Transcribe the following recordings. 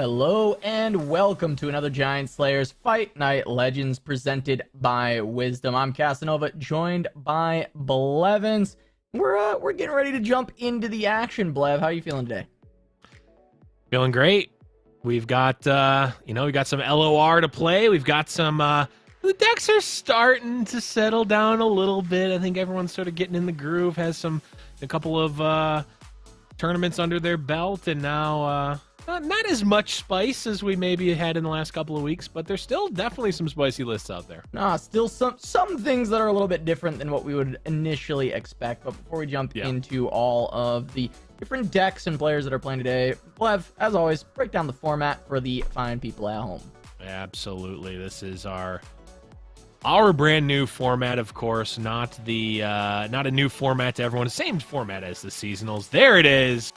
Hello and welcome to another Giant Slayers Fight Night Legends presented by Wisdom. I'm Casanova, joined by Blevins. We're getting ready to jump into the action. Blev, how are you feeling today? Feeling great. We've got we got some LOR to play. We've got some the decks are starting to settle down a little bit. I think everyone's sort of getting in the groove, has a couple of tournaments under their belt, and now not as much spice as we maybe had in the last couple of weeks, but there's still definitely some spicy lists out there. Still some things that are a little bit different than what we would initially expect. But before we jump into all of the different decks and players that are playing today, Blev, as always, break down the format for the fine people at home. Absolutely. This is our brand new format, of course, not a new format to everyone. Same format as the seasonals. There it is.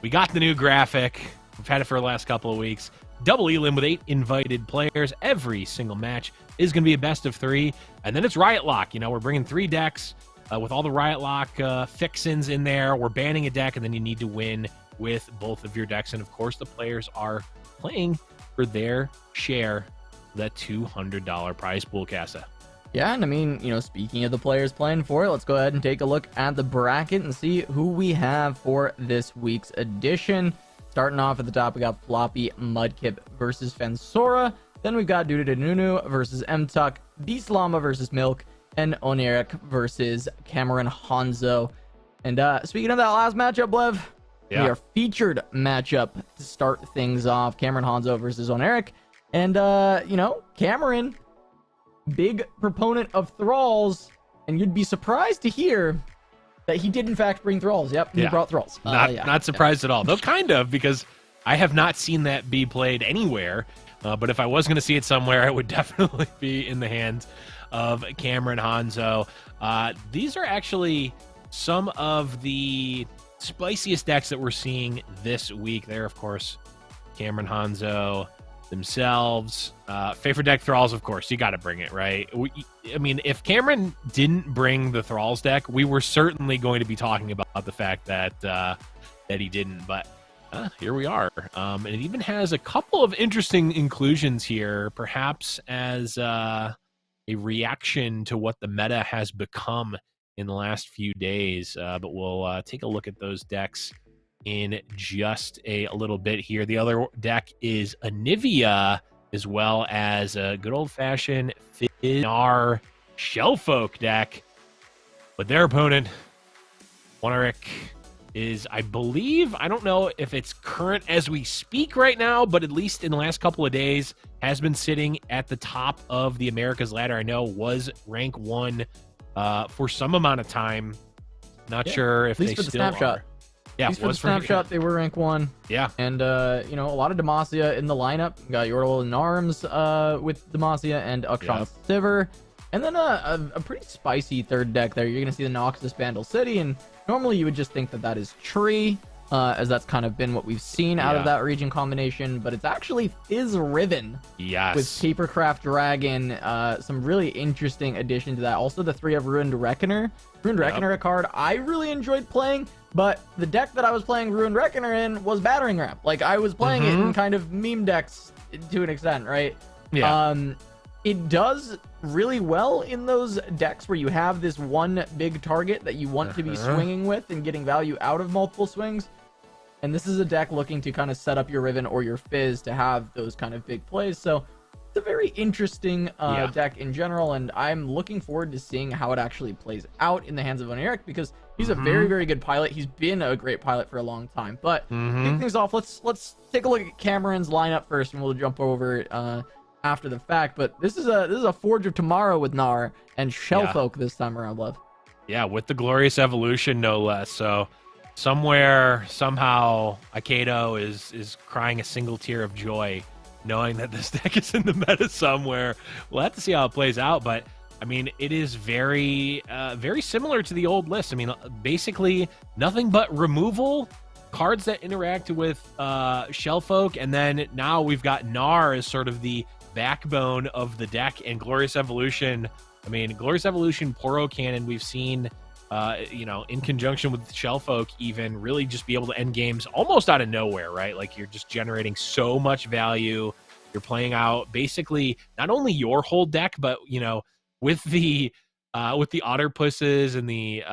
We got the new graphic. We've had it for the last couple of weeks. Double elim with 8 invited players. Every single match is going to be a best of 3. And then it's Riot Lock. We're bringing 3 decks with all the Riot Lock fixins in there. We're banning a deck, and then you need to win with both of your decks. And, of course, the players are playing for their share of that $200 prize pool, Casa. Yeah, and I mean, speaking of the players playing for it, let's go ahead and take a look at the bracket and see who we have for this week's edition. Starting off at the top, we got Floppy Mudkip versus Fensora. Then we've got Dudu versus M-Tuck, Beast Llama versus Milk, and Oneric versus Cameron Hanzo. And speaking of that last matchup, Blev, our featured matchup to start things off, Cameron Hanzo versus Oneric. And, Cameron, big proponent of Thralls, and you'd be surprised to hear that he did in fact bring Thralls. Yep, he brought Thralls. Not surprised at all, though kind of, because I have not seen that be played anywhere. But if I was going to see it somewhere, it would definitely be in the hands of Cameron Hanzo. These are actually some of the spiciest decks that we're seeing this week. There, of course, Cameron Hanzo themselves. Favorite deck, Thralls, of course. You got to bring it, right? I mean, if Cameron didn't bring the Thralls deck, we were certainly going to be talking about the fact that that he didn't, but here we are. And it even has a couple of interesting inclusions here, perhaps as a reaction to what the meta has become in the last few days. But we'll take a look at those decks in just a little bit here. The other deck is Anivia, as well as a good old-fashioned Finnar Shellfolk deck. But their opponent, Oneric, is, I believe, I don't know if it's current as we speak right now, but at least in the last couple of days, has been sitting at the top of the America's ladder. I know was rank 1 for some amount of time. Not sure if they still are. Yeah, for the snapshot, they were rank 1. Yeah. And, a lot of Demacia in the lineup. You got Yordle in arms with Demacia and Akshana Sivir. And then a pretty spicy third deck there. You're going to see the Noxus Bandle City. And normally you would just think that is Tree, as that's kind of been what we've seen out of that region combination. But it's actually Fizz Riven. Yes. With Papercraft Dragon. Some really interesting addition to that. Also, the 3 of Ruined Reckoner. Ruined Reckoner, a card I really enjoyed playing. But the deck that I was playing Ruined Reckoner in was Battering Ram. Like, I was playing it in kind of meme decks to an extent, right? Yeah. It does really well in those decks where you have this one big target that you want to be swinging with and getting value out of multiple swings. And this is a deck looking to kind of set up your Riven or your Fizz to have those kind of big plays. So it's a very interesting deck in general, and I'm looking forward to seeing how it actually plays out in the hands of Oneric, because he's a very, very good pilot. He's been a great pilot for a long time. But to kick things off, let's take a look at Cameron's lineup first, and we'll jump over after the fact. But this is a Forge of Tomorrow with Gnar and Shellfolk this time around, Love. Yeah, with the Glorious Evolution, no less. So somewhere, somehow, Akedo is crying a single tear of joy, knowing that this deck is in the meta somewhere. We'll have to see how it plays out, but I mean, it is very similar to the old list. I mean, basically nothing but removal, cards that interact with Shellfolk, and then now we've got Gnar as sort of the backbone of the deck, and Glorious Evolution. I mean, Glorious Evolution, Poro Cannon, we've seen you know, in conjunction with Shellfolk, even really just be able to end games almost out of nowhere, right? Like you're just generating so much value. You're playing out basically not only your whole deck, but you know, with the Otterpusses and the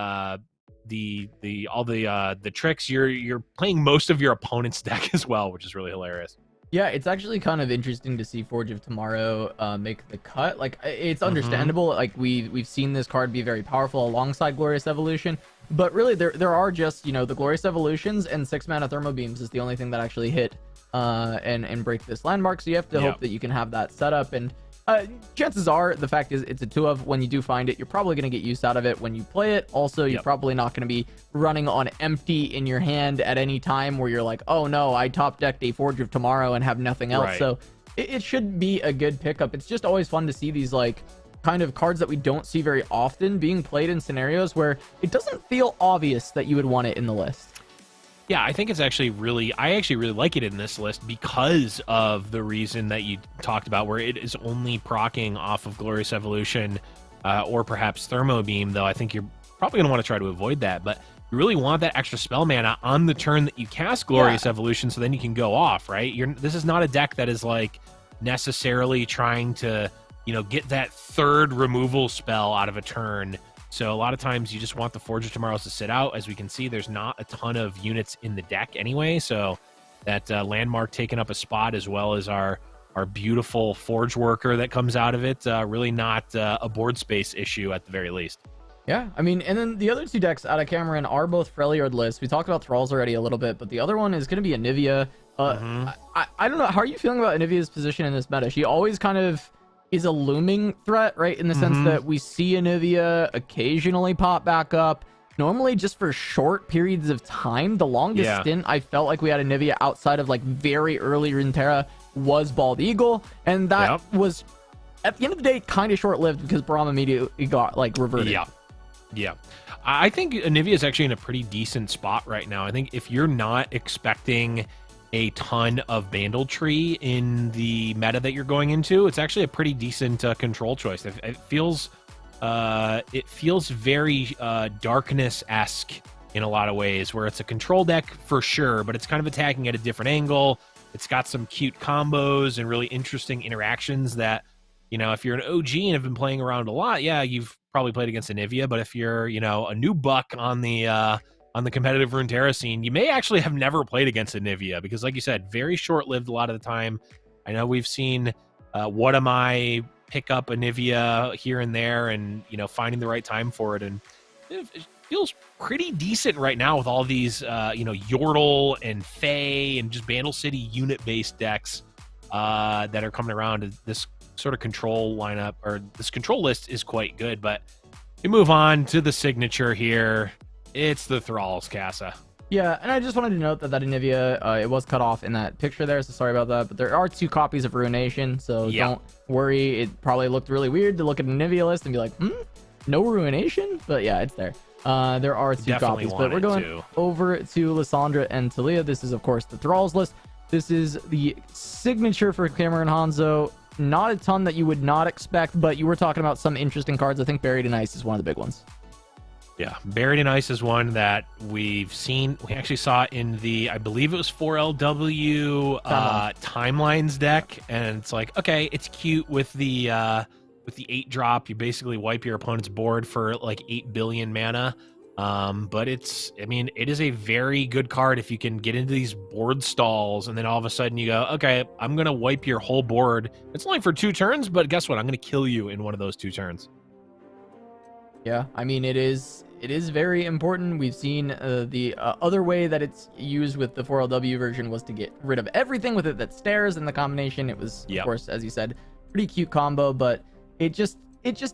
tricks, you're playing most of your opponent's deck as well, which is really hilarious. Yeah, it's actually kind of interesting to see Forge of Tomorrow make the cut. Like, it's understandable. Like, we've seen this card be very powerful alongside Glorious Evolution, but really there are just, you know, the Glorious Evolutions and 6-mana Thermo Beams is the only thing that actually hit and break this landmark. So you have to hope that you can have that set up, and chances are, the fact is, it's a 2-of. When you do find it, you're probably going to get use out of it when you play it. Also, you're probably not going to be running on empty in your hand at any time where you're like, oh no, I top decked a Forge of Tomorrow and have nothing else. So it should be a good pickup. It's just always fun to see these like kind of cards that we don't see very often being played in scenarios where it doesn't feel obvious that you would want it in the list. Yeah, I think it's actually I actually really like it in this list because of the reason that you talked about, where it is only proccing off of Glorious Evolution or perhaps Thermo Beam, though I think you're probably going to want to try to avoid that. But you really want that extra spell mana on the turn that you cast Glorious Evolution, so then you can go off, right? This is not a deck that is like necessarily trying to, you know, get that third removal spell out of a turn. So a lot of times you just want the Forge of Tomorrows to sit out. As we can see, there's not a ton of units in the deck anyway, so that landmark taking up a spot, as well as our beautiful Forge Worker that comes out of it, really not a board space issue at the very least. Yeah, I mean, and then the other two decks out of Cameron are both Freljord lists. We talked about Thralls already a little bit, but the other one is going to be Anivia. I don't know, how are you feeling about Anivia's position in this meta? She always kind of is a looming threat, right? In the sense that we see Anivia occasionally pop back up, normally just for short periods of time. The longest stint I felt like we had Anivia outside of like very early Runeterra was Bald Eagle, and that was at the end of the day kind of short-lived because Braum immediately got like reverted. Yeah. I think Anivia is actually in a pretty decent spot right now. I think if you're not expecting a ton of Bandletree in the meta that you're going into, it's actually a pretty decent control choice. It feels very Darkness-esque in a lot of ways, where it's a control deck for sure, but it's kind of attacking at a different angle. It's got some cute combos and really interesting interactions that, you know, if you're an OG and have been playing around a lot, yeah, you've probably played against Anivia. But if you're, you know, a new buck on the competitive Runeterra scene, you may actually have never played against Anivia, because like you said, very short-lived a lot of the time. I know we've seen What Am I pick up Anivia here and there, and, you know, finding the right time for it, and it feels pretty decent right now with all these you know, Yordle and Fae and just Bandle City unit-based decks that are coming around. This sort of control lineup, or this control list, is quite good. But we move on to the signature here. It's the Thralls, Casa. Yeah, and I just wanted to note that Anivia, it was cut off in that picture there, so sorry about that. But there are 2 copies of Ruination, so don't worry. It probably looked really weird to look at an Anivia list and be like, no Ruination? But yeah, it's there. There are 2 copies, but we're going over to Lysandra and Talia. This is, of course, the Thralls list. This is the signature for Cameron Hanzo. Not a ton that you would not expect, but you were talking about some interesting cards. I think Buried in Ice is one of the big ones. Yeah, Buried in Ice is one that we've seen. We actually saw it in the, I believe it was 4LW Timelines deck, and it's like, okay, it's cute with the 8-drop. You basically wipe your opponent's board for like 8 billion mana. But I mean, it is a very good card if you can get into these board stalls, and then all of a sudden you go, okay, I'm going to wipe your whole board. It's only for 2 turns, but guess what? I'm going to kill you in one of those 2 turns. Yeah, I mean, it is very important. We've seen the other way that it's used with the 4LW version was to get rid of everything with it that stares, and the combination, it was, of course, as you said, pretty cute combo, but it just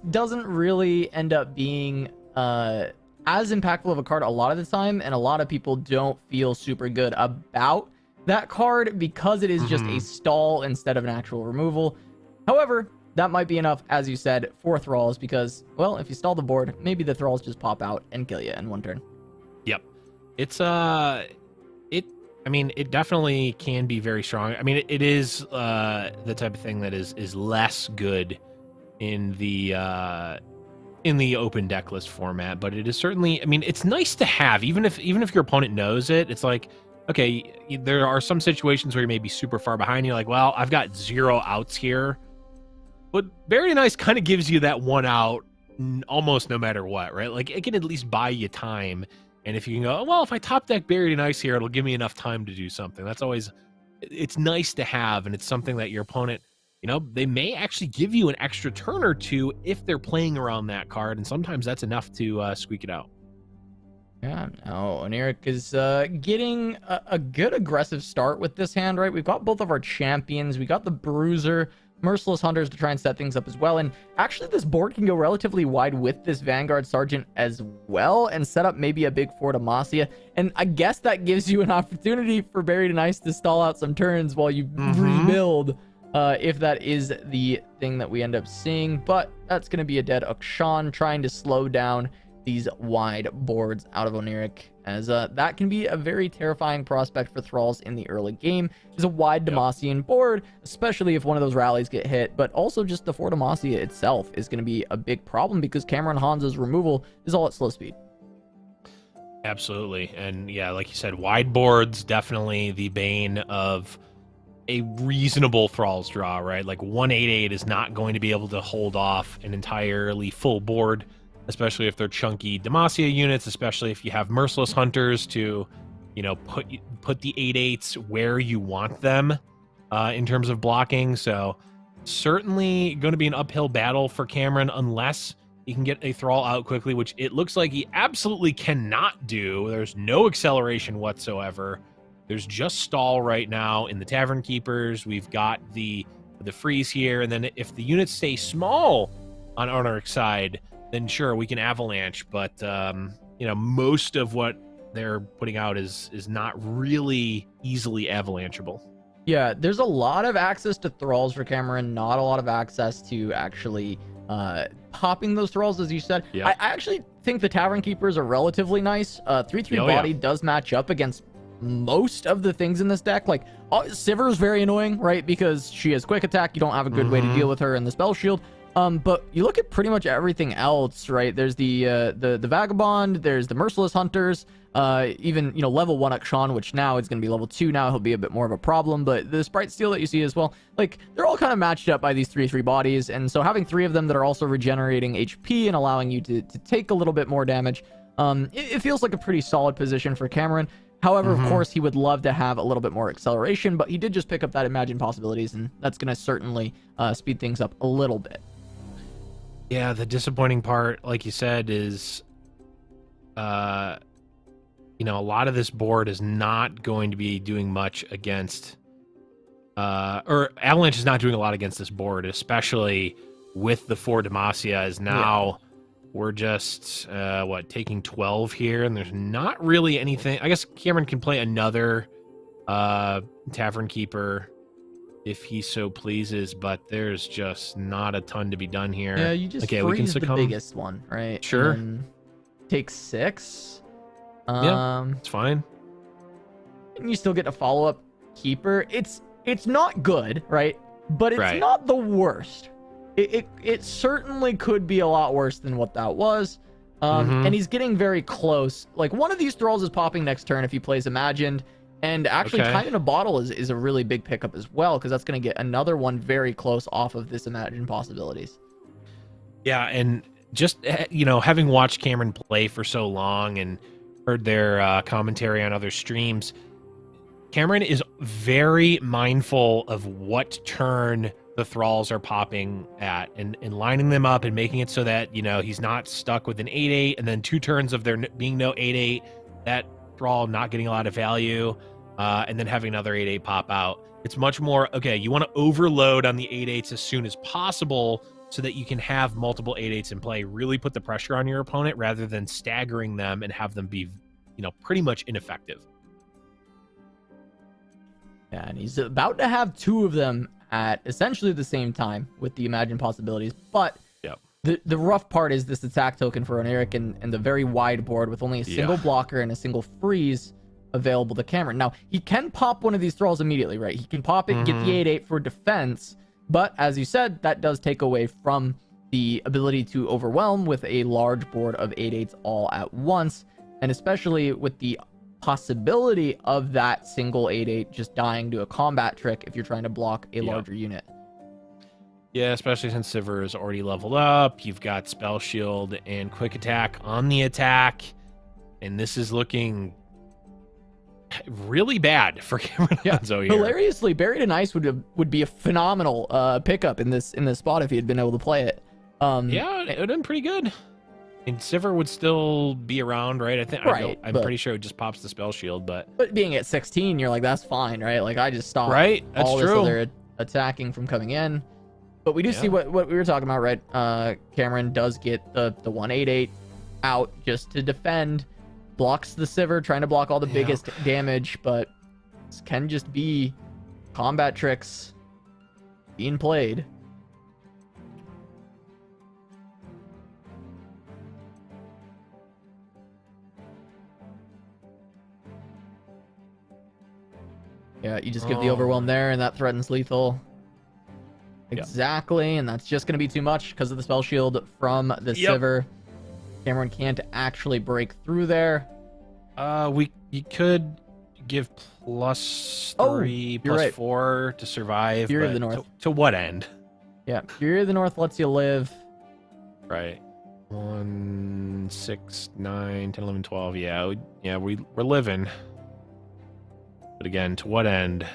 doesn't really end up being as impactful of a card a lot of the time, and a lot of people don't feel super good about that card because it is just a stall instead of an actual removal. However, that might be enough, as you said, for Thralls, because, well, if you stall the board, maybe the Thralls just pop out and kill you in 1 turn. Yep. It's I mean, it definitely can be very strong. I mean, it is the type of thing that is less good in the in the open deck list format, but it is certainly, I mean, it's nice to have, even if your opponent knows it. It's like, okay, there are some situations where you may be super far behind. You're like, well, I've got 0 outs here, but Buried in Ice kind of gives you that 1 out almost no matter what, right? Like, it can at least buy you time. And if you can go, oh, well, if I top deck Buried in Ice here, it'll give me enough time to do something. That's always, it's nice to have, and it's something that your opponent, you know, they may actually give you an extra turn or two if they're playing around that card, and sometimes that's enough to squeak it out. Yeah, no, Oniric is getting a good aggressive start with this hand, right? We've got both of our champions. We got the Bruiser, Merciless Hunters to try and set things up as well. And actually, this board can go relatively wide with this Vanguard Sergeant as well and set up maybe a big Fort Demacia. And I guess that gives you an opportunity for Buried in Ice to stall out some turns while you rebuild. If that is the thing that we end up seeing. But that's going to be a dead Ukshan trying to slow down these wide boards out of Oniric, as that can be a very terrifying prospect for Thralls in the early game. Is a wide Demacian board, especially if one of those rallies get hit, but also just the Fort Demacia itself is going to be a big problem because Cameron Hanzo's removal is all at slow speed. Absolutely. And yeah, like you said, wide boards, definitely the bane of a reasonable Thralls draw, right? Like 1/8/8 is not going to be able to hold off an entirely full board, especially if they're chunky Demacia units, especially if you have Merciless Hunters to, you know, put the 8/8s where you want them in terms of blocking. So certainly going to be an uphill battle for Cameron unless he can get a Thrall out quickly, which it looks like he absolutely cannot do. There's no acceleration whatsoever. There's just stall right now in the Tavern Keepers. We've got the freeze here, and then if the units stay small on our side, then sure, we can avalanche. But you know, most of what they're putting out is not really easily avalancheable. Yeah, there's a lot of access to Thralls for Cameron, not a lot of access to actually popping those Thralls, as you said. Yep. I actually think the Tavern Keepers are relatively nice. 3/3 body does match up against most of the things in this deck. Like Sivir is very annoying, right? Because she has quick attack. You don't have a good way to deal with her in the spell shield. But you look at pretty much everything else, right? There's the Vagabond, there's the Merciless Hunters, even, you know, level 1 Ukshan, which now is going to be level 2 now. He'll be a bit more of a problem, but the Sprite Steel that you see as well, like, they're all kind of matched up by these 3/3 bodies, and so having 3 of them that are also regenerating HP and allowing you to take a little bit more damage, it feels like a pretty solid position for Cameron. However, of course, he would love to have a little bit more acceleration, but he did just pick up that Imagine Possibilities, and that's going to certainly speed things up a little bit. Yeah, the disappointing part, like you said, is, you know, a lot of this board is not going to be doing much against, or Avalanche is not doing a lot against this board, especially with the 4 Demacia, is now we're just, taking 12 here, and there's not really anything. I guess Cameron can play another Tavern Keeper if he so pleases, but there's just not a ton to be done here. Yeah, you just freeze the biggest one, right? Sure. And take 6. Yeah, it's fine. And you still get a follow-up Keeper. It's not good, right? But it's not the worst. It certainly could be a lot worse than what that was. And he's getting very close. Like, one of these Thralls is popping next turn if he plays Imagined. And actually, Time in a Bottle is a really big pickup as well, because that's going to get another one very close off of this Imagined Possibilities. Yeah, and just, you know, having watched Cameron play for so long and heard their commentary on other streams, Cameron is very mindful of what turn the Thralls are popping at and lining them up and making it so that, you know, he's not stuck with an 8/8 and then 2 turns of there being no 8/8, that Thrall not getting a lot of value, and then having another 8/8 pop out. It's much more, okay, you want to overload on the 8/8s as soon as possible so that you can have multiple 8/8s in play, really put the pressure on your opponent rather than staggering them and have them be, you know, pretty much ineffective. Yeah, and he's about to have 2 of them at essentially the same time with the Imagined Possibilities, but the rough part is this attack token for Oniric and the very wide board with only a single blocker and a single freeze available to Cameron. Now, he can pop one of these Thralls immediately, right? He can pop it, get the 8/8 for defense, but as you said, that does take away from the ability to overwhelm with a large board of 8/8s all at once, and especially with the possibility of that single 8/8 just dying to a combat trick if you're trying to block a larger unit. Yeah, especially since Sivir is already leveled up. You've got Spell Shield and Quick Attack on the attack. And this is looking really bad for Cameron Hanzo here. Hilariously, Buried in Ice would be a phenomenal pickup in this spot if he had been able to play it. Yeah, it would have been pretty good. And Sivir would still be around, right? I think. Right, I'm pretty sure it just pops the Spell Shield, but being at 16, you're like, that's fine, right? Like, I just stopped That's all true. this other attacking from coming in. But we do see what we were talking about, right? Cameron does get the 1/8/8 out just to defend, blocks the Sivir, trying to block all the biggest damage, but this can just be combat tricks being played. Yeah, you just give the overwhelm there, and that threatens lethal. Exactly, and that's just going to be too much because of the spell shield from the Sivir. Cameron can't actually break through there. You could give +3, +4 to survive. Fury of the North. To what end? Yeah, Fury of the North lets you live. Right. 1, 6, 9, 10, 11, 12. Yeah, we're living. But again, to what end? I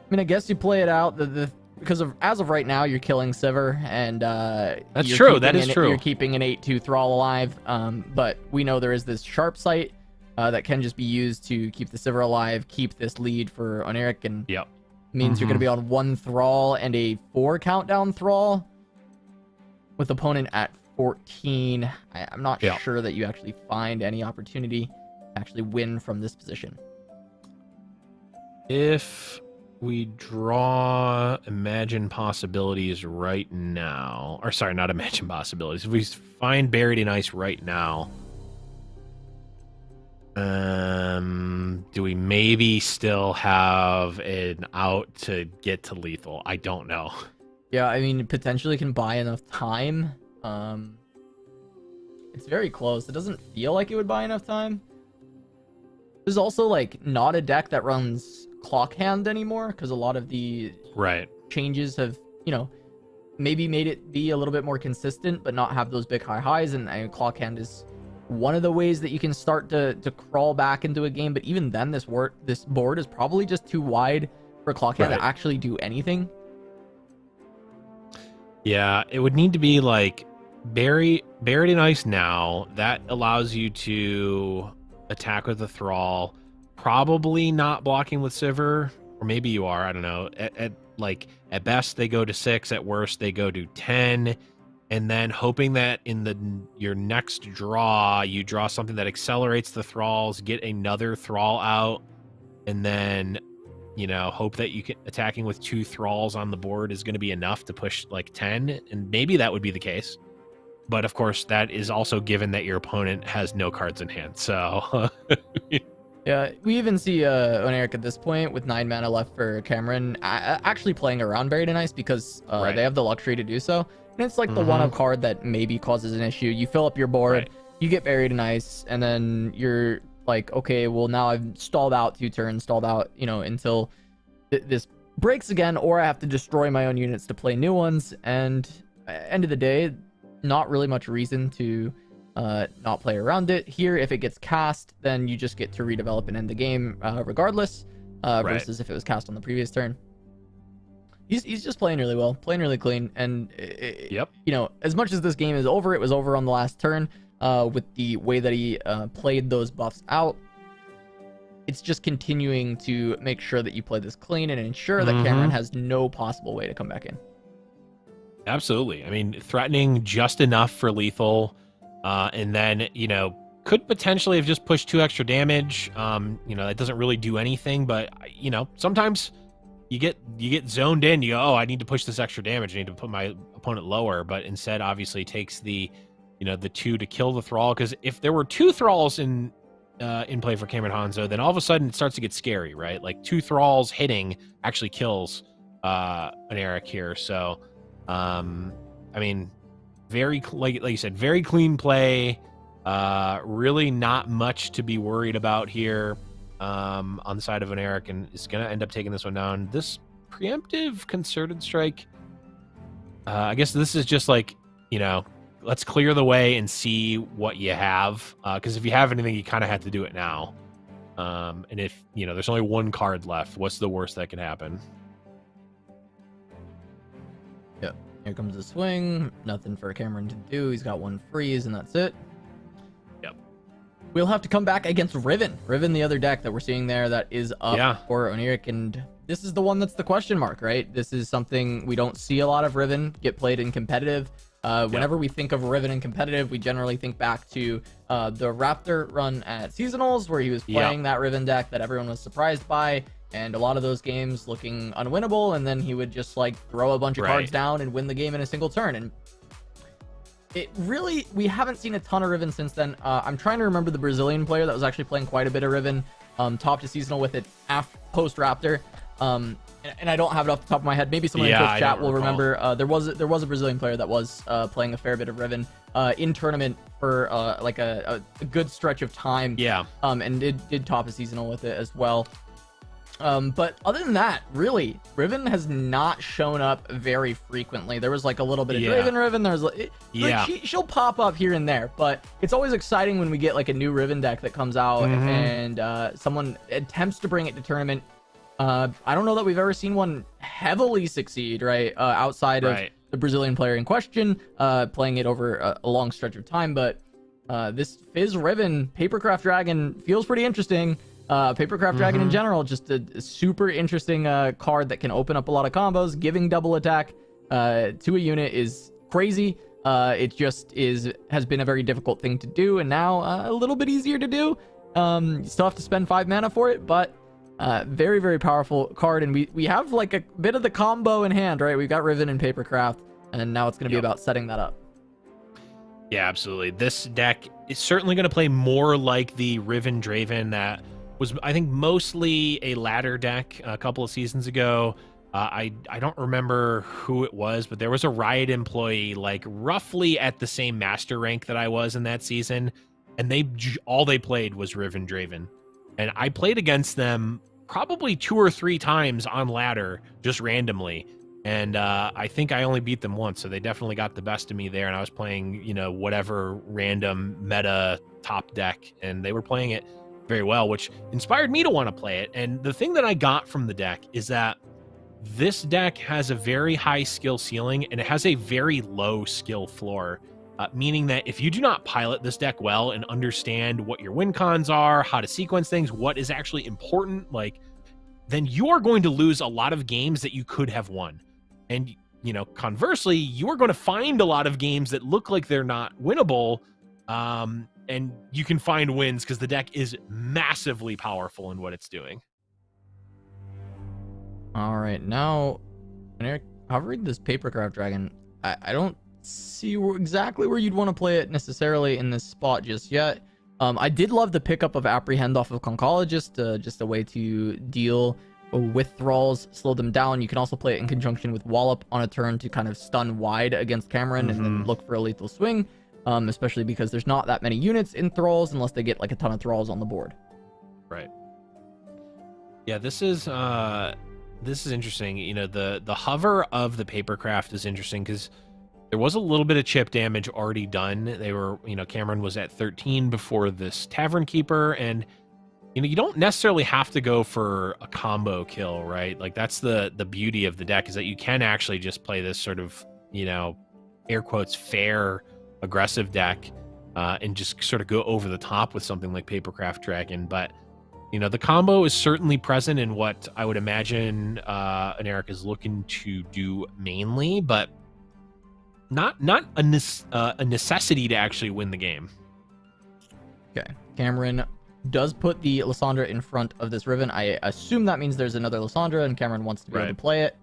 mean, I guess you play it out because as of right now, you're killing Sivir, and that's true. That is true. You're keeping an 8/2 Thrall alive, but we know there is this sharp sight that can just be used to keep the Sivir alive, keep this lead for Oneric, and means you're going to be on 1 Thrall and a 4 countdown Thrall with opponent at 14. I'm not sure that you actually find any opportunity to actually win from this position. If we draw Imagine Possibilities right now, or sorry, not Imagine Possibilities. If we find Buried in Ice right now, do we maybe still have an out to get to lethal? I don't know. Yeah, I mean, potentially can buy enough time. It's very close. It doesn't feel like it would buy enough time. There's also, like, not a deck that runs Clock Hand anymore, because a lot of the changes have, maybe made it be a little bit more consistent, but not have those big high highs. And Clock Hand is one of the ways that you can start to crawl back into a game. But even then, this board is probably just too wide for Clock Hand to actually do anything. Yeah, it would need to be like Buried in Ice now. That allows you to attack with the Thrall. Probably not blocking with Sivir, or maybe you are. I don't know. At best they go to 6. At worst they go to 10, and then hoping that in your next draw you draw something that accelerates the Thralls, get another Thrall out, and then hope that you can attacking with 2 Thralls on the board is going to be enough to push like 10, and maybe that would be the case. But of course, that is also given that your opponent has no cards in hand. So. Yeah, we even see Oneric at this point with 9 mana left for Cameron actually playing around Buried in Ice because they have the luxury to do so. And it's like the one-up card that maybe causes an issue. You fill up your board, you get Buried in Ice, and then you're like, okay, well, now I've stalled out 2 turns, stalled out, until this breaks again, or I have to destroy my own units to play new ones. And end of the day, not really much reason to not play around it. Here, if it gets cast, then you just get to redevelop and end the game regardless, versus if it was cast on the previous turn. He's just playing really well, playing really clean, and as much as this game is over, it was over on the last turn with the way that he played those buffs out. It's just continuing to make sure that you play this clean and ensure that Cameron has no possible way to come back in. Absolutely. I mean, threatening just enough for lethal, and then, could potentially have just pushed 2 extra damage. That doesn't really do anything, but, sometimes you get zoned in. You go, oh, I need to push this extra damage. I need to put my opponent lower, but instead obviously takes the 2 to kill the Thrall. Because if there were 2 Thralls in play for Cameron Hanzo, then all of a sudden it starts to get scary, right? Like 2 Thralls hitting actually kills an Eric here. So, I mean, very, like you said, very clean play. Really not much to be worried about here on the side of an Eric, and is going to end up taking this one down. This preemptive concerted strike, I guess this is just like, you know, let's clear the way and see what you have. Because if you have anything, you kind of have to do it now. And if, you know, there's only one card left, what's the worst that can happen? Yep. Here comes the swing. Nothing for Cameron to do. He's got one freeze, and that's it. Yep. We'll have to come back against Riven. Riven, the other deck that we're seeing there that is up for Oniric, and this is the one that's the question mark, right? This is something we don't see a lot of Riven get played in competitive. Whenever we think of Riven in competitive, we generally think back to the Raptor run at Seasonals, where he was playing that Riven deck that everyone was surprised by, and a lot of those games looking unwinnable, and then he would just like throw a bunch of cards down and win the game in a single turn. And it really, we haven't seen a ton of Riven since then. I'm trying to remember the Brazilian player that was actually playing quite a bit of Riven, top to Seasonal with it post Raptor. And I don't have it off the top of my head. Maybe someone in Twitch chat will remember. There was a Brazilian player that was playing a fair bit of Riven in tournament for like a good stretch of time. And did top a Seasonal with it as well. But other than that, really, Riven has not shown up very frequently. There was like a little bit of Riven. There's like, she'll pop up here and there, but it's always exciting when we get like a new Riven deck that comes out and someone attempts to bring it to tournament. I don't know that we've ever seen one heavily succeed, right? Outside of the Brazilian player in question, playing it over a long stretch of time. But this Fizz Riven Papercraft Dragon feels pretty interesting. Papercraft Dragon in general, just a super interesting card that can open up a lot of combos. Giving double attack to a unit is crazy. It just has been a very difficult thing to do, and now a little bit easier to do. You still have to spend 5 mana for it, but very, very powerful card, and we have like a bit of the combo in hand, right? We've got Riven and Papercraft, and now it's going to be about setting that up. Yeah, absolutely. This deck is certainly going to play more like the Riven Draven that was, I think, mostly a ladder deck a couple of seasons ago. I don't remember who it was, but there was a Riot employee like roughly at the same master rank that I was in that season, and all they played was Riven Draven. And I played against them probably 2 or 3 times on ladder, just randomly. And I think I only beat them once, so they definitely got the best of me there. And I was playing, you know, whatever random meta top deck, and they were playing it very well, which inspired me to want to play it. And the thing that I got from the deck is that this deck has a very high skill ceiling, and it has a very low skill floor. Meaning that if you do not pilot this deck well and understand what your win cons are, how to sequence things, what is actually important, like, then you are going to lose a lot of games that you could have won. And, you know, conversely, you are going to find a lot of games that look like they're not winnable, and you can find wins because the deck is massively powerful in what it's doing. All right, now, Eric, I'll read this Papercraft Dragon. I don't see exactly where you'd want to play it necessarily in this spot just yet. I did love the pickup of Apprehend off of Conchologist, just a way to deal with thralls, slow them down. You can also play it in conjunction with Wallop on a turn to kind of stun wide against Cameron and then look for a lethal swing, especially because there's not that many units in thralls unless they get like a ton of thralls on the board. Right. Yeah, this is interesting. You know, the hover of the Papercraft is interesting because there was a little bit of chip damage already done. They were, you know, Cameron was at 13 before this Tavern Keeper, and, you know, you don't necessarily have to go for a combo kill, right? Like, that's the beauty of the deck, is that you can actually just play this sort of, you know, air quotes, fair, aggressive deck, and just sort of go over the top with something like Papercraft Dragon. But, you know, the combo is certainly present in what I would imagine an Eric is looking to do mainly, but not a necessity to actually win the game. Okay, Cameron does put the Lysandra in front of this Riven. I assume that means there's another Lysandra, and Cameron wants to be able to play it.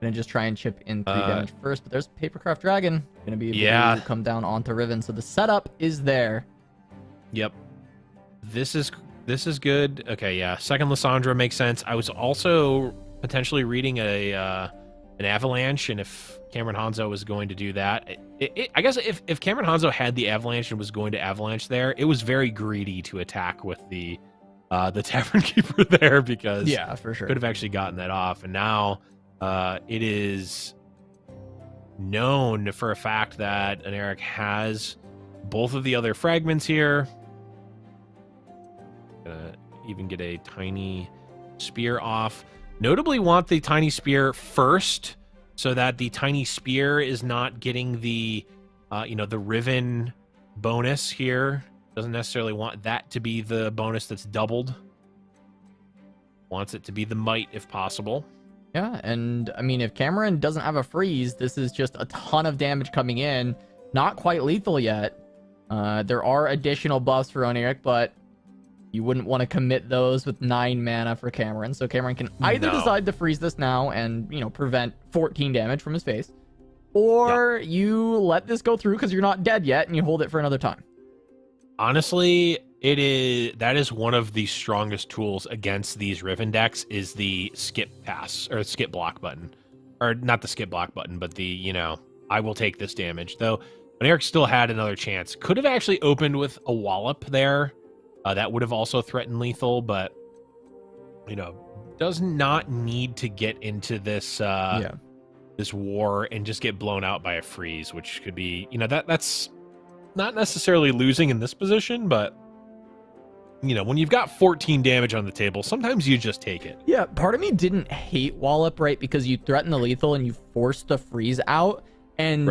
Gonna just try and chip in 3 damage first, but there's Papercraft Dragon. Gonna be able to come down onto Riven, so the setup is there. Yep. This is good. Okay, yeah. Second Lysandra makes sense. I was also potentially reading a an avalanche, and if Cameron Hanzo was going to do that, I guess if Cameron Hanzo had the avalanche and was going to avalanche there, it was very greedy to attack with the Tavern Keeper there, because yeah, for sure, could have actually gotten that off. And now it is known for a fact that an Eric has both of the other fragments here. Even get a tiny spear off. Notably want the tiny spear first, so that the tiny spear is not getting the the Riven bonus here. Doesn't necessarily want that to be the bonus that's doubled. Wants it to be the might if possible. Yeah, and I mean, if Cameron doesn't have a freeze, this is just a ton of damage coming in. Not quite lethal yet. There are additional buffs for Oniric, but you wouldn't want to commit those with 9 mana for Cameron. So Cameron can either decide to freeze this now and, prevent 14 damage from his face, or you let this go through because you're not dead yet and you hold it for another time. Honestly, that is one of the strongest tools against these Riven decks, is the skip pass or skip block button. Or not the skip block button, but the, I will take this damage. Though, but Eric still had another chance. Could have actually opened with a wallop there. That would have also threatened lethal, but, does not need to get into this this war and just get blown out by a freeze, which could be, that's not necessarily losing in this position, but, when you've got 14 damage on the table, sometimes you just take it. Yeah, part of me didn't hate wallop, right? Because you threaten the lethal and you force the freeze out. And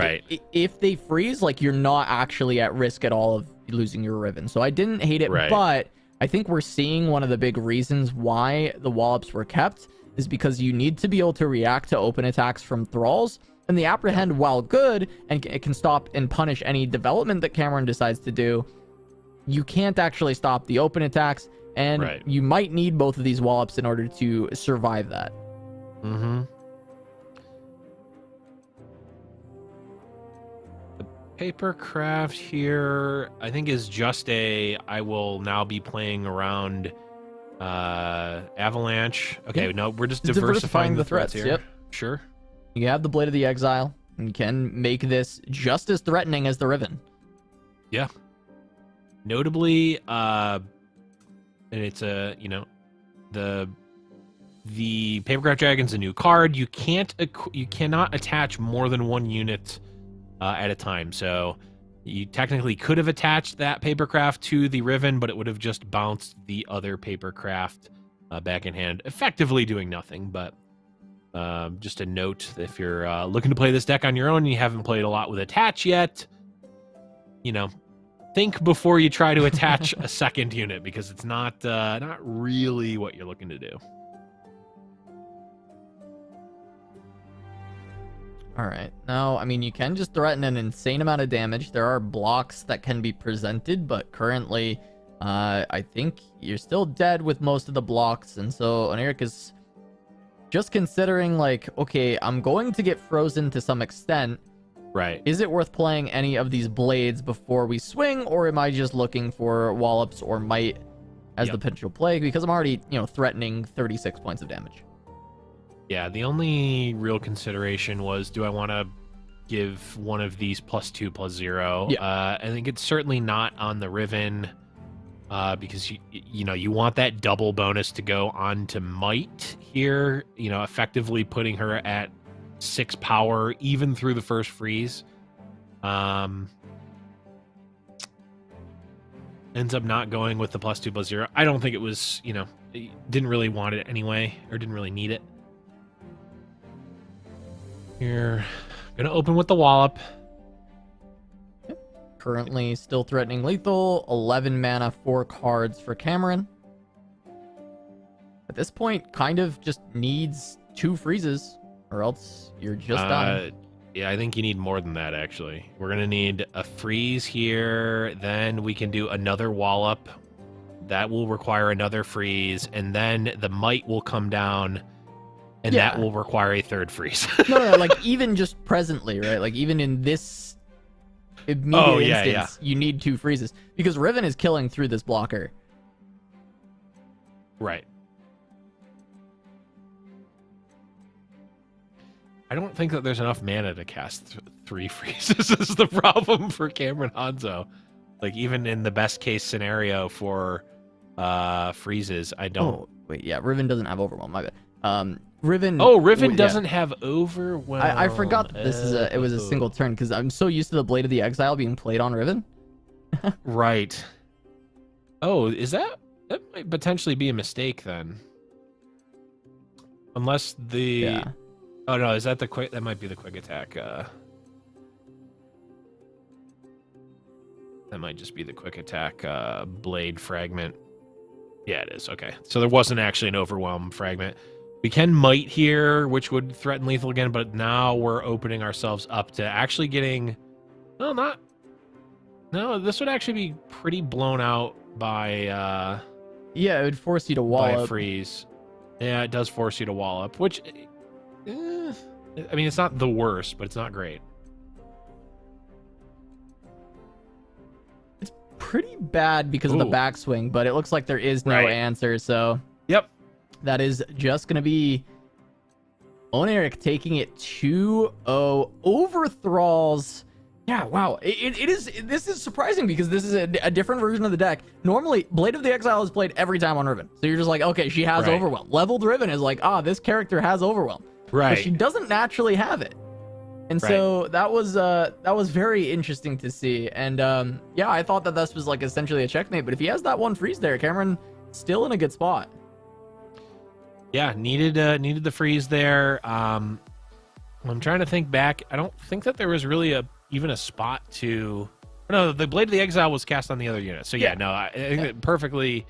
if they freeze, like, you're not actually at risk at all of losing your Riven. So I didn't hate it, but I think we're seeing one of the big reasons why the wallops were kept is because you need to be able to react to open attacks from thralls. And the apprehend, while good, and it can stop and punish any development that Cameron decides to do, you can't actually stop the open attacks, and you might need both of these wallops in order to survive that. Papercraft here, I think, is just I will now be playing around Avalanche. Okay, no, we're just diversifying the threats here. Sure. You have the Blade of the Exile, and you can make this just as threatening as the Riven. Yeah. Notably, and it's the Papercraft Dragon's a new card. You cannot attach more than 1 unit at a time. So you technically could have attached that Papercraft to the Riven, but it would have just bounced the other Papercraft back in hand, effectively doing nothing. But just a note, if you're looking to play this deck on your own and you haven't played a lot with attach yet, think before you try to attach a second unit, because it's not really what you're looking to do. All right. Now, I mean, you can just threaten an insane amount of damage. There are blocks that can be presented, but currently, I think you're still dead with most of the blocks. And so Oniric is just considering, like, okay, I'm going to get frozen to some extent. Right. Is it worth playing any of these blades before we swing, or am I just looking for wallops or might as the potential play? Because I'm already, threatening 36 points of damage. Yeah, the only real consideration was, do I want to give one of these +2/+0? Yeah. I think it's certainly not on the Riven, because you want that double bonus to go on to might here, effectively putting her at 6 power even through the first freeze. Ends up not going with the +2/+0. I don't think it was, didn't really want it anyway, or didn't really need it. Here, gonna open with the wallop. Currently still threatening lethal. 11 mana, 4 cards for Cameron. At this point, kind of just needs 2 freezes, or else you're just done. Yeah, I think you need more than that, actually. We're going to need a freeze here. Then we can do another wallop. That will require another freeze. And then the might will come down, and that will require a third freeze. No, like, even just presently, right? Like, even in this immediate instance, you need 2 freezes. Because Riven is killing through this blocker. Right. I don't think that there's enough mana to cast 3 freezes is the problem for Cameron Hanzo. Like, even in the best case scenario for freezes, I don't. Oh, wait, yeah, Riven doesn't have Overwhelm, my bad. Riven. Oh, Riven doesn't have Overwhelm. I forgot that it was a single turn because I'm so used to the Blade of the Exile being played on Riven. Right. Oh, that might potentially be a mistake then. Unless the... Yeah. Oh, no, is that the quick... That might be the quick attack. That might just be the quick attack blade fragment. Yeah, it is. Okay. So there wasn't actually an overwhelm fragment. We can might here, which would threaten lethal again, but now we're opening ourselves up to actually getting... No, this would actually be pretty blown out by... Yeah, it would force you to wall by up. a freeze. Yeah, it does force you to wall up, which... I mean, it's not the worst, but it's not great. It's pretty bad because of the backswing, but it looks like there is no answer, so... Yep. That is just going to be Oneric taking it 2-0 over Thralls. Yeah, wow. This is surprising because this is a different version of the deck. Normally, Blade of the Exile is played every time on Riven. So you're just like, okay, she has Overwhelm. Leveled Riven is like, this character has Overwhelm. Right. But she doesn't naturally have it. And so that was very interesting to see. And yeah, I thought that this was like essentially a checkmate. But if he has that one freeze there, Cameron still in a good spot. Yeah, needed the freeze there. I'm trying to think back. I don't think that there was really even a spot to... No, the Blade of the Exile was cast on the other unit. So yeah, no, I think that perfectly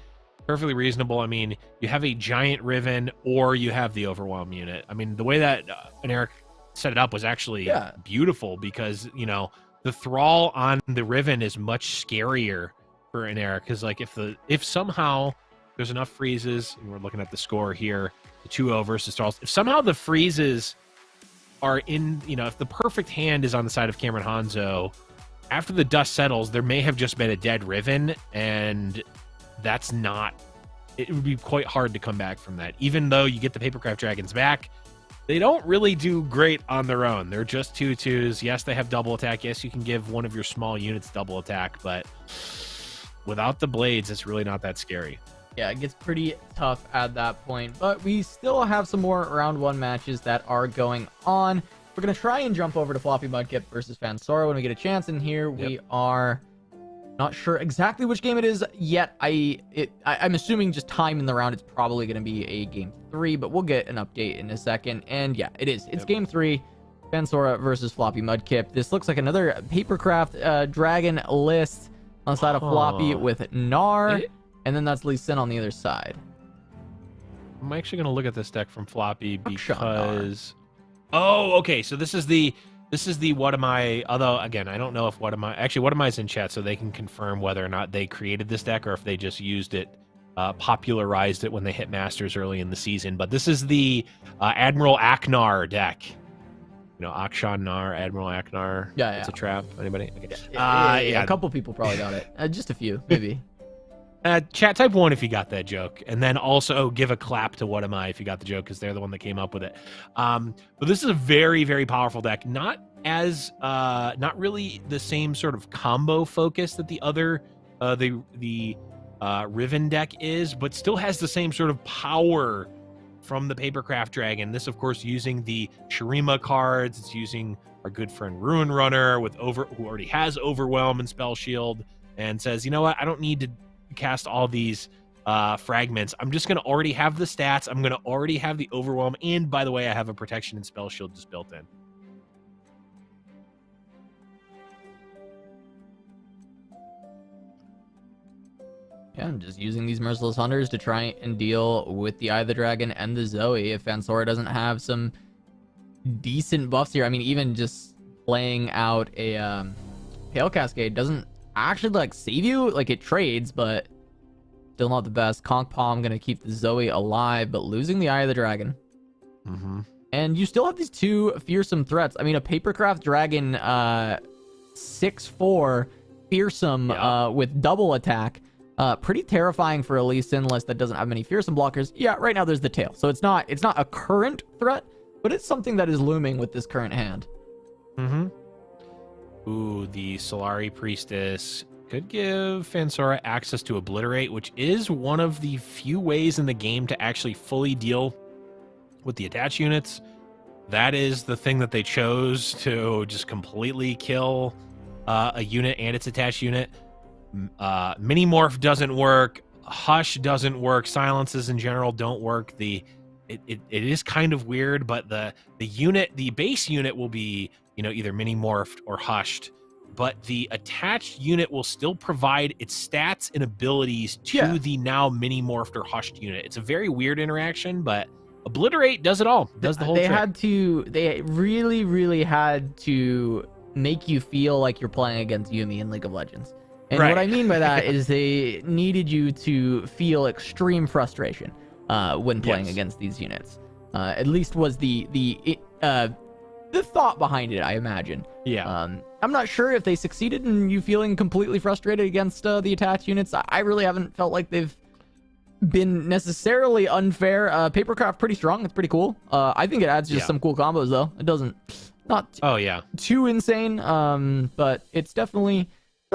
reasonable. I mean, you have a giant Riven or you have the Overwhelm unit. I mean, the way that Eric set it up was actually beautiful because, you know, the Thrall on the Riven is much scarier for an Eric because, like, if somehow there's enough freezes, and we're looking at the score here, the 2-0 versus Thralls, if somehow the freezes are in, you know, if the perfect hand is on the side of Cameron Hanzo, after the dust settles, there may have just been a dead Riven, and that's not... It would be quite hard to come back from that. Even though you get the Papercraft Dragons back, they don't really do great on their own. They're just 2/2s. Yes, they have double attack. Yes, you can give one of your small units double attack, but without the blades, it's really not that scary. Yeah, it gets pretty tough at that point, but we still have some more round 1 matches that are going on. We're going to try and jump over to Floppy Mudkip versus Fansora when we get a chance, and here we are not sure exactly which game it is yet. I'm assuming just time in the round, it's probably going to be a game 3, but we'll get an update in a second. And yeah, it is. It's game 3, Fansora versus Floppy Mudkip. This looks like another Papercraft Dragon list on the side of Floppy with Gnar. And then that's Lee Sin on the other side. I'm actually going to look at this deck from Floppy because... Oh, okay. So this is the What Am I... Although, again, I don't know if What Am I... Actually, What Am I is in chat, so they can confirm whether or not they created this deck or if they just used it, popularized it when they hit Masters early in the season. But this is the Admiral Aknar deck. You know, Akshan Nar, Admiral Aknar. Yeah, It's a trap. Anybody? Okay. Yeah, a couple people probably got it. Just a few, maybe. Chat, type 1 if you got that joke, and then also give a clap to What Am I if you got the joke, because they're the one that came up with it. But this is a very, very powerful deck. Not really the same sort of combo focus that the other the Riven deck is, but still has the same sort of power from the Papercraft Dragon. This, of course, using the Shurima cards. It's using our good friend Ruin Runner who already has Overwhelm and Spell Shield, and says, you know what, I don't need to cast all these fragments. I'm just going to already have the stats. I'm going to already have the Overwhelm. And by the way, I have a protection and Spell Shield just built in. Yeah, I'm just using these Merciless Hunters to try and deal with the Eye of the Dragon and the Zoe. If Fansora doesn't have some decent buffs here, I mean, even just playing out a Pale Cascade doesn't actually like save you. Like, it trades, but still not the best. Conch Palm gonna keep the Zoe alive, but losing the Eye of the Dragon. And you still have these two fearsome threats. I mean, a Papercraft Dragon 6/4 fearsome with double attack. Pretty terrifying for a Lee Sin list that doesn't have many fearsome blockers. Yeah, right now there's the tail, so it's not a current threat, but it's something that is looming with this current hand. Ooh, the Solari Priestess could give Fansora access to Obliterate, which is one of the few ways in the game to actually fully deal with the attached units. That is the thing that they chose to just completely kill a unit and its attached unit. Mini Morph doesn't work. Hush doesn't work. Silences in general don't work. It is kind of weird, but the base unit will be, either mini morphed or hushed, but the attached unit will still provide its stats and abilities to the now mini morphed or hushed unit. It's a very weird interaction, but Obliterate does it all. Does the whole trick. They really, really had to make you feel like you're playing against Yuumi in League of Legends. And what I mean by that is they needed you to feel extreme frustration when playing against these units. At least was the thought behind it, I imagine. I'm not sure if they succeeded in you feeling completely frustrated against the attached units. I really haven't felt like they've been necessarily unfair. Papercraft pretty strong. It's pretty cool. I think it adds just some cool combos though. It doesn't not too insane. But it's definitely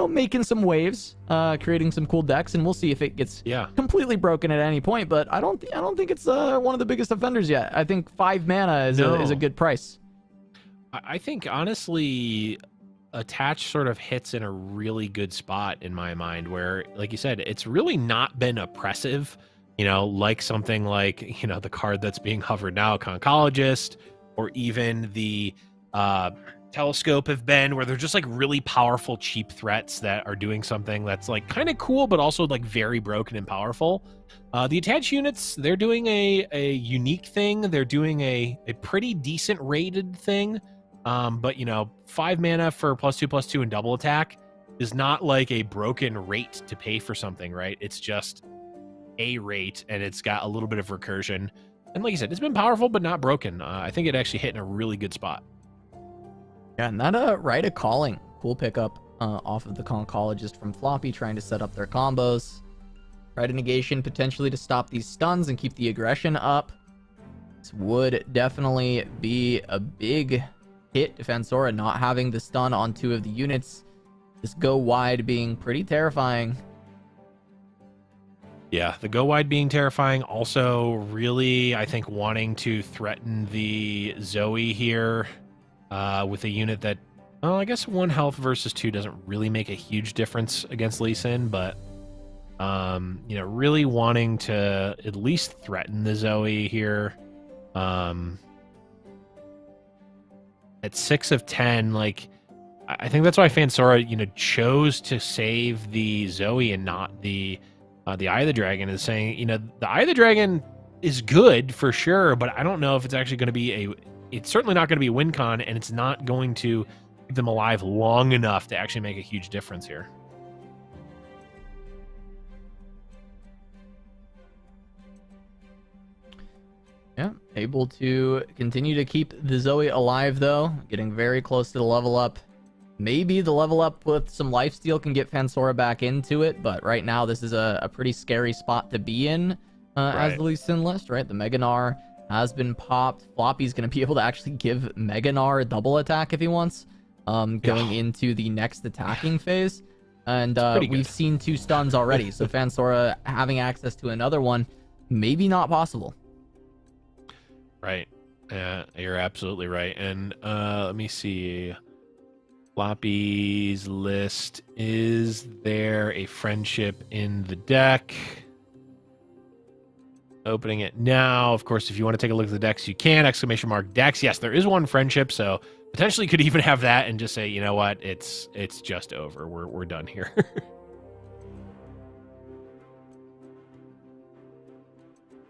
making some waves, creating some cool decks, and we'll see if it gets completely broken at any point. But I don't think it's one of the biggest offenders yet. I think 5 mana is a good price. I think honestly, Attach sort of hits in a really good spot in my mind, where, like you said, it's really not been oppressive, like something like, the card that's being hovered now, Concologist, or even the Telescope have been, where they're just like really powerful, cheap threats that are doing something that's like kind of cool, but also like very broken and powerful. The attached units, they're doing a unique thing. They're doing a pretty decent rated thing. But 5 mana for +2/+2 and double attack is not like a broken rate to pay for something, right? It's just a rate, and it's got a little bit of recursion. And like you said, it's been powerful, but not broken. I think it actually hit in a really good spot. Yeah, and that Rite of Calling, cool pickup off of the Concologist from Floppy, trying to set up their combos. Rite of Negation potentially to stop these stuns and keep the aggression up. This would definitely be a big hit to Fansora, not having the stun on 2 of the units. This go wide being pretty terrifying. Yeah, the go wide being terrifying. Also, really, I think wanting to threaten the Zoe here with a unit that, well, I guess 1 health versus 2 doesn't really make a huge difference against Lee Sin, but really wanting to at least threaten the Zoe here. At 6 of 10, like, I think that's why Fansora, chose to save the Zoe and not the Eye of the Dragon, is saying, the Eye of the Dragon is good for sure, but I don't know if it's actually going to be it's certainly not going to be a win con, and it's not going to keep them alive long enough to actually make a huge difference here. Yeah, able to continue to keep the Zoe alive, though. Getting very close to the level up. Maybe the level up with some lifesteal can get Fansora back into it, but right now this is a pretty scary spot to be in as the Lee Sin list, right? The Meganar has been popped. Floppy's going to be able to actually give Meganar a double attack if he wants, going into the next attacking phase. And we've seen 2 stuns already, so Fansora having access to another one, maybe not possible. Right. Yeah, you're absolutely right. And let me see. Floppy's list. Is there a friendship in the deck? Opening it now. Of course, if you want to take a look at the decks, you can. !decks. Yes, there is one friendship, so potentially could even have that and just say, you know what, it's just over. We're done here.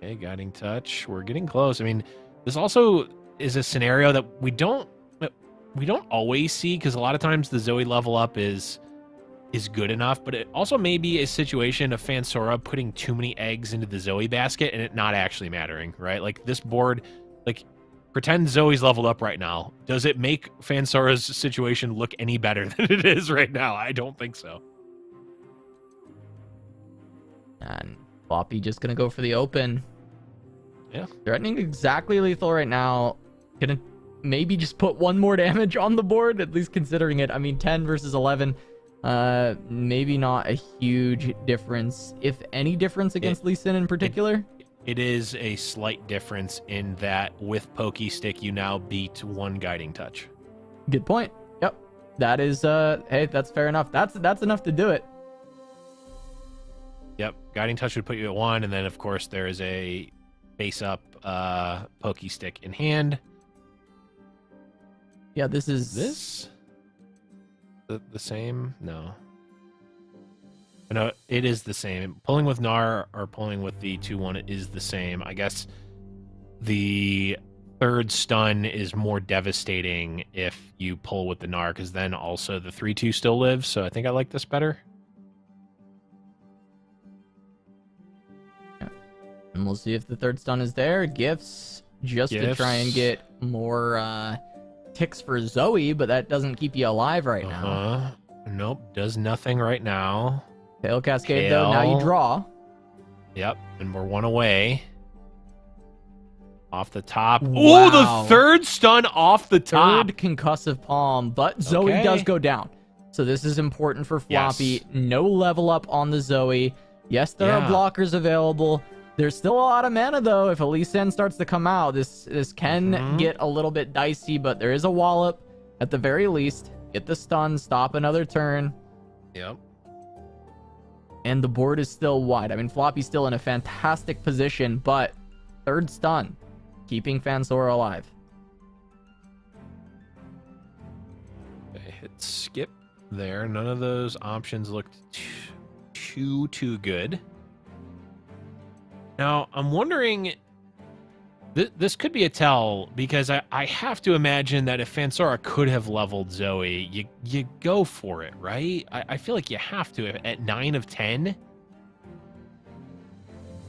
Okay, Guiding Touch. We're getting close. I mean, this also is a scenario that we don't always see, because a lot of times the Zoe level up is good enough, but it also may be a situation of Fansora putting too many eggs into the Zoe basket and it not actually mattering, right? Like this board, like pretend Zoe's leveled up right now. Does it make Fansora's situation look any better than it is right now? I don't think so. And Floppy just gonna go for the open. Yeah. Threatening exactly lethal right now. Gonna maybe just put one more damage on the board, at least considering it. I mean, 10 versus 11, maybe not a huge difference, if any difference against Lee Sin in particular. It is a slight difference in that with Pokey Stick, you now beat one Guiding Touch. Good point. Yep. That is, hey, that's fair enough. That's enough to do it. Yep. Guiding Touch would put you at 1, and then, of course, there is a face-up Pokey Stick in hand. Yeah, this is... This? The same? No. No, it is the same. Pulling with Gnar or pulling with the 2-1 is the same. I guess the third stun is more devastating if you pull with the Gnar, because then also the 3-2 still lives, so I think I like this better. Yeah. And we'll see if the third stun is there. Gifts, just to try and get more ticks for Zoe, but that doesn't keep you alive right now. Nope, does nothing right now. Tail Cascade, though, now you draw. Yep, and we're 1 away. Off the top. Wow. Oh, the third stun off the top. Third concussive palm, but Zoe does go down. So this is important for Floppy. Yes. No level up on the Zoe. Yes, there are blockers available. There's still a lot of mana, though. If a Lee Sin starts to come out, this can get a little bit dicey, but there is a wallop at the very least. Get the stun, stop another turn. Yep. And the board is still wide. I mean, Floppy's still in a fantastic position, but third stun, keeping Fansora alive. Okay, hit skip there. None of those options looked too good. Now, I'm wondering, this could be a tell, because I have to imagine that if Fansora could have leveled Zoe, you go for it, right? I feel like you have to at 9 of 10,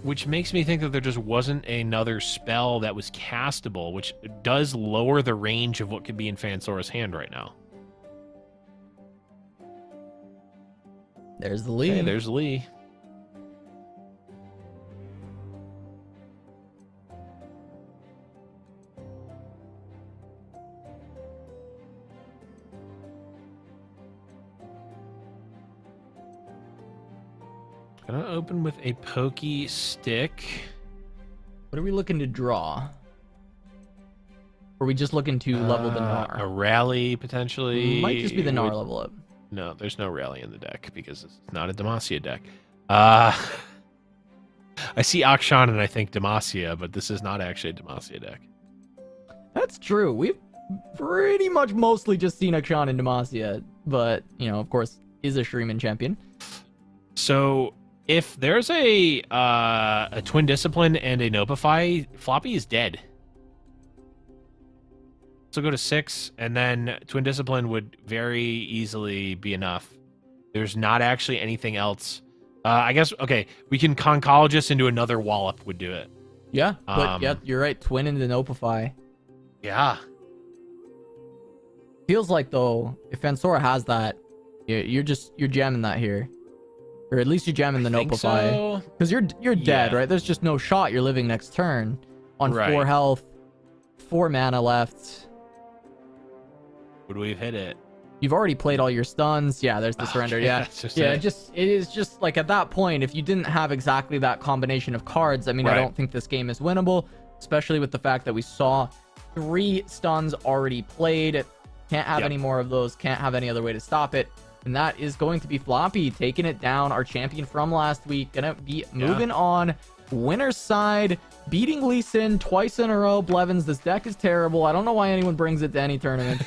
which makes me think that there just wasn't another spell that was castable, which does lower the range of what could be in Fansora's hand right now. There's the Lee. Okay, there's Lee. Gonna open with a Pokey Stick. What are we looking to draw? Or are we just looking to level the Gnar? A rally, potentially. Might just be the Gnar level up. No, there's no rally in the deck, because it's not a Demacia deck. I see Akshan and I think Demacia, but this is not actually a Demacia deck. That's true. We've pretty much mostly just seen Akshan and Demacia, but, you know, of course, is a Shuriman champion. So if there's a Twin Discipline and a Nopify, Floppy is dead. So go to 6, and then Twin Discipline would very easily be enough. There's not actually anything else. I guess, okay, we can Concologist into another Wallop would do it. Yeah, but yeah, you're right. Twin into Nopify. Yeah. Feels like, though, if Fansora has that, you're jamming that here. Or at least you're jamming the Nopify. Because you're dead, right? There's just no shot you're living next turn. On 4 health, 4 mana left. Would we have hit it? You've already played all your stuns. Yeah, there's the surrender. Yeah, it is just like at that point, if you didn't have exactly that combination of cards, I mean, I don't think this game is winnable, especially with the fact that we saw 3 stuns already played. Can't have any more of those. Can't have any other way to stop it. And that is going to be Floppy taking it down. Our champion from last week. Gonna be moving on. Winner's side. Beating Lee Sin twice in a row. Blevins, this deck is terrible. I don't know why anyone brings it to any tournament.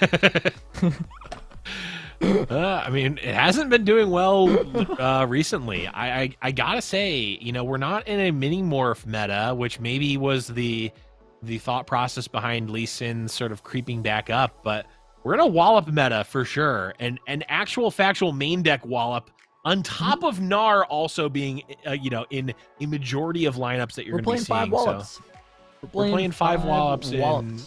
I mean, it hasn't been doing well recently. I gotta say, you know, we're not in a mini morph meta, which maybe was the thought process behind Lee Sin sort of creeping back up, but we're in a Wallop meta for sure, and an actual factual main deck Wallop on top of Gnar also being, you know, in a majority of lineups that you're going to be seeing. We're playing 5 Wallops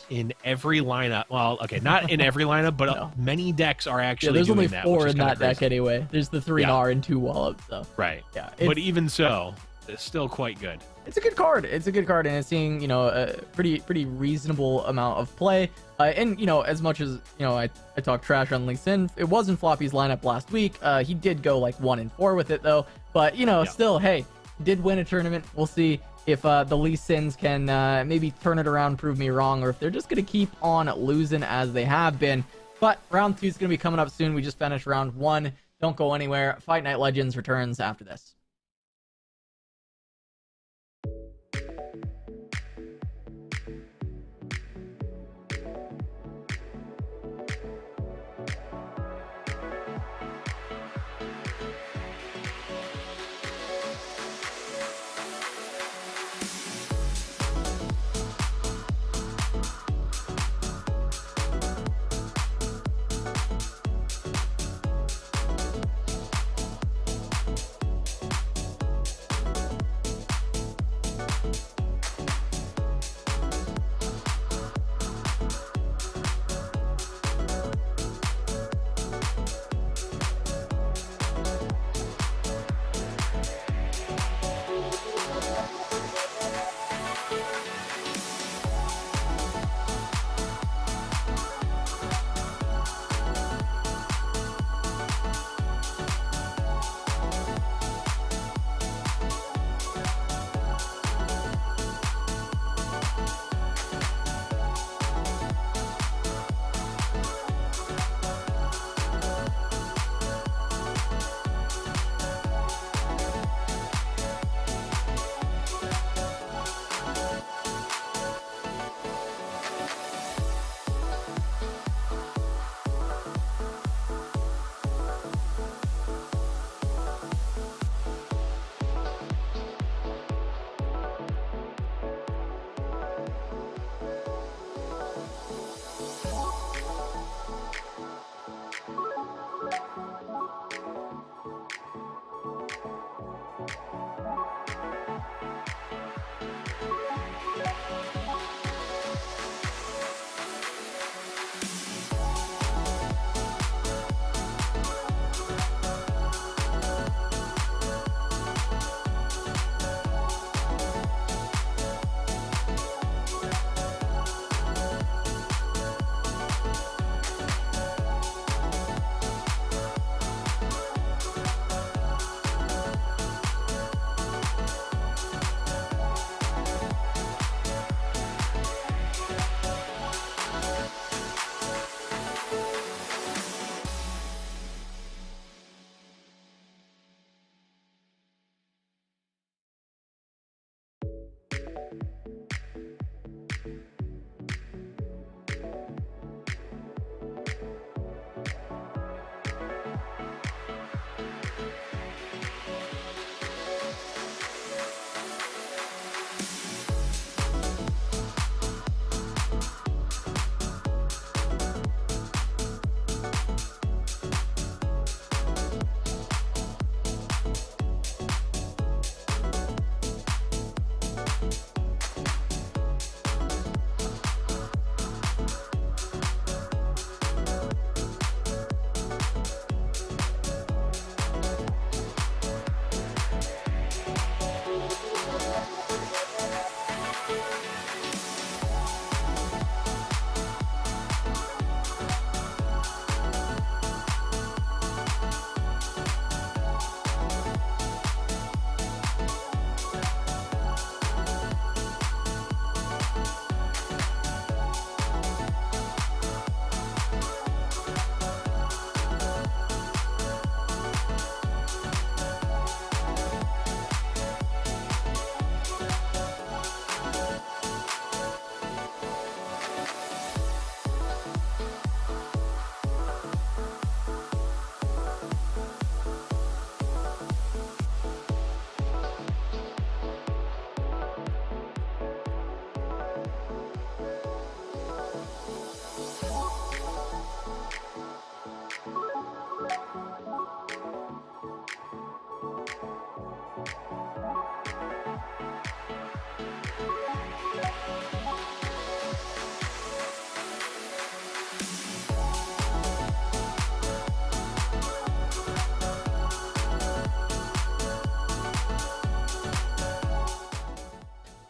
in every lineup. Well, okay, not in every lineup, but many decks are actually there's doing only that, 4 in that deck anyway. There's the 3 Gnar and 2 Wallops, so. Right. Yeah. But even so, it's still quite good. it's a good card. It's a good card, and it's seeing, you know, a pretty reasonable amount of play. And, you know, as much as, you know, I talked trash on Lee Sin, it wasn't Floppy's lineup last week. He did go like 1-4 with it though, but, you know, still, hey, did win a tournament. We'll see if the Lee Sins can maybe turn it around, prove me wrong, or if they're just gonna keep on losing as they have been. But round 2 is gonna be coming up soon. We just finished round 1. Don't go anywhere. Fight Night Legends returns after this.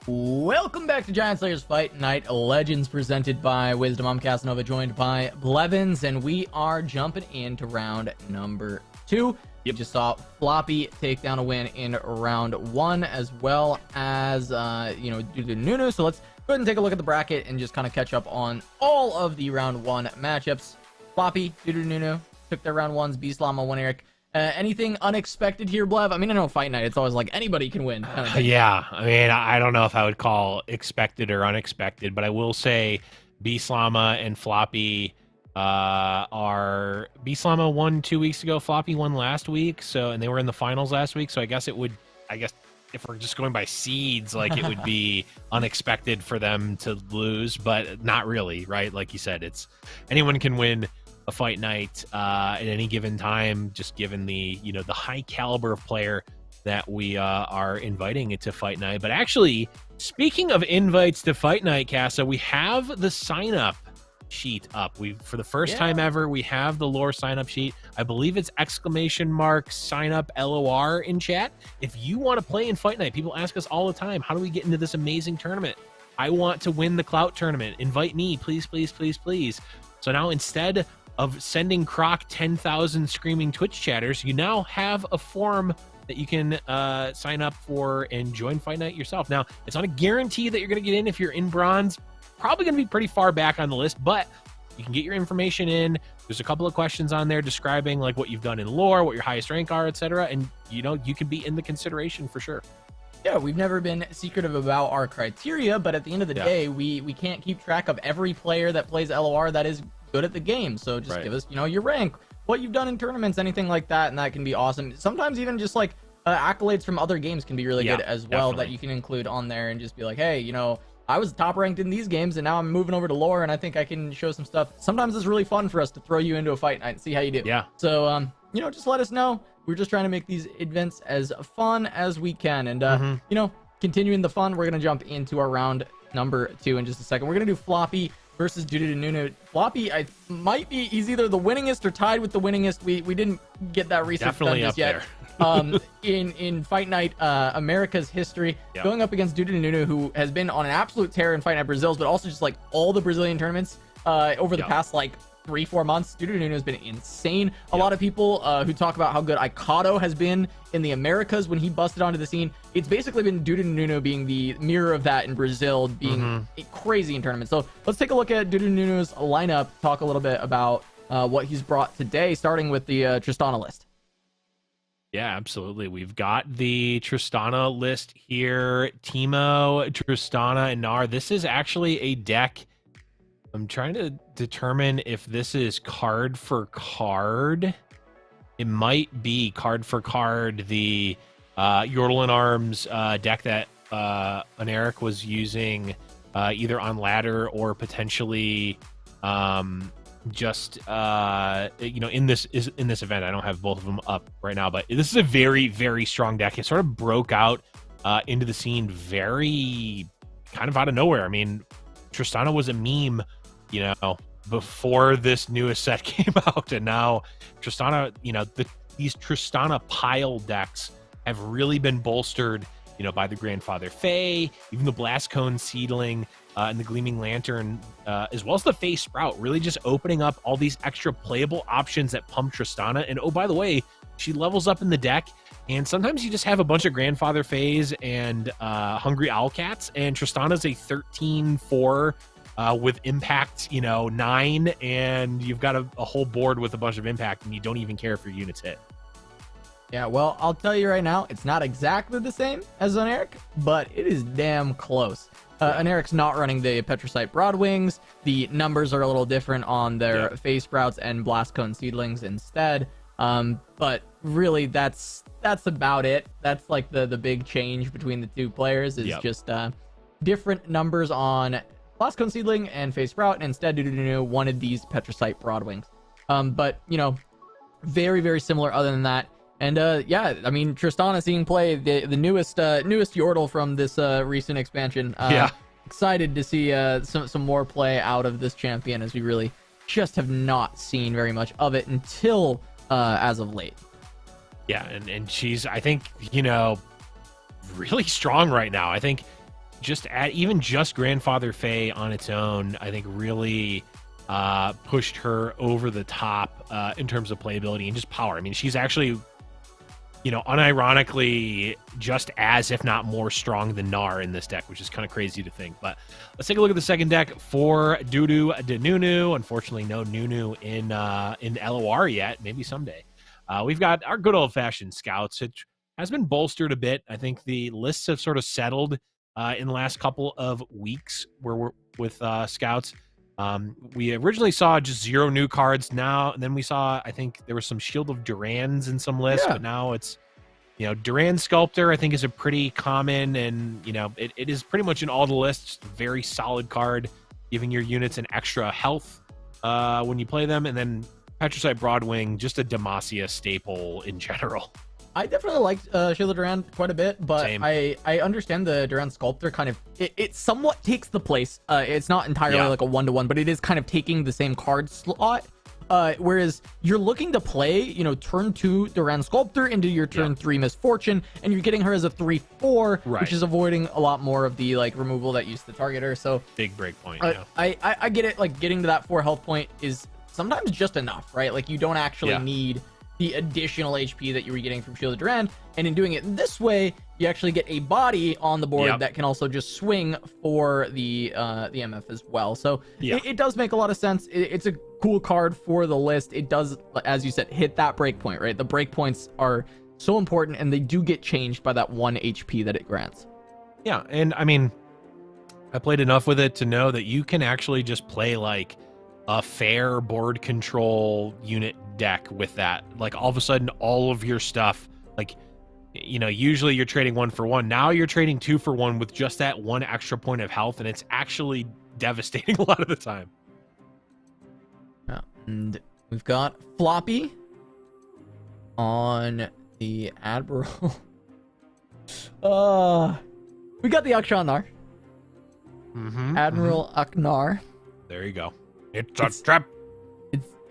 Welcome back to Giant Slayer's Fight Night Legends, presented by Wisdom. I'm Casanova, joined by Blevins, and we are jumping into round number 2. You just saw Floppy take down a win in round 1, as well as, Nunu. So let's go ahead and take a look at the bracket and just kind of catch up on all of the round 1 matchups. Floppy, Nunu took their round 1s, Beastlama, 1 Eric. Anything unexpected here, Blev? I mean, I know Fight Night, it's always like anybody can win. Kind of thing. Yeah, I mean, I don't know if I would call expected or unexpected, but I will say Beastlama and Floppy are... Beastlama won 2 weeks ago, Floppy won last week, and they were in the finals last week, so I guess if we're just going by seeds, like, it would be unexpected for them to lose, but not really, right? Like you said, it's anyone can win a Fight Night at any given time, just given the the high caliber of player that we are inviting into Fight Night. But actually, speaking of invites to Fight Night, Casa, we have the sign up sheet up. For the first time ever, we have the LoR sign up sheet. I believe it's ! sign up LOR in chat. If you want to play in Fight Night, people ask us all the time, how do we get into this amazing tournament? I want to win the Clout tournament. Invite me, please, please, please, please. So now, instead of sending Croc 10,000 screaming Twitch chatters, you now have a form that you can sign up for and join Fight Night yourself. Now, it's not a guarantee that you're going to get in if you're in bronze. Probably going to be pretty far back on the list, but you can get your information in. There's a couple of questions on there describing like what you've done in LoR, what your highest rank are, etc. And you can be in the consideration for sure. Yeah, we've never been secretive about our criteria, but at the end of the day, we can't keep track of every player that plays LOR that is good at the game. So just give us your rank, what you've done in tournaments, anything like that, and that can be awesome. Sometimes even just like accolades from other games can be really good as well, that you can include on there and just be like, hey, I was top ranked in these games and now I'm moving over to LoR and I think I can show some stuff. Sometimes it's really fun for us to throw you into a Fight Night and see how you do. So just let us know. We're just trying to make these events as fun as we can. And continuing the fun, we're gonna jump into our round number 2 in just a second. We're gonna do Floppy versus Nunu. Floppy, he's either the winningest or tied with the winningest. We didn't get that research done just yet. In Fight Night America's history, going up against Nunu, who has been on an absolute tear in Fight Night Brazil's, but also just like all the Brazilian tournaments over the past like 3-4 months. Nunu has been insane. A lot of people who talk about how good Icado has been in the Americas when he busted onto the scene. It's basically been Nunu being the mirror of that in Brazil, being crazy in tournaments. So let's take a look at Nunu's lineup, talk a little bit about what he's brought today, starting with the Tristana list. Yeah, absolutely. We've got the Tristana list here. Teemo, Tristana, and Gnar. This is actually a deck. I'm trying to determine if this is card for card. It might be card for card, the Yordle and Arms deck that an Eric was using either on ladder or potentially just in this event. I don't have both of them up right now, but this is a very, very strong deck. It sort of broke out into the scene very kind of out of nowhere. I mean, Tristana was a meme before this newest set came out, and now Tristana, these Tristana pile decks have really been bolstered, by the Grandfather Fae, even the Blast Cone Seedling, and the Gleaming Lantern, as well as the Fae Sprout, really just opening up all these extra playable options that pump Tristana. And oh, by the way, she levels up in the deck, and sometimes you just have a bunch of Grandfather Faes and Hungry Owlcats, and Tristana's a 13-4 with impact, 9, and you've got a whole board with a bunch of impact, and you don't even care if your units hit. Yeah, well, I'll tell you right now, it's not exactly the same as an Eric, but it is damn close. An Eric's not running the Petricite Broadwings. The numbers are a little different on their Fae Sprouts and Blast Cone Seedlings instead. But really, that's about it. That's like the big change between the two players is just different numbers on Blast Cone Seedling and Fae Sprout, and instead Nunu wanted these Petricite Broadwings. But very, very similar other than that. And I mean, Tristana seeing play the newest Yordle from this recent expansion. Excited to see some more play out of this champion, as we really just have not seen very much of it until as of late. Yeah, and she's, I think, really strong right now. I think just even just Grandfather Faye on its own, I think really pushed her over the top in terms of playability and just power. I mean, she's actually, you know, unironically just as, if not more strong than Gnar in this deck, which is kind of crazy to think. But let's take a look at the second deck for Dudu de Nunu. Unfortunately, no Nunu in LOR yet. Maybe someday. We've got our good old-fashioned scouts. It has been bolstered a bit. I think the lists have sort of settled in the last couple of weeks where we're with scouts. We originally saw just 0 new cards. Then we saw, I think there was some Shield of Durans in some lists, but now it's, you know, Duran Sculptor, I think, is a pretty common, and, you know, it is pretty much in all the lists. Very solid card, giving your units an extra health when you play them. And then Petricite Broadwing, just a Demacia staple in general. I definitely liked Shield of Duran quite a bit, but Same. I understand the Duran Sculptor kind of, it somewhat takes the place. It's not entirely like a 1-to-1, but it is kind of taking the same card slot. Whereas you're looking to play, you know, turn 2 Duran Sculptor into your turn 3 Misfortune, and you're getting her as a 3/4, which is avoiding a lot more of the like removal that used to target her. So big break point. I get it. Like getting to that 4 health point is sometimes just enough, right? Like you don't actually need the additional HP that you were getting from Shield of Duran, and in doing it this way, you actually get a body on the board that can also just swing for the MF as well. So it does make a lot of sense. It's a cool card for the list. It does, as you said, hit that break point, right? The break points are so important, and they do get changed by that 1 HP that it grants. Yeah, and I mean, I played enough with it to know that you can actually just play like a fair board control unit deck with that. Like all of a sudden, all of your stuff, like, you know, usually you're trading 1 for 1. Now you're trading 2 for 1 with just that 1 extra point of health, and it's actually devastating a lot of the time. Yeah, and we've got Floppy on the Admiral. We got the Akshanar. Admiral Aknar. There you go. It's a trap.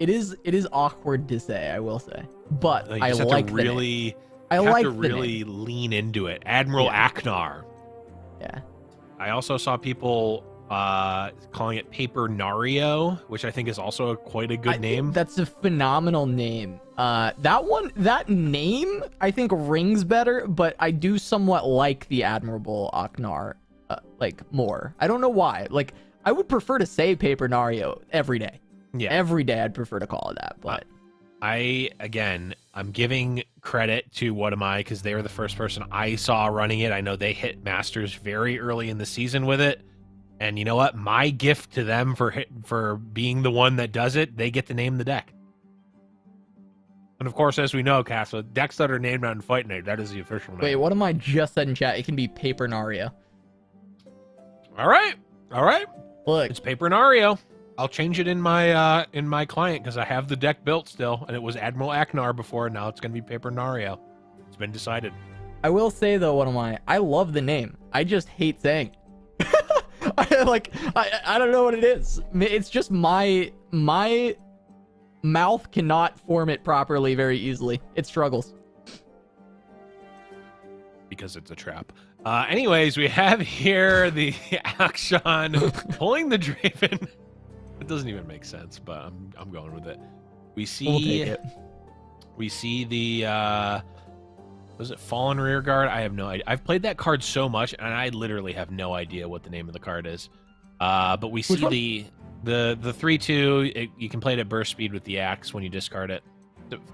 It is awkward to say, I will say, but I like to really, I like to really lean into it. Admiral Aknar. Yeah. I also saw people calling it Paper Nario, which I think is also quite a good name. That's a phenomenal name. That name I think rings better, but I do somewhat like the Admirable Aknar like more. I don't know why. Like I would prefer to say Paper Nario every day. Yeah. Every day I'd prefer to call it that, but I'm giving credit to What Am I, because they were the first person I saw running it. I know they hit Masters very early in the season with it. And you know what? My gift to them for being the one that does it, they get to name the deck. And of course, as we know, Casa, decks that are named on Fight Night, that is the official name. Wait, What Am I just said in chat? It can be Paper Nario. All right. Look, it's Paper Nario. I'll change it in my client because I have the deck built still, and it was Admiral Aknar before. Now it's gonna be Paper Nario. It's been decided. I will say though, What Am I love the name. I just hate saying it. I don't know what it is. It's just my mouth cannot form it properly very easily. It struggles. Because it's a trap. Anyways, we have here the Akshan pulling the Draven. It doesn't even make sense, but I'm going with it. We see the was it Fallen Rearguard? I have no idea. I've played that card so much, and I literally have no idea what the name of the card is. But we see the 3/2. You can play it at burst speed with the axe when you discard it.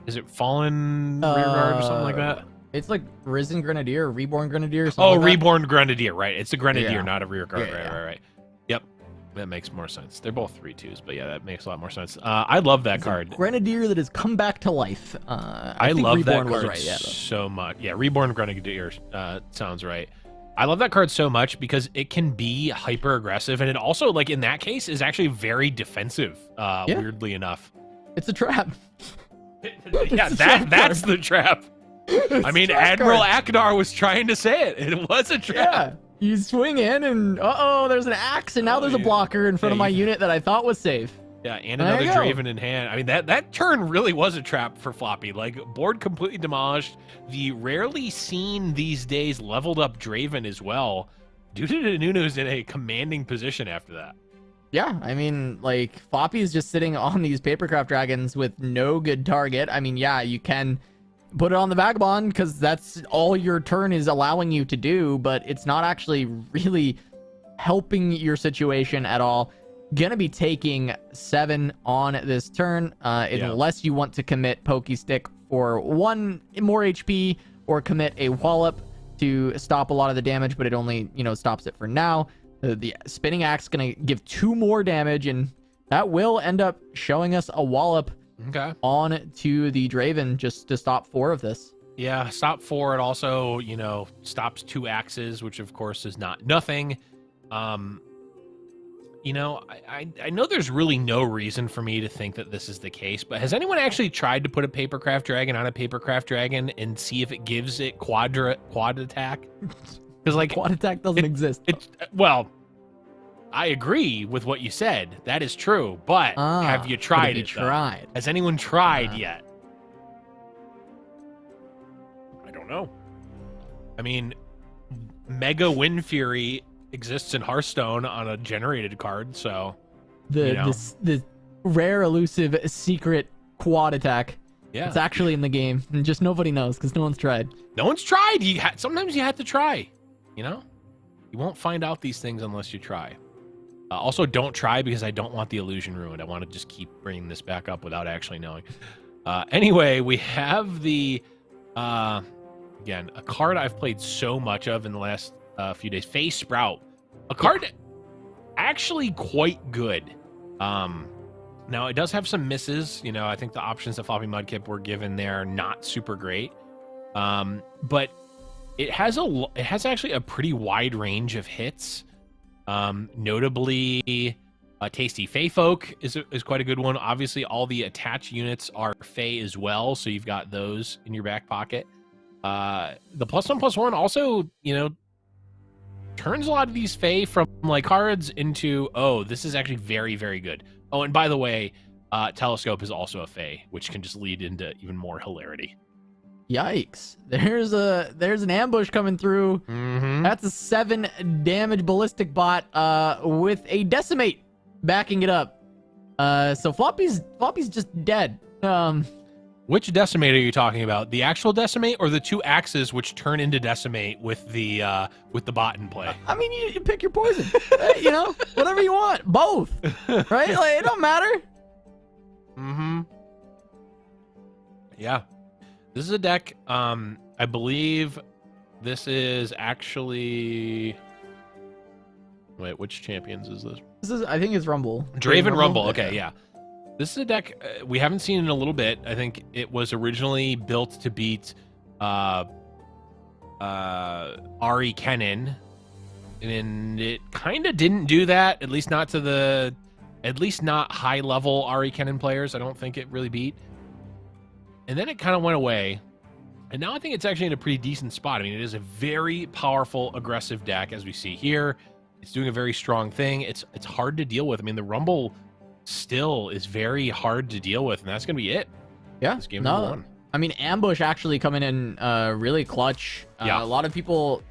Is it Fallen Rearguard or something like that? It's like Risen Grenadier or Reborn Grenadier or something. Oh, Reborn Grenadier, right. It's a Grenadier, not a Rearguard. Right. Yep. That makes more sense. They're both 3/2s, but yeah, that makes a lot more sense. I love that card. Grenadier that has come back to life. I love Reborn that card so much. Yeah, Reborn Grenadier sounds right. I love that card so much because it can be hyper aggressive, and it also, like in that case, is actually very defensive. Weirdly enough, it's a trap. That's the trap. I mean, Admiral Aknar was trying to say it. It was a trap. Yeah. You swing in and, there's an axe, and now there's a blocker in front of my unit that I thought was safe. Yeah, and another Draven in hand. I mean, that turn really was a trap for Floppy. Like, board completely demolished. The rarely seen these days leveled up Draven as well. Nunu's in a commanding position after that. Yeah, I mean, like, Floppy's just sitting on these Papercraft Dragons with no good target. I mean, yeah, you can put it on the Vagabond because that's all your turn is allowing you to do, but it's not actually really helping your situation at all. Gonna be taking 7 on this turn, unless you want to commit Pokey Stick for 1 more HP or commit a Wallop to stop a lot of the damage, but it only, stops it for now. The Spinning Axe gonna give 2 more damage, and that will end up showing us a Wallop on to the Draven just to stop 4 of this. Yeah, stop 4. It also, stops 2 axes, which of course is not nothing. I know there's really no reason for me to think that this is the case, but has anyone actually tried to put a Papercraft Dragon on a Papercraft Dragon and see if it gives it quad attack? Because like quad attack doesn't exist. Well, I agree with what you said. That is true. But have you tried it? Has anyone tried yet? I don't know. I mean, Mega Wind Fury exists in Hearthstone on a generated card, so the rare elusive secret quad attack. Yeah, it's actually in the game, and just nobody knows because no one's tried. No one's tried. Sometimes you have to try. You won't find out these things unless you try. Also, don't try because I don't want the illusion ruined. I want to just keep bringing this back up without actually knowing. Anyway, we have the again, a card I've played so much of in the last few days, Fae Sprout, a card actually quite good. Now it does have some misses. I think the options that Floppy Mudkip were given there are not super great, but it has actually a pretty wide range of hits. Notably, Tasty Fae Folk is quite a good one. Obviously, all the attached units are Fae as well, so you've got those in your back pocket. The +1/+1 also, turns a lot of these Fae from like cards into, oh, this is actually very, very good. Oh, and by the way, Telescope is also a Fae, which can just lead into even more hilarity. Yikes. There's an ambush coming through. Mm-hmm. That's a 7 damage ballistic bot with a Decimate backing it up. So Floppy's just dead. Which Decimate are you talking about? The actual Decimate or the 2 axes which turn into Decimate with the bot in play? I mean, you pick your poison. Whatever you want. Both. Right? Like, it don't matter. Mm-hmm. Yeah. This is a deck, I believe this is actually... Wait, which champions is this? I think it's Rumble. Draven Rumble, okay, yeah. This is a deck we haven't seen in a little bit. I think it was originally built to beat Ari Kennen, and it kind of didn't do that, at least not high-level Ari Kennen players. I don't think it really beat. And then it kind of went away. And now I think it's actually in a pretty decent spot. I mean, it is a very powerful, aggressive deck, as we see here. It's doing a very strong thing. It's hard to deal with. I mean, the Rumble still is very hard to deal with, and that's going to be it. Yeah. This game number 1. I mean, Ambush actually coming in really clutch. Yeah. A lot of people,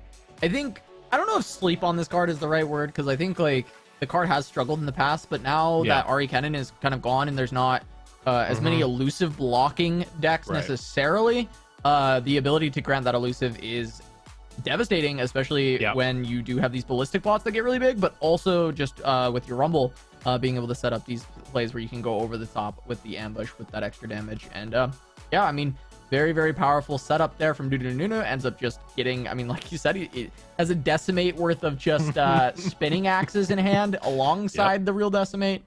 I don't know if sleep on this card is the right word, because I think, like, the card has struggled in the past, but now that Ari Kennen is kind of gone and there's not as many elusive blocking decks necessarily, the ability to grant that elusive is devastating, especially when you do have these ballistic bots that get really big, but also just with your Rumble being able to set up these plays where you can go over the top with the ambush with that extra damage. And yeah, I mean, very, very powerful setup there from Nunu. Ends up just getting, I mean, like you said, it has a Decimate worth of just spinning axes in hand alongside the real Decimate.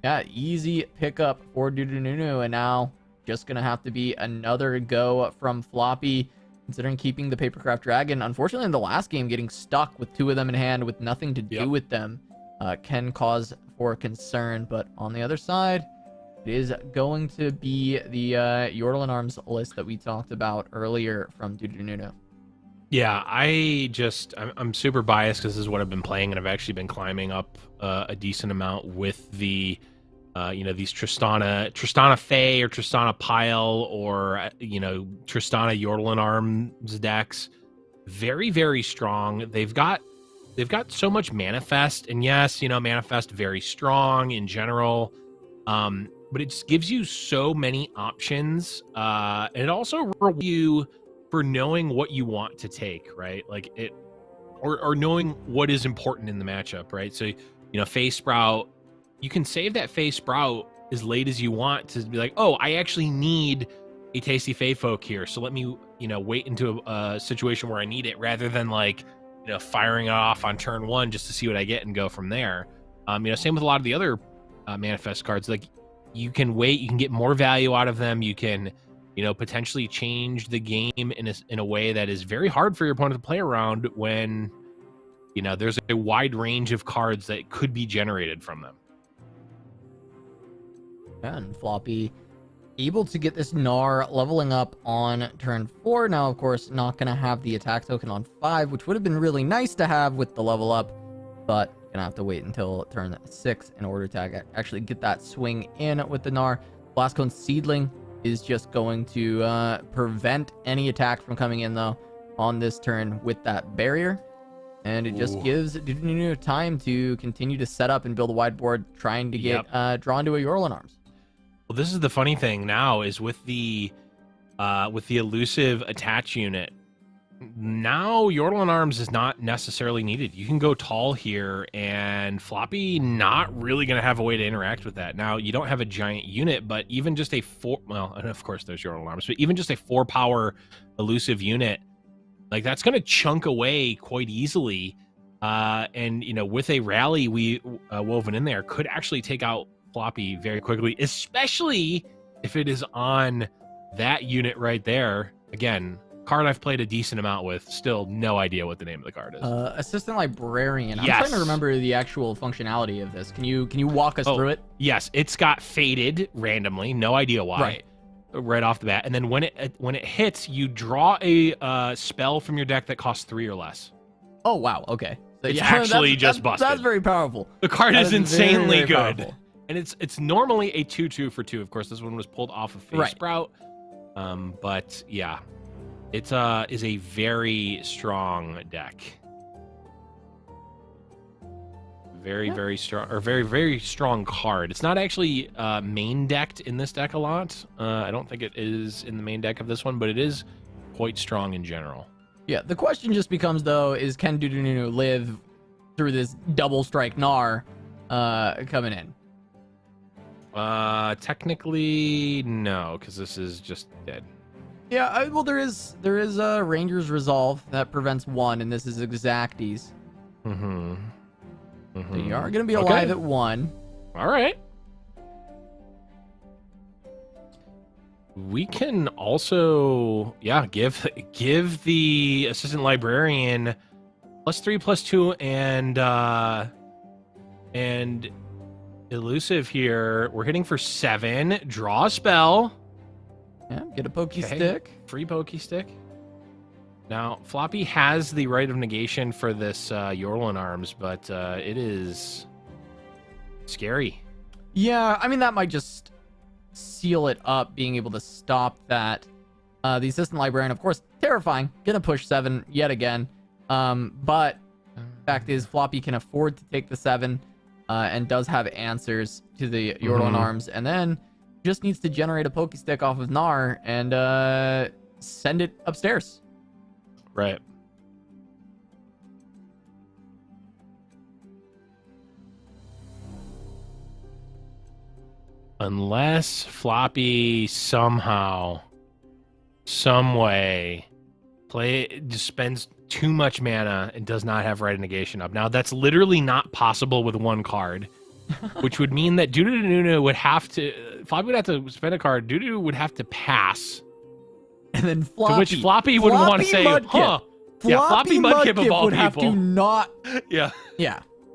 Yeah, easy pickup for Nunu, and now just gonna have to be another go from Floppy, considering keeping the Papercraft Dragon. Unfortunately, in the last game, getting stuck with 2 of them in hand with nothing to do with them can cause for concern. But on the other side, it is going to be the Yordle Arms list that we talked about earlier from Nunu. Yeah, I'm super biased because this is what I've been playing, and I've actually been climbing up a decent amount with the these Tristana Fae or Tristana Pile or Tristana Yordle Arms decks. Very, very strong. They've got they've got so much manifest, and yes, you know, manifest very strong in general, but it just gives you so many options, and it also rewards you for knowing what you want to take, right? Like it, or knowing what is important in the matchup, right? So, you know, Phase Sprout, you can save that Phase Sprout as late as you want to be like, oh, I actually need a tasty Fey Folk here, so let me, you know, wait into a situation where I need it, rather than like, you know, firing it off on turn 1 just to see what I get and go from there. You know, same with a lot of the other manifest cards. Like, you can wait, you can get more value out of them, you can, you know, potentially change the game in a way that is very hard for your opponent to play around when, you know, there's a wide range of cards that could be generated from them. Yeah, and Floppy able to get this Gnar leveling up on turn 4. Now, of course, not going to have the attack token on 5, which would have been really nice to have with the level up, but going to have to wait until turn 6 in order to actually get that swing in with the Gnar. Blastcone Seedling is just going to prevent any attack from coming in, though, on this turn with that barrier. And it just gives Dudunu time to continue to set up and build a wide board, trying to get drawn to a Yorlin Arms. Well, this is the funny thing now is with the elusive attach unit. Now Yorlin Arms is not necessarily needed. You can go tall here, and Floppy not really going to have a way to interact with that. Now, you don't have a giant unit, but even just a 4... Well, and of course there's Yorlin Arms, but even just a 4-power elusive unit, like, that's going to chunk away quite easily. And, you know, with a rally we woven in there, could actually take out Floppy very quickly, especially if it is on that unit right there. Again, card I've played a decent amount with, still no idea what the name of the card is. Assistant Librarian. I'm Yes. trying to remember the actual functionality of this. Can you walk us through it? Yes, it's got faded randomly, no idea why. Right off the bat, and then when it hits, you draw a spell from your deck that costs 3 or less. Oh wow, okay. So It's actually just busted. That's very powerful. The card is insanely very good. powerful. And it's normally a 2/2 for 2. Of course, this one was pulled off of Phase Sprout. But yeah, it is a very strong deck. Very strong, or very strong card. It's not actually main decked in this deck a lot. I don't think it is in the main deck of this one, but it is quite strong in general. Yeah, the question just becomes, though, is can Dudunu live through this double strike Gnar coming in? Technically, no, because this is just dead. Yeah, well, there is a Ranger's Resolve that prevents 1, and this is Exacties. So you are going to be alive at 1. All right. We can also, give the Assistant Librarian +3/+2 and elusive here. We're hitting for 7. Draw a spell. Yeah, get a Pokey Stick. Free Pokey Stick. Now, Floppy has the right of negation for this Yorlin Arms, but it is scary. Yeah, I mean, that might just seal it up, being able to stop that. The Assistant Librarian, of course, terrifying. Gonna push 7 yet again. But fact is, Floppy can afford to take the 7 and does have answers to the Yorlin Arms, and then just needs to generate a Pokestick off of Gnar and send it upstairs. Right. Unless Floppy somehow, some way, just spends too much mana and does not have right of negation up. Now, that's literally not possible with 1 card, which would mean that Dudunu would have to, Floppy would have to spend a card, Dudunu would have to pass. And then Floppy, to which Floppy would want to say, Floppy Mudkip of all would people have to not. Yeah.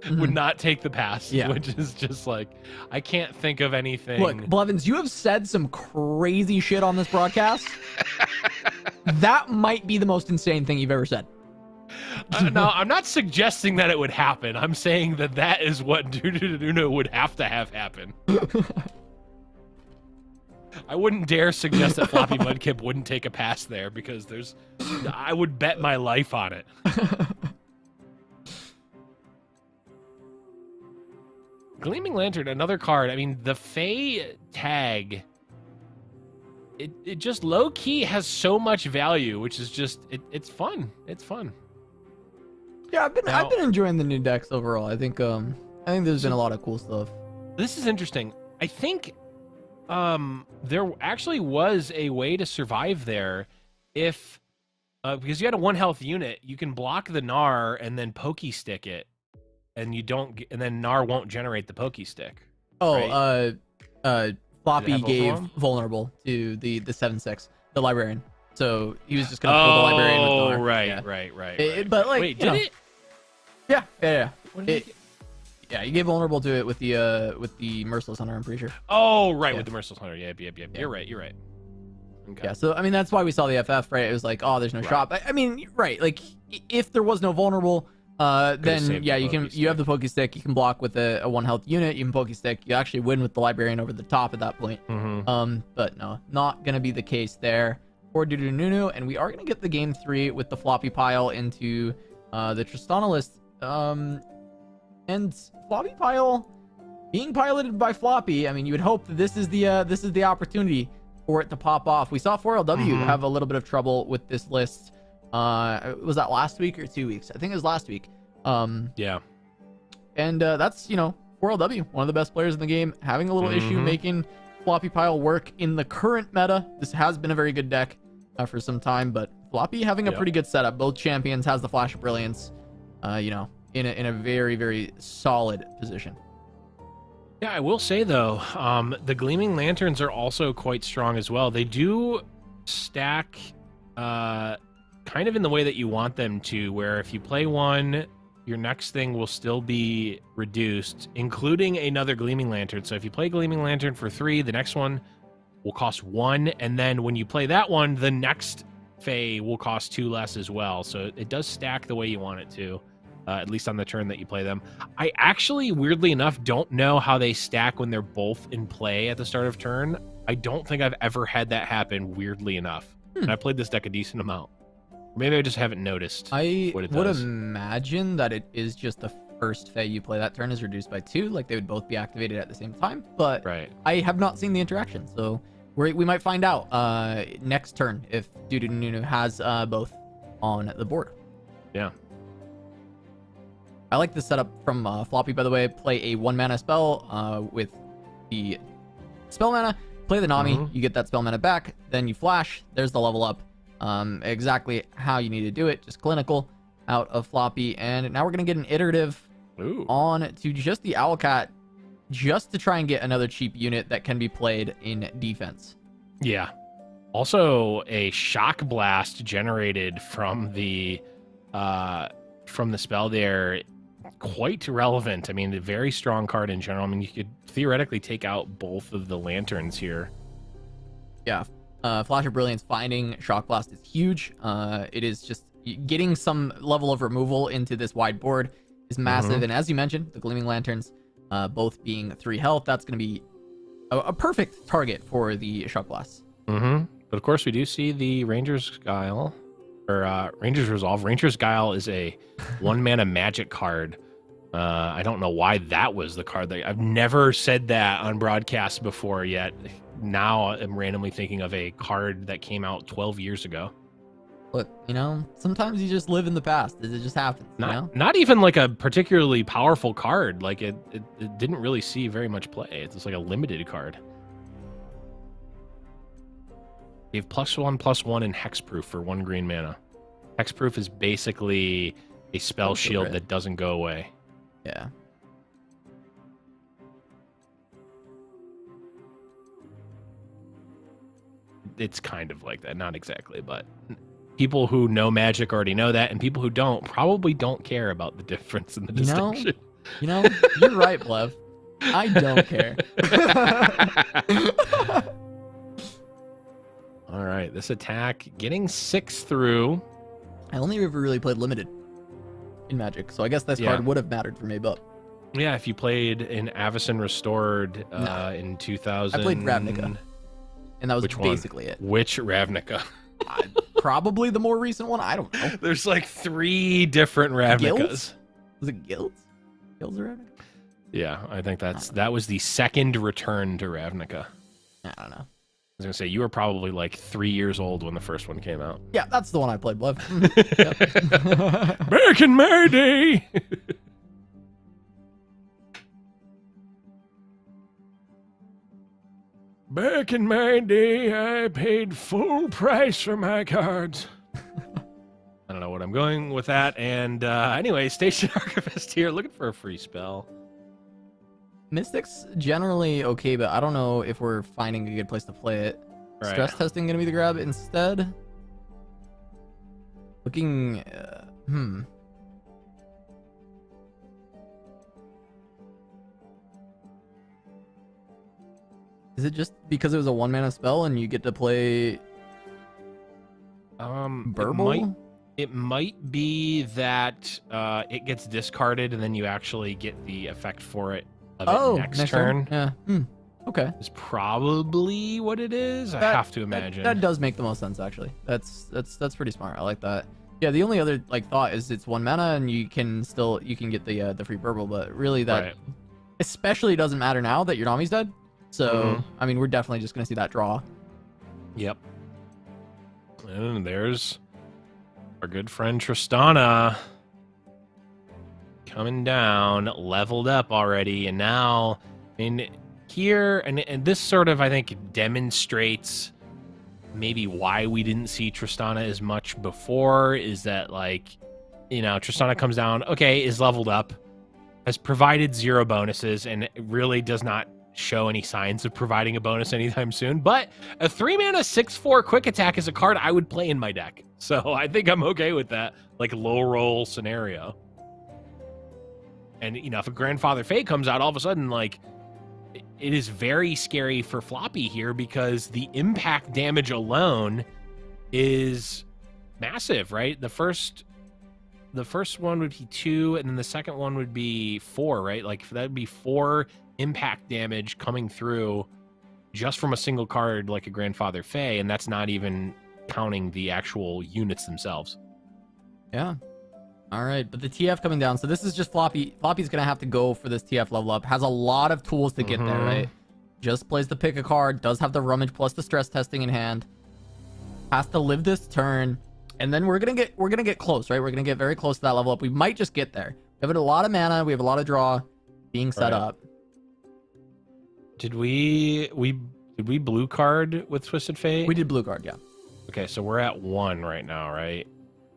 Would Mhm. not take the pass, Yeah. which is just like, I can't think of anything. Look, Blevins, you have said some crazy shit on this broadcast. That might be the most insane thing you've ever said. No, I'm not suggesting that it would happen. I'm saying that that is what Dudunu would have to have happen. I wouldn't dare suggest that Floppy Mudkip wouldn't take a pass there, because I would bet my life on it. Gleaming Lantern, another card. I mean, the Fae tag, it just low-key has so much value, which is just, it's fun. It's fun. Yeah, I've been enjoying the new decks overall. I think there's been a lot of cool stuff. This is interesting. I think there actually was a way to survive there if because you had a 1 health unit, you can block the Gnar and then pokey stick it, and you don't and then Gnar won't generate the pokey stick. Oh, right? Floppy gave vulnerable to the 7/6, the librarian. So he was just gonna pull the librarian with Gnar. Right. But like, wait, did it? Yeah. Yeah, you gave vulnerable to it with the Merciless Hunter, I'm pretty sure. Oh, right, with the Merciless Hunter. Yep. You're right. Okay. Yeah, so I mean that's why we saw the FF, right? It was like, oh, there's no shop. I mean, right, like if there was no vulnerable, then yeah, you have the pokey stick, you can block with a 1 health unit, you can pokey stick, you actually win with the librarian over the top at that point. But no, not gonna be the case there for Dudununu, and we are gonna get the game 3 with the floppy pile into the Tristana list. And floppy pile being piloted by Floppy, I mean, you would hope that this is the opportunity for it to pop off. We saw 4LW have a little bit of trouble with this list. Was that last week or 2 weeks? I think it was last week. Yeah. And that's, 4LW, one of the best players in the game, having a little issue making Floppy Pile work in the current meta. This has been a very good deck for some time, but Floppy having a pretty good setup. Both champions has the Flash of Brilliance, in a very, very solid position. Yeah, I will say, though, the Gleaming Lanterns are also quite strong as well. They do stack kind of in the way that you want them to, where if you play one, your next thing will still be reduced, including another Gleaming Lantern. So if you play Gleaming Lantern for 3, the next one will cost 1, and then when you play that one, the next Fae will cost 2 less as well. So it does stack the way you want it to. At least on the turn that you play them. I actually, weirdly enough, don't know how they stack when they're both in play at the start of turn. I don't think I've ever had that happen, weirdly enough. And I played this deck a decent amount. Maybe I just haven't noticed what it does. I would imagine that it is just the first Fae you play that turn is reduced by 2, like they would both be activated at the same time, but I have not seen the interaction, so we might find out next turn if Dudununu has both on the board. Yeah. I like the setup from Floppy, by the way. Play a 1-mana spell with the spell mana. Play the Nami. You get that spell mana back. Then you flash. There's the level up. Exactly how you need to do it. Just clinical out of Floppy. And now we're going to get an iterative on to just the Owlcat, just to try and get another cheap unit that can be played in defense. Yeah. Also, a Shock Blast generated from the spell there. Quite relevant. I mean, a very strong card in general. I mean, you could theoretically take out both of the lanterns here. Yeah. Flash of Brilliance finding Shock Blast is huge. It is just getting some level of removal into this wide board is massive. And as you mentioned, the Gleaming Lanterns both being 3 health, that's going to be a perfect target for the Shock Blast. But of course, we do see the Ranger's Guile. Or Ranger's Resolve. Ranger's Guile is a 1-mana magic card. I don't know why that was the card that I've never said that on broadcast before yet. Now I'm randomly thinking of a card that came out 12 years ago. Look, sometimes you just live in the past. It just happens. Not even like a particularly powerful card. Like it didn't really see very much play. It's just like a limited card. Gave +1/+1 and Hexproof for 1 green mana. Hexproof is basically a spell shield that doesn't go away. Yeah. It's kind of like that. Not exactly, but people who know Magic already know that, and people who don't probably don't care about the difference in the distinction. You're right, Blev. I don't care. All right, this attack getting 6 through. I only ever really played limited in Magic, so I guess this card would have mattered for me, but yeah, if you played in Avacyn Restored in 2000, I played Ravnica, and that was basically it. Which Ravnica? Probably the more recent one. I don't know. There's like 3 different Ravnicas. Guilds? Was it Guilds? Guilds or Ravnica? Yeah, I think that was the second return to Ravnica. I don't know. I was gonna say you were probably like 3 years old when the first one came out. Yeah, that's the one I played, Blev. Back in my day. Back in my day, I paid full price for my cards. I don't know what I'm going with that. And anyway, Station Archivist here, looking for a free spell. Mystic's generally okay, but I don't know if we're finding a good place to play it. Right. Stress testing gonna be the grab instead. Looking, Is it just because it was a 1-mana spell and you get to play Burble? It might be that it gets discarded and then you actually get the effect for it of it next turn. Yeah. Okay. Is probably what it is. I have to imagine. That does make the most sense, actually. That's pretty smart. I like that. Yeah, the only other thought is it's 1 mana and you can get the free Burble, but really that especially doesn't matter now that your Nami's dead. So I mean, we're definitely just gonna see that draw. Yep. And there's our good friend Tristana coming down, leveled up already, and now, I mean, here, and this sort of, I think, demonstrates maybe why we didn't see Tristana as much before, is that, like, you know, Tristana comes down, okay, is leveled up, has provided 0 bonuses, and really does not show any signs of providing a bonus anytime soon, but a 3-mana 6/4 quick attack is a card I would play in my deck, so I think I'm okay with that, like, low roll scenario. And, you know, if a Grandfather Fate comes out, all of a sudden, like, it is very scary for Floppy here because the impact damage alone is massive, right? The first one would be 2, and then the second one would be 4, right? Like, that would be 4 impact damage coming through just from a single card like a Grandfather Fay, and that's not even counting the actual units themselves. Yeah. All right, but the TF coming down. So this is just Floppy. Floppy's going to have to go for this TF level up. Has a lot of tools to get there, right? Just plays to pick a card. Does have the Rummage plus the stress testing in hand. Has to live this turn. And then we're going to get close, right? We're going to get very close to that level up. We might just get there. We have a lot of mana. We have a lot of draw being set up. Did we blue card with Twisted Fate? We did blue card, yeah. Okay, so we're at 1 right now, right?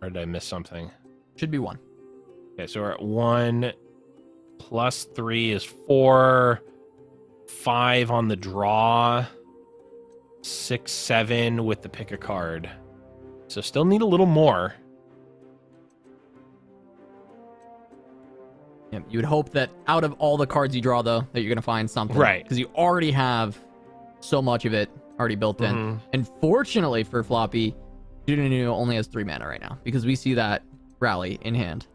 Or did I miss something? Should be 1. Okay, so we're at 1 plus 3 is 4. 5 on the draw. 6, 7 with the pick a card. So still need a little more. Yeah, you would hope that out of all the cards you draw, though, that you're going to find something. Right. Because you already have so much of it already built in. And fortunately for Floppy, Juninu only has 3 mana right now. Because we see that rally in hand.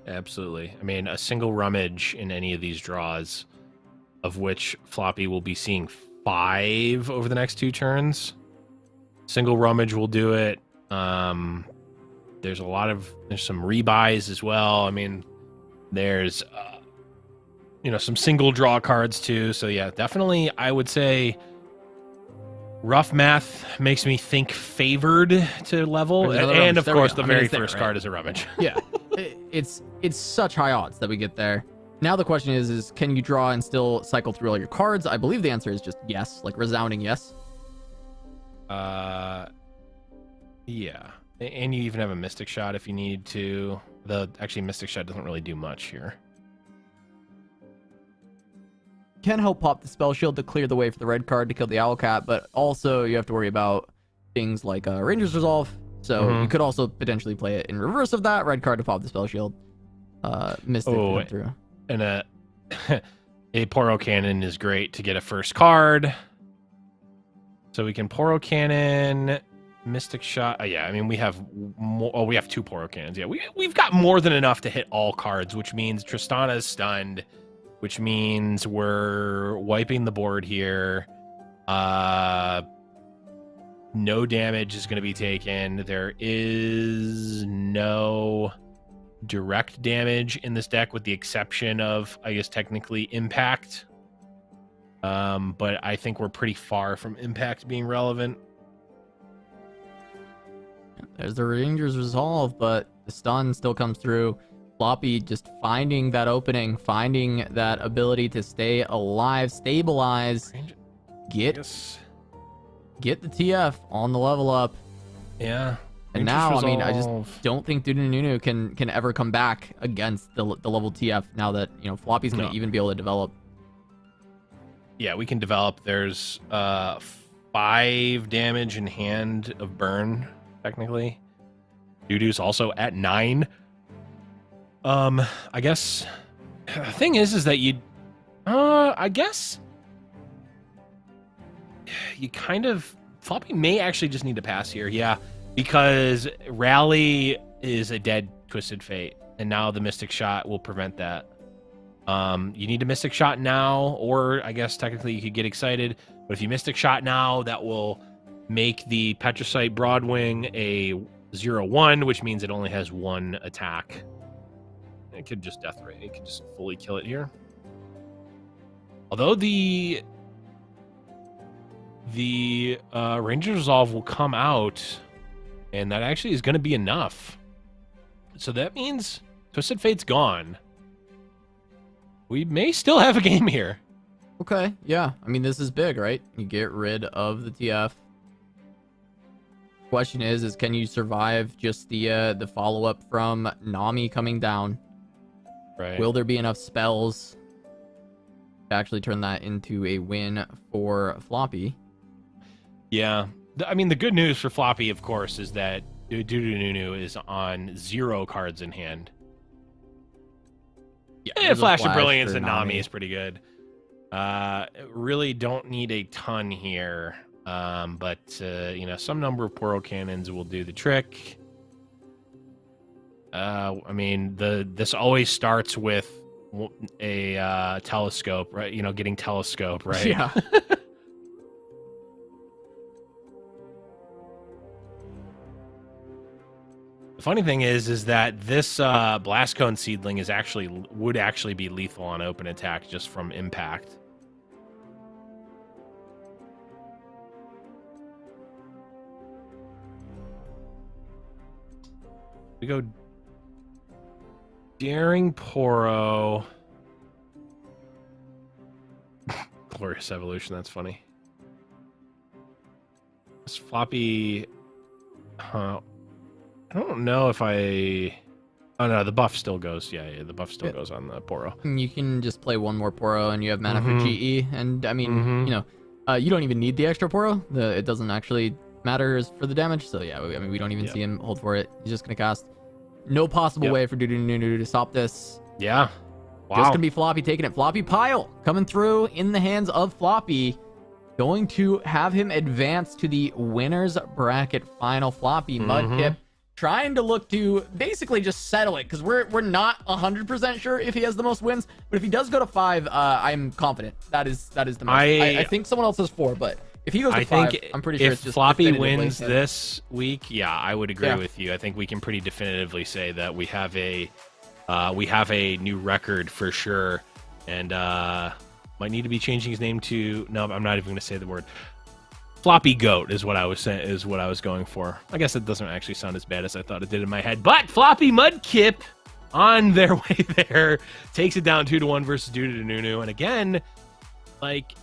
Absolutely. I mean, a single rummage in any of these draws, of which Floppy will be seeing 5 over the next 2 turns. Single rummage will do it. There's some rebuys as well. I mean, there's some single draw cards too. So yeah, definitely I would say rough math makes me think favored to level, and of course the very first card is a rummage. Yeah, it's such high odds that we get there. Now the question is can you draw and still cycle through all your cards? I believe the answer is just yes, like resounding yes. Yeah. And you even have a Mystic Shot if you need to. Actually, Mystic Shot doesn't really do much here. Can help pop the Spell Shield to clear the way for the red card to kill the Owlcat, but also you have to worry about things like Ranger's Resolve. So you could also potentially play it in reverse of that. Red card to pop the Spell Shield. Mystic to come through. And a Poro Cannon is great to get a first card. So we can Poro Cannon... Mystic Shot. Yeah, I mean, we have more. Oh, we have 2 Poro Cannons. Yeah, we've got more than enough to hit all cards, which means Tristana is stunned, which means we're wiping the board here. No damage is going to be taken. There is no direct damage in this deck, with the exception of, I guess, technically impact. But I think we're pretty far from impact being relevant. There's the Ranger's Resolve, but the stun still comes through. Floppy just finding that opening, finding that ability to stay alive, stabilize, get the TF on the level up. Yeah. And now, I mean, I just don't think Dudununu can ever come back against the level TF now that, you know, Floppy's going to even be able to develop. Yeah, we can develop. There's 5 damage in hand of burn, technically. Dudu's also at 9. I guess the thing is that I guess you kind of, Floppy may actually just need to pass here. Yeah, because Rally is a dead Twisted Fate, and now the Mystic Shot will prevent that. You need a Mystic Shot now, or I guess technically you could get excited, but if you Mystic Shot now, that will make the Petrocyte Broadwing a 0/1, which means it only has 1 attack. It could just death ray. It could just fully kill it here. Although the Ranger's Resolve will come out, and that actually is going to be enough. So that means Twisted Fate's gone. We may still have a game here. Okay, yeah. I mean, this is big, right? You get rid of the TF. Question is can you survive just the follow-up from Nami coming down? Right. Will there be enough spells to actually turn that into a win for Floppy? Yeah. I mean, the good news for Floppy, of course, is that Dudununu is on 0 cards in hand. Yeah, Flash of Brilliance and Nami is pretty good. Really don't need a ton here. But you know, some number of Poro Cannons will do the trick. I mean, this always starts with a telescope, right? You know, getting telescope, right? Yeah. The funny thing is that this Blast Cone Seedling would actually be lethal on open attack just from impact. We go Daring Poro. Glorious Evolution, that's funny. This Floppy... I don't know if I... Oh, no, the buff still goes. Yeah, the buff still goes on the Poro. You can just play one more Poro and you have mana for GE. And, I mean, you know, you don't even need the extra Poro. It doesn't actually matter for the damage. So, yeah, I mean, we don't even see him hold for it. He's just going to cast. No possible way for Dudununu to stop this. Yeah. Wow. Just going to be Floppy taking it. Floppy Pile coming through in the hands of Floppy. Going to have him advance to the winner's bracket final. Floppy Mudkip trying to look to basically just settle it, because we're not 100% sure if he has the most wins, but if he does go to 5, I'm confident that is the most. I think someone else has 4, but if he goes to 5, I'm pretty sure it's just Floppy wins this week. Yeah, I would agree with you. I think we can pretty definitively say that we have a new record for sure, and might need to be changing his name to. No, I'm not even going to say the word. Floppy Goat is what I was saying. Is what I was going for. I guess it doesn't actually sound as bad as I thought it did in my head. But Floppy Mudkip, on their way there, takes it down 2-1 versus Dudununu. And again, like,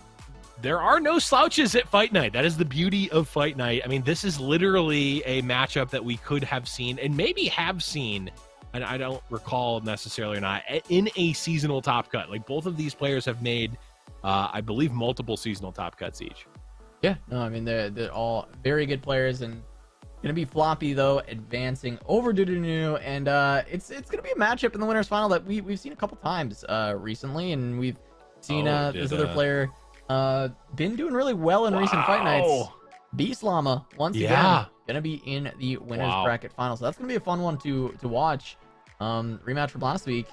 there are no slouches at Fight Night. That is the beauty of Fight Night. I mean, this is literally a matchup that we could have seen, and maybe have seen, and I don't recall necessarily or not, in a seasonal top cut. Like, both of these players have made, I believe, multiple seasonal top cuts each. Yeah, no, I mean, they're all very good players, and gonna be Floppy, though, advancing over Dudununu, and it's gonna be a matchup in the winner's final that we've seen a couple times recently, and we've seen this other player been doing really well in recent Fight Nights. Beast Llama, once again, gonna be in the winner's bracket final, so that's gonna be a fun one to watch. Rematch from last week.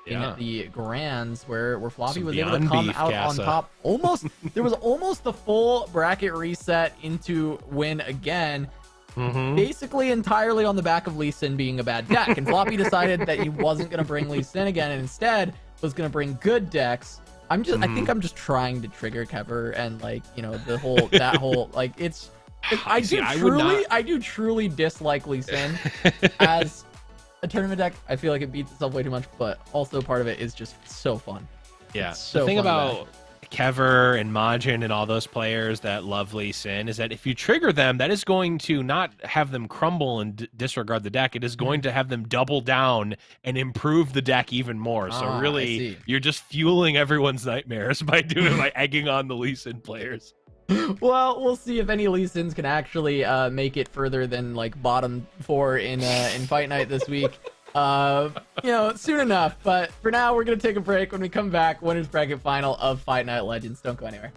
In the Grands, where Floppy was able to come out on top. Almost, there was almost the full bracket reset into win again. basically entirely on the back of Lee Sin being a bad deck. And Floppy decided that he wasn't going to bring Lee Sin again, and instead was going to bring good decks. I think I'm just trying to trigger Kever and, like, you know, that whole like I do truly dislike Lee Sin as a tournament deck. I feel like it beats itself way too much, but also part of it is just so fun. Yeah. It's so the thing fun about Kever and Majin and all those players that love Lee Sin is that if you trigger them, that is going to not have them crumble and disregard the deck. It is going to have them double down and improve the deck even more. So really, you're just fueling everyone's nightmares by egging on the Lee Sin players. Well, we'll see if any Lee Sins can actually make it further than, like, bottom 4 in Fight Night this week. You know, soon enough. But for now, we're going to take a break. When we come back, winners bracket final of Fight Night Legends. Don't go anywhere.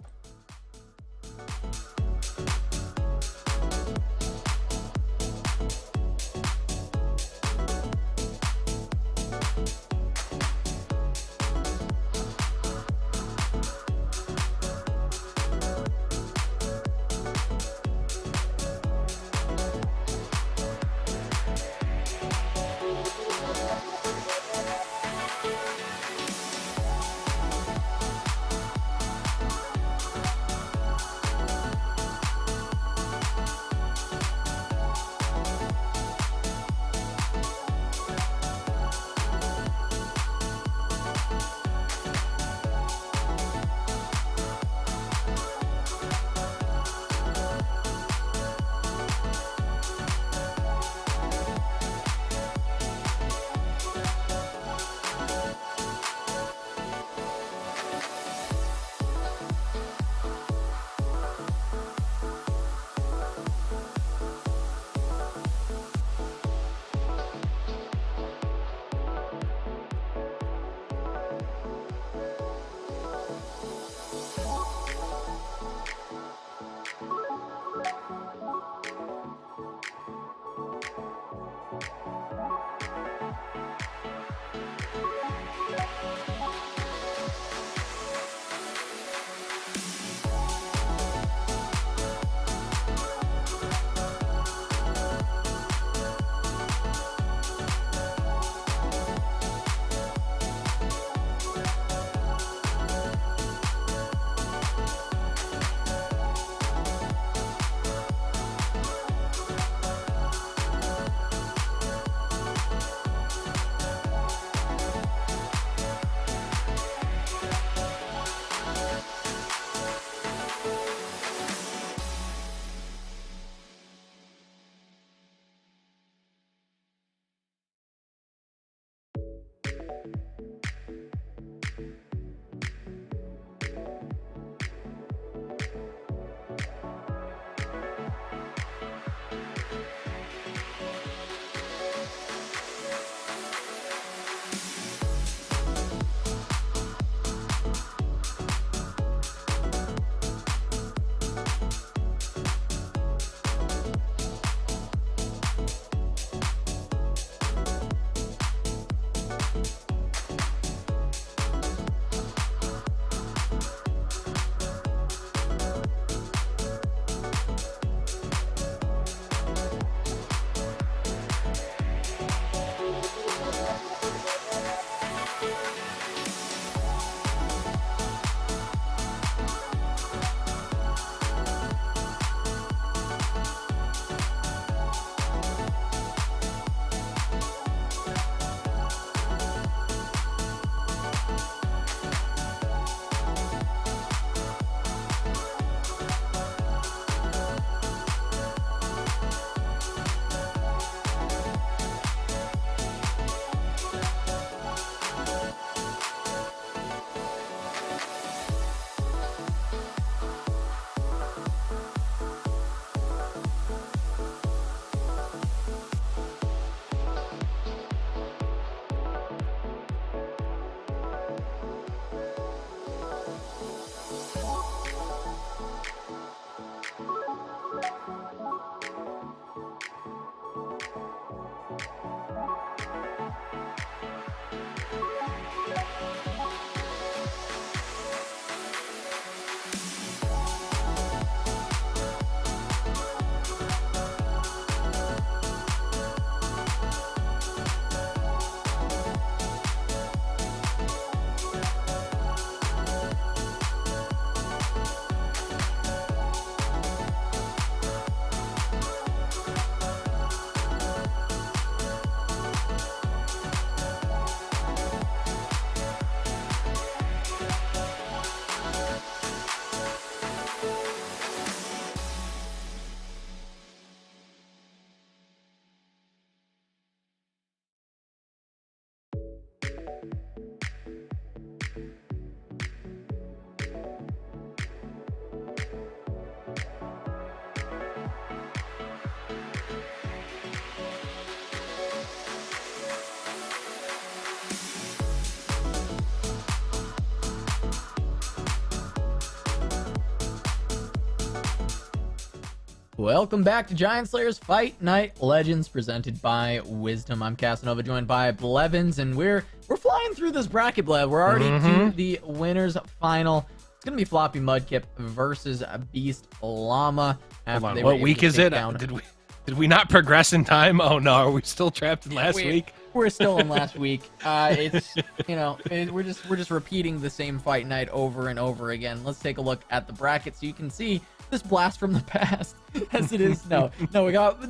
Welcome back to Giant Slayer's Fight Night Legends, presented by Wisdom. I'm Casanova, joined by Blevins, and we're flying through this bracket, Blev. We're already to the winners final. It's gonna be Floppy Mudkip versus Beast Llama. What week is it? Did we not progress in time? Oh no, are we still trapped in last week? We're still in last week. It's we're just repeating the same fight night over and over again. Let's take a look at the bracket so you can see this blast from the past as it is. No, we got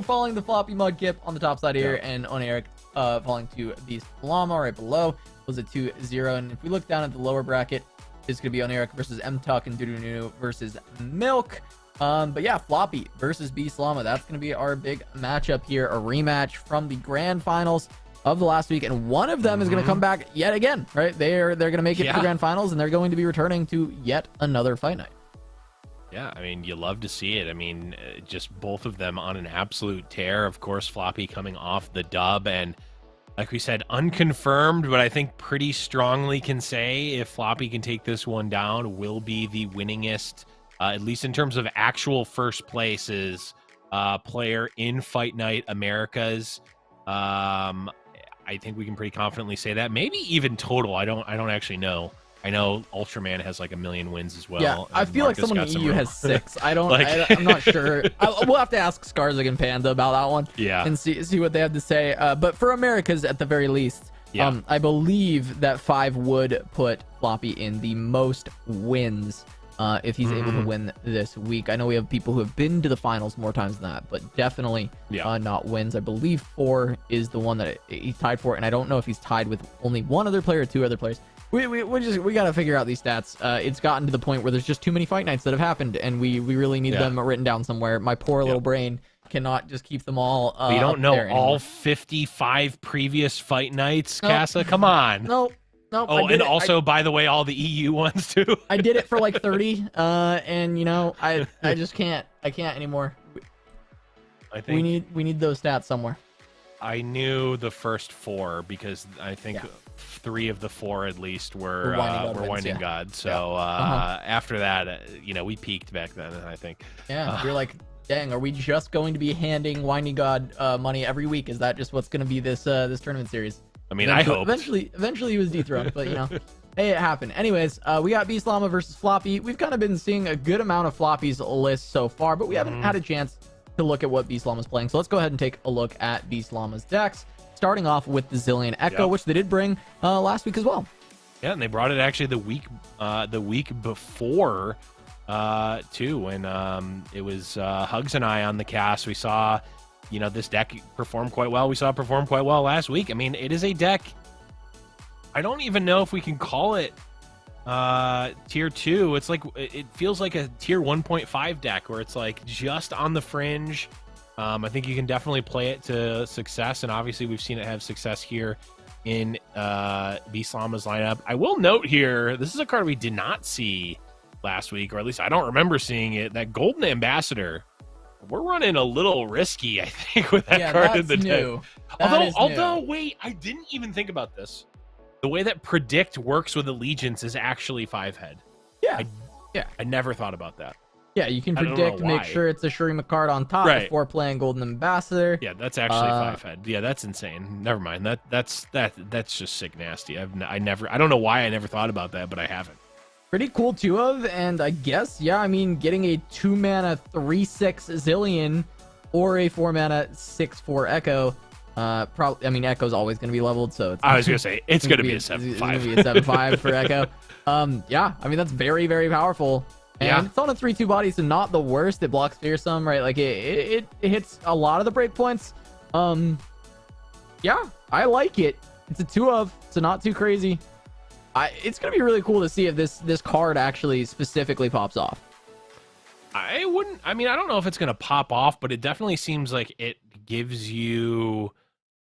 falling to Floppy Mudkip on the top side here, and on Eric falling to Beast Llama right below. Was a 2-0, and if we look down at the lower bracket, it's gonna be on Eric versus M-Tuck and Doo versus Milk. But yeah, Floppy versus Beast Llama. That's going to be our big matchup here. A rematch from the grand finals of the last week. And one of them is going to come back yet again, right? They're going to make it to the grand finals, and they're going to be returning to yet another fight night. Yeah, I mean, you love to see it. I mean, just both of them on an absolute tear. Of course, Floppy coming off the dub, and like we said, unconfirmed, but I think pretty strongly can say if Floppy can take this one down, will be the winningest, at least in terms of actual first places, player in Fight Night Americas. I think we can pretty confidently say that. Maybe even total. I don't actually know. I know Ultraman has like 1 million wins as well. Yeah, I feel like someone in the EU has 6. I don't. I'm not sure. We'll have to ask Skarzak and Panda about that one. Yeah, and see what they have to say. But for Americas, at the very least, I believe that 5 would put Floppy in the most wins. If he's able to win this week. I know we have people who have been to the finals more times than that, but definitely not wins. I believe 4 is the one that he's tied for, and I don't know if he's tied with only one other player or 2 other players. We got to figure out these stats. It's gotten to the point where there's just too many fight nights that have happened, and we really need them written down somewhere. My poor little brain cannot just keep them all. We don't know all 55 previous fight nights, Casa. Come on. Nope. Oh, and also, by the way, all the EU ones too. I did it for like 30, and I just can't. I can't anymore. I think we need those stats somewhere. I knew the first 4 because I think 3 of the 4 at least were Winding God. So after that, we peaked back then. I think. Yeah, you're like, dang, are we just going to be handing Winding God money every week? Is that just what's going to be this tournament series? I mean, I hope. Eventually he was dethroned, but hey, it happened. Anyways, we got Beast Llama versus Floppy. We've kind of been seeing a good amount of Floppy's list so far, but we haven't had a chance to look at what Beast Llama's playing. So let's go ahead and take a look at Beast Llama's decks, starting off with the Zilean Echo, which they did bring last week as well. Yeah, and they brought it actually the week before too, when it was Hugs and I on the cast. We saw this deck performed quite well. We saw it perform quite well last week. I mean, it is a deck. I don't even know if we can call it tier 2. It's like, it feels like a tier 1.5 deck where it's like just on the fringe. I think you can definitely play it to success, and obviously we've seen it have success here in Beast Llama's lineup. I will note here, this is a card we did not see last week, or at least I don't remember seeing it. That Golden Ambassador. We're running a little risky, I think, with that card in the deck. Although, wait, I didn't even think about this. The way that Predict works with Allegiance is actually 5-head. Yeah. I never thought about that. Yeah, you can predict, make sure it's a Shurima card on top before playing Golden Ambassador. Yeah, that's actually 5-head. Yeah, that's insane. Never mind. That's just sick nasty. I don't know why I never thought about that, but I haven't. Pretty cool 2 of, and I guess, I mean, getting a 2-mana 3/6 Zilean or a 4-mana 6/4 Echo. Probably, I mean, Echo's always going to be leveled, so I was going to say it's going to be a 7/5. It's going to be a 7/5 for Echo. Yeah, I mean, that's very, very powerful. And it's on a 3/2 body, so not the worst. It blocks Fearsome, right? Like it hits a lot of the breakpoints. Yeah, I like it. It's a 2 of, so not too crazy. It's gonna be really cool to see if this card actually specifically pops off. I don't know if it's gonna pop off, but it definitely seems like it gives you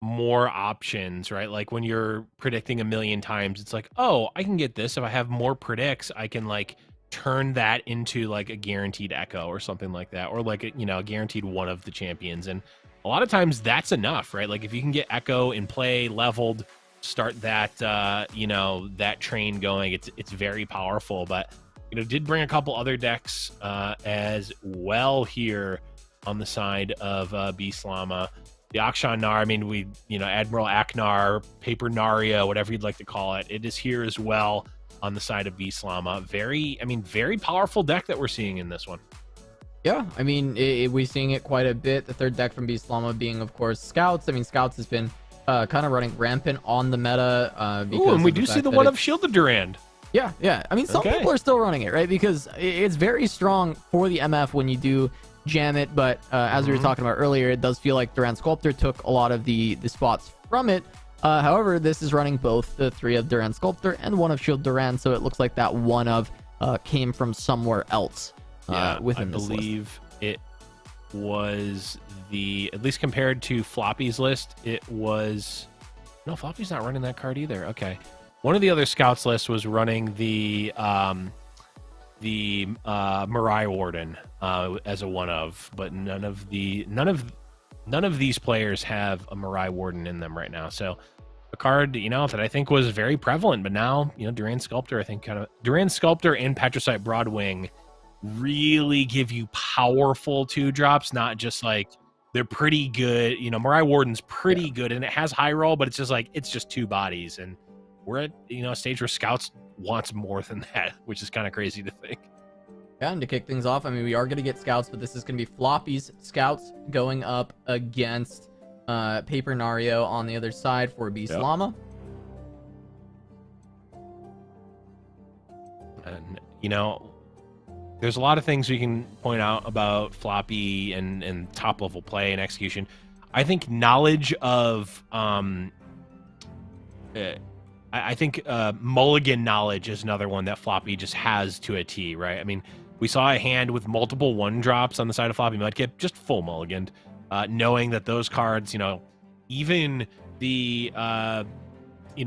more options, right? Like when you're predicting 1 million times, it's like, oh, I can get this. If I have more predicts, I can like turn that into like a guaranteed Echo or something like that, or like a guaranteed one of the champions. And a lot of times that's enough, right? Like if you can get Echo in play, leveled, start that that train going, it's very powerful. But did bring a couple other decks as well here on the side of Beast Llama. The Akshan Nar, I mean, Admiral Aknar, Paper Naria, whatever you'd like to call it, it is here as well on the side of Beast Llama. Very powerful deck that we're seeing in this one. Yeah, I mean, we're seeing it quite a bit. The third deck from Beast Llama being, of course, Scouts. I mean, Scouts has been kind of running rampant on the meta. Ooh, and we do see the one of Shielded Durand. Yeah. I mean, some people are still running it, right? Because it's very strong for the MF when you do jam it, but as we were talking about earlier, it does feel like Durand Sculptor took a lot of the spots from it. However, this is running both the 3 of Durand Sculptor and 1 of Shield Durand, so it looks like that 1 of came from somewhere else within this list. I believe it was at least compared to Floppy's list, it was... No, Floppy's not running that card either. Okay. One of the other Scouts lists was running the Mirai Warden as a 1 of, but none of these players have a Mirai Warden in them right now. So a card that I think was very prevalent, but now Durand Sculptor, I think Durand Sculptor and Patricite Broadwing really give you powerful 2-drops, not just like they're pretty good. Mirai Warden's pretty good and it has high roll, but it's just 2 bodies, and we're at a stage where Scouts wants more than that, which is kind of crazy to think. Yeah, and to kick things off, I mean, we are going to get Scouts, but this is going to be Floppy's Scouts going up against Paper Nario on the other side for Beast Llama. And, there's a lot of things we can point out about Floppy and top-level play and execution. I think knowledge of... I think mulligan knowledge is another one that Floppy just has to a T, right? I mean, we saw a hand with multiple 1-drops on the side of Floppy Mudkip, just full mulliganed, knowing that those cards, even the,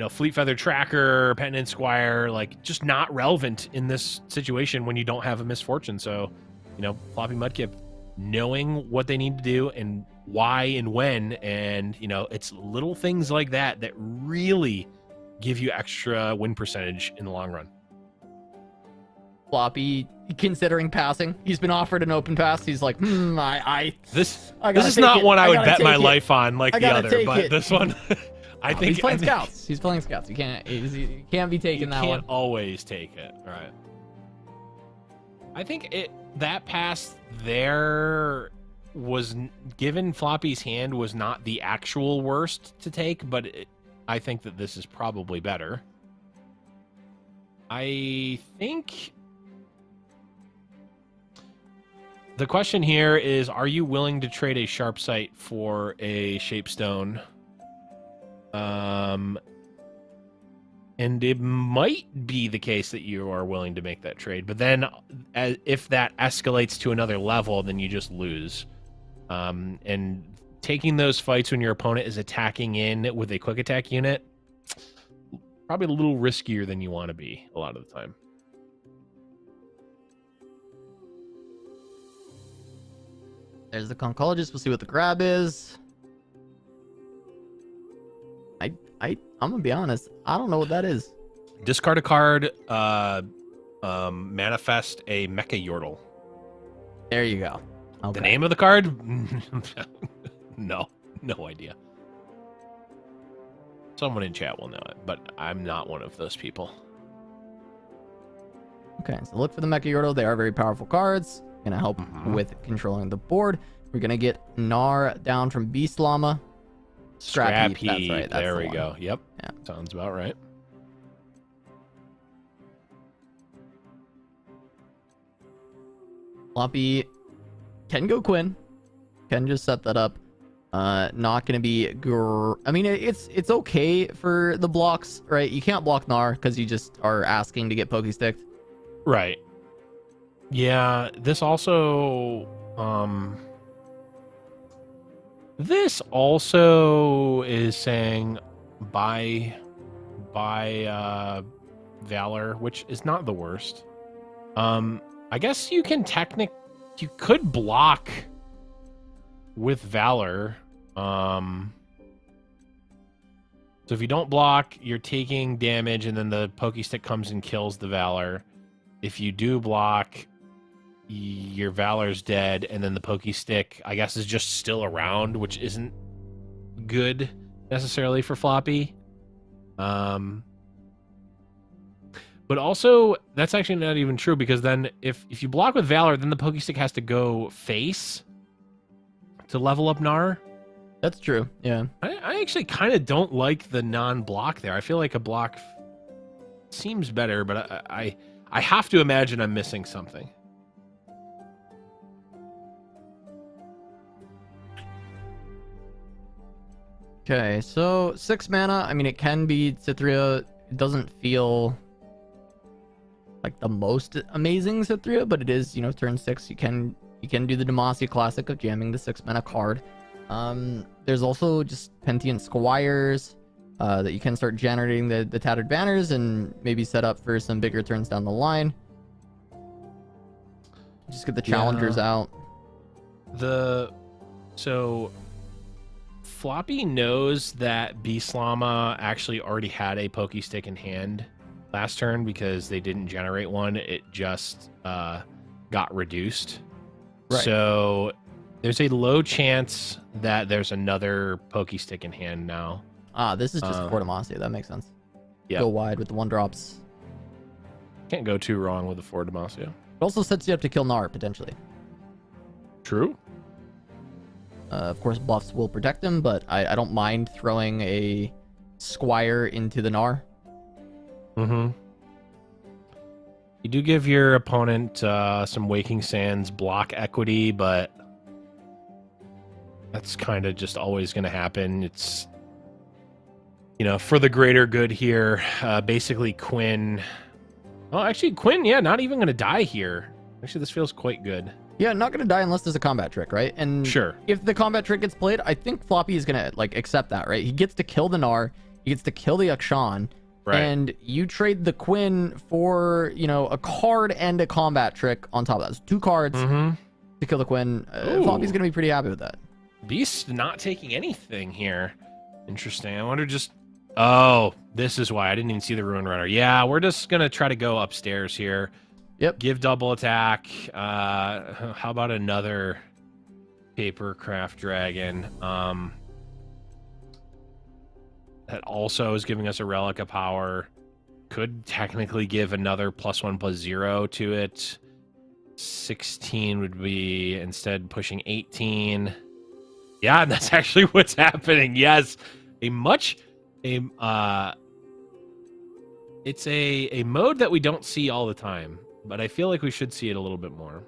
Fleet Feather Tracker, Penitent Squire, like, just not relevant in this situation when you don't have a misfortune. So, Floppy Mudkip knowing what they need to do and why and when, and, it's little things like that that really give you extra win percentage in the long run. Floppy considering passing. He's been offered an open pass. He's like, this is not one I would bet my life on like the other, but this one, I think he's playing Scouts. He's playing Scouts. You can't be taking that one. You can't always take it, right? I think that pass there was given Floppy's hand was not the actual worst to take, but I think that this is probably better. I think the question here is, are you willing to trade a Sharp Sight for a Shapestone? And it might be the case that you are willing to make that trade, but then if that escalates to another level, then you just lose. And taking those fights when your opponent is attacking in with a quick attack unit, probably a little riskier than you want to be a lot of the time. There's the Concologist. We'll see what the grab is. I'm gonna be honest. I don't know what that is. Discard a card. Manifest a Mecha Yordle. There you go. Okay. The name of the card? No idea. Someone in chat will know it, but I'm not one of those people. Okay, so look for the Mecha Yordle. They are very powerful cards. Gonna help with controlling the board. We're gonna get Gnar down from Beast Llama. Scrap Heap. That's right. That's there we one. go. Yep. Yeah. Sounds about right. Floppy can go Quinn. Can just set that up. Not gonna be. I mean, it's okay for the blocks, right? You can't block Gnar because you just are asking to get Pokesticked. Right. Yeah. This also. This also is saying buy Valor, which is not the worst. I guess you can you could block with Valor. So if you don't block, you're taking damage, and then the Pokestick comes and kills the Valor. if you do block, your Valor's dead, and then the Pokey Stick, I guess, is just still around, which isn't good necessarily for Floppy. But also, that's actually not even true, because then if you block with Valor, then the Pokey Stick has to go face to level up Gnar. That's true, yeah. I actually kind of don't like the non-block there. I feel like a block seems better, but I have to imagine I'm missing something. Okay, so 6 mana. I mean, it can be Cythria. It doesn't feel like the most amazing Cythria, but it is, you know, turn 6. You can do the Demacia classic of jamming the 6 mana card. There's also just Pentient Squires that you can start generating the Tattered Banners and maybe set up for some bigger turns down the line. Just get the challengers out. So Floppy knows that Beast Llama actually already had a Pokey Stick in hand last turn because they didn't generate one. It just got reduced. Right. So there's a low chance that there's another Pokey Stick in hand now. Ah, this is just for Demacia. That makes sense. Yeah. Go wide with the 1-drops. Can't go too wrong with the 4 Demacia. It also sets you up to kill Gnar, potentially. True. Of course, buffs will protect him, but I don't mind throwing a Squire into the Gnar. Mm-hmm. You do give your opponent some Waking Sands block equity, but that's kind of just always going to happen. It's, you know, for the greater good here. Basically, Quinn... Oh, actually, Quinn, yeah, not even going to die here. Actually, this feels quite good. Yeah, not going to die unless there's a combat trick, right? And sure, if the combat trick gets played, I think Floppy is going to, like, accept that, right? He gets to kill the Gnar, he gets to kill the Akshan, right. And you trade the Quinn for, you know, a card and a combat trick on top of that. So 2 cards to kill the Quinn. Floppy's going to be pretty happy with that. Beast not taking anything here. Interesting. I wonder just... Oh, this is why I didn't even see the Ruin Runner. Yeah, we're just going to try to go upstairs here. Yep. Give double attack. How about another Papercraft Dragon? That also is giving us a Relic of Power. Could technically give another +1/+0 to it. 16 would be instead pushing 18. Yeah, and that's actually what's happening. Yes, it's a mode that we don't see all the time, but I feel like we should see it a little bit more.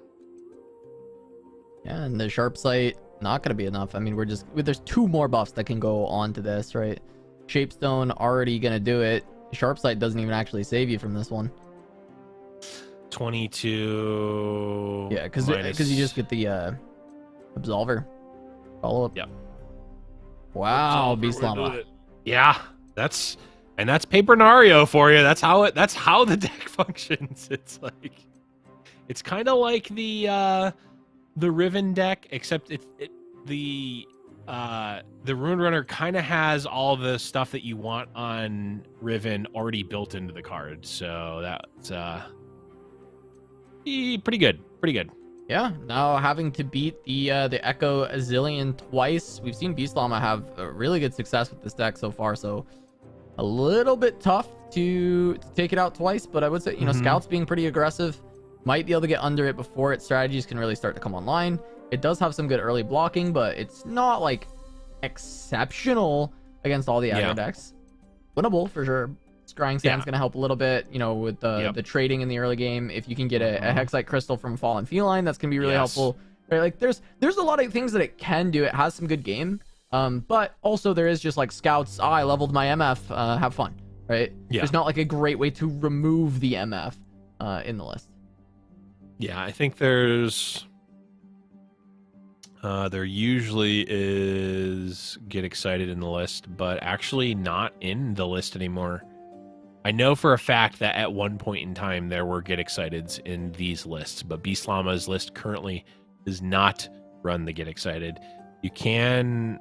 Yeah, and the Sharp Sight not going to be enough. I mean, there's 2 more buffs that can go on to this, right? Shapestone already going to do it. Sharp Sight doesn't even actually save you from this one. 22. Yeah, because you just get the Absolver follow up. Yep. Wow, Beast Llama. Yeah, that's Paper Nario for you. That's how the deck functions. It's kind of like the Riven deck, except the Rune Runner kind of has all the stuff that you want on Riven already built into the card. So that's pretty good. Pretty good. Yeah, now having to beat the Echo Zilean twice. We've seen Beast Llama have really good success with this deck so far, so a little bit tough to take it out twice, but I would say, you know, Scout's being pretty aggressive. Might be able to get under it before its strategies can really start to come online. It does have some good early blocking, but it's not, like, exceptional against all the aggro decks. Winnable, for sure. Scrying Sand's going to help a little bit, you know, with the trading in the early game. If you can get a Hexite Crystal from Fallen Feline, that's going to be really helpful. Right? Like, there's a lot of things that it can do. It has some good game. But also there is just, like, Scouts, I leveled my MF, have fun, right? Yeah. There's not, like, a great way to remove the MF in the list. Yeah, I think there usually is Get Excited in the list, but actually not in the list anymore. I know for a fact that at one point in time there were Get Exciteds in these lists, but Beast Llama's list currently does not run the Get Excited. You can...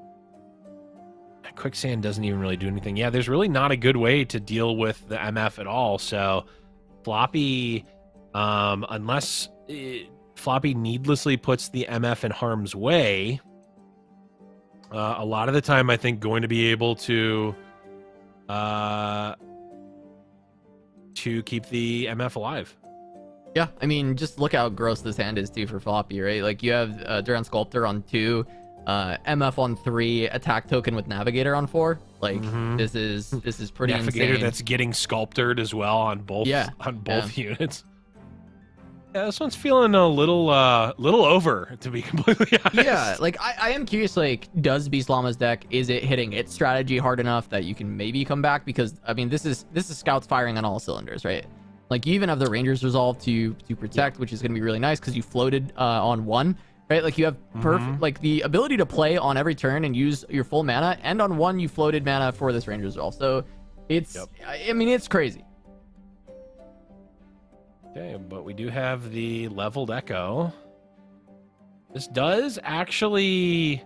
Quicksand doesn't even really do anything. Yeah, there's really not a good way to deal with the MF at all, so Floppy Unless Floppy needlessly puts the MF in harm's way, a lot of the time I think going to be able to keep the MF alive. Yeah, I mean, just look how gross this hand is too for Floppy, right? Like you have Duran Sculptor on 2, MF on 3, attack token with Navigator on 4. Like this is pretty Navigator insane. that's getting sculptured as well on both units. Yeah, this one's feeling a little over, to be completely honest. Yeah, like I am curious, like, does Beast Llama's deck, is it hitting its strategy hard enough that you can maybe come back? Because I mean, this is Scouts firing on all cylinders, right? Like you even have the Rangers resolve to protect, which is going to be really nice because you floated on 1, right? Like you have perfect, like the ability to play on every turn and use your full mana, and on 1 you floated mana for this Rangers resolve. So it's, I mean, it's crazy. Okay, but we do have the leveled Echo. This does actually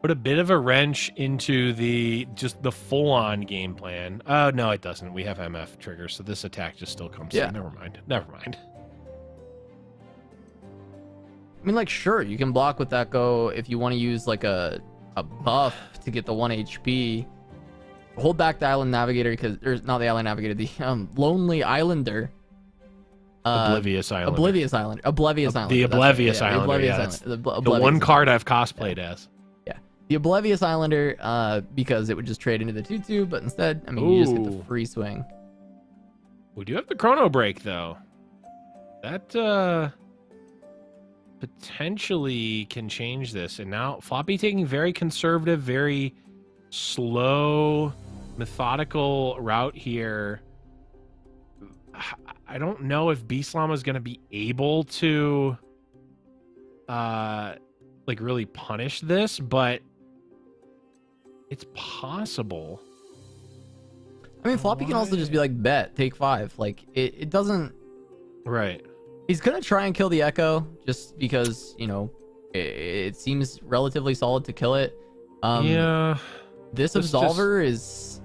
put a bit of a wrench into the full-on game plan. No, it doesn't. We have MF triggers, so this attack just still comes through. Never mind. I mean, like, sure, you can block with Echo if you want to use like a buff to get the 1 HP. Hold back the Island Navigator, because there's not the Island Navigator, the Lonely Islander. Oblivious Islander. The Oblivious Islander. The one card I've cosplayed as. Yeah. The Oblivious Islander, because it would just trade into the 2/2, but instead, I mean, you just get the free swing. We do have the Chrono Break, though. That potentially can change this. And now Floppy taking very conservative, very slow, methodical route here. I don't know if Beast Llama is going to be able to like really punish this, but it's possible. I mean, Floppy can also just be like, bet, take 5. Like, it doesn't... Right. He's going to try and kill the Echo just because, you know, it seems relatively solid to kill it. Yeah. This Absolver is...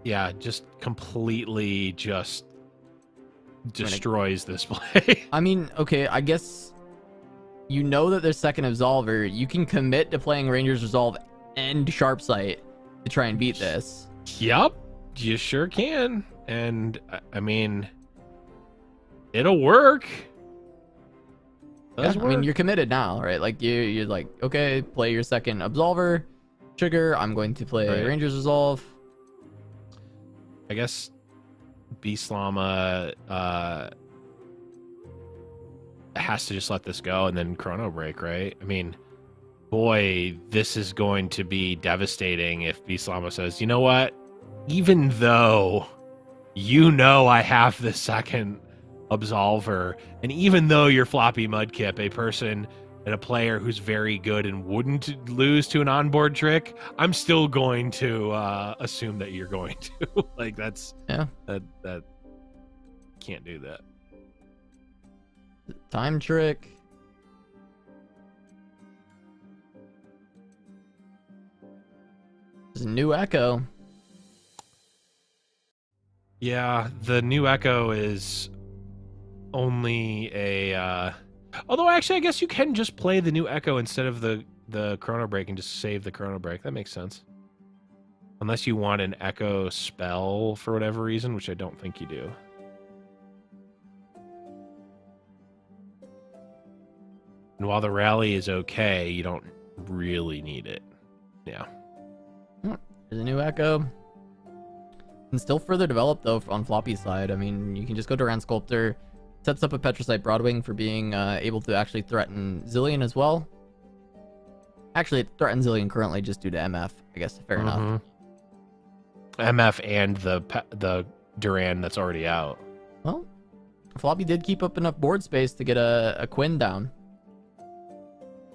Yeah, just completely just destroys this play. I mean, okay, I guess you know that there's second Absolver. You can commit to playing Ranger's Resolve and Sharp Sight to try and beat this. Yep, you sure can. And I mean, it'll work. I mean, you're committed now, right? Like you're like, okay, play your second Absolver trigger. I'm going to play Ranger's Resolve. I guess Beast Llama has to just let this go and then Chrono Break, right? I mean, boy, this is going to be devastating if Beast Llama says, you know what? Even though you know I have the second Absolver, and even though you're Floppy Mudkip, a person and a player who's very good and wouldn't lose to an onboard trick, I'm still going to assume that you're going to. Like, that's... Yeah. That can't do that. Time trick. There's a new Echo. Yeah, the new Echo is only a... Although, actually, I guess you can just play the new Echo instead of the Chrono Break and just save the Chrono Break. That makes sense. Unless you want an Echo spell for whatever reason, which I don't think you do. And while the rally is okay, you don't really need it. Yeah. There's a new Echo. And still further developed, though, on Floppy's side. I mean, you can just go to Duran Sculptor. Sets up a Petricite Broadwing for being able to actually threaten Zilean as well. Actually, it threatens Zilean currently just due to MF. I guess fair enough. MF and the Duran that's already out. Well, Floppy did keep up enough board space to get a Quinn down,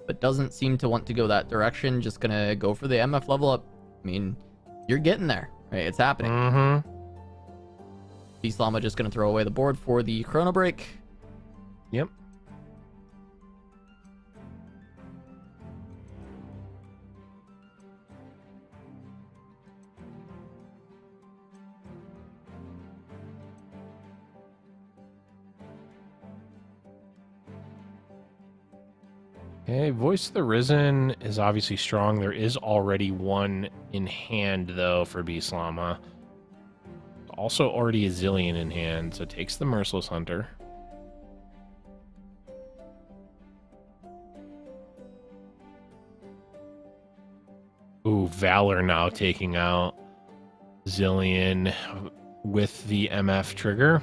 but doesn't seem to want to go that direction. Just gonna go for the MF level up. I mean, you're getting there, right? It's happening. Beast Llama just going to throw away the board for the Chrono Break. Yep. Okay, Voice of the Risen is obviously strong. There is already one in hand, though, for Beastlama. Also already a Zilean in hand, so takes the Merciless Hunter. Ooh, Valor now taking out Zilean with the MF trigger.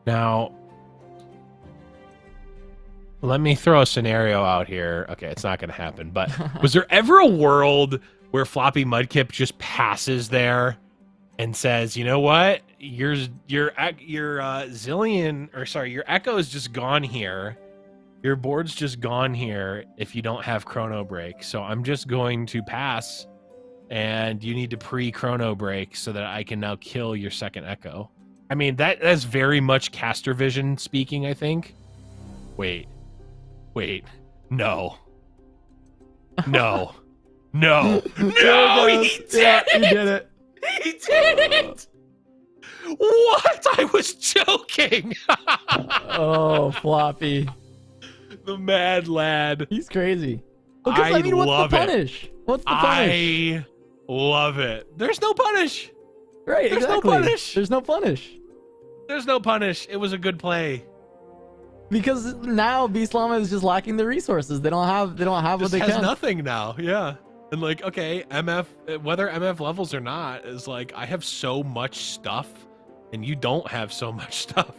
Now, let me throw a scenario out here. Okay, it's not going to happen, but was there ever a world where Floppy Mudkip just passes there and says, "You know what? Your Zilean, or sorry, your Echo is just gone here. Your board's just gone here if you don't have Chrono Break. So I'm just going to pass, and you need to pre-Chrono Break so that I can now kill your second Echo." I mean, that's very much caster vision speaking, I think. Wait. No. No. No. No! He did it! He did it! What? I was joking! Oh, Floppy. The mad lad. He's crazy. Because, I mean, what's the punish? What's the punish? I love it. There's no punish. Right, There's exactly. no punish. There's no punish. There's no punish. It was a good play. Because now Beastlama is just lacking the resources. They don't have what they can. Has nothing now. Yeah. And like, okay, MF, whether MF levels or not, is like, I have so much stuff and you don't have so much stuff.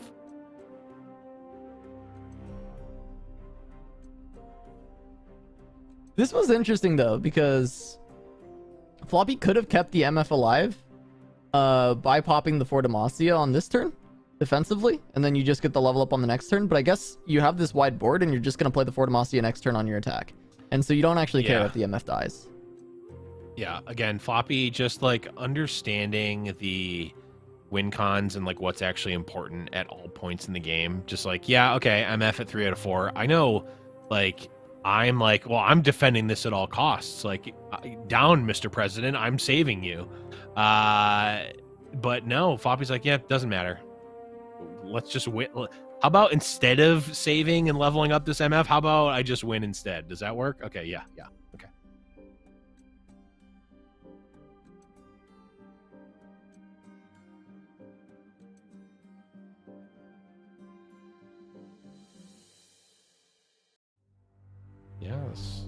This was interesting though, because Floppy could have kept the MF alive by popping the Fort Demacia on this turn defensively, and then you just get the level up on the next turn. But I guess you have this wide board and you're just going to play the Fort Demacia next turn on your attack. And so you don't actually care if the MF dies. Yeah, again, Floppy just like understanding the win cons and like what's actually important at all points in the game. Just like, yeah, okay, MF at 3 out of 4. I know, like, I'm like, well, I'm defending this at all costs. Like, down, Mr. President, I'm saving you. But no, Floppy's like, yeah, it doesn't matter. Let's just win. How about instead of saving and leveling up this MF, how about I just win instead? Does that work? Okay, yeah, okay. Yes.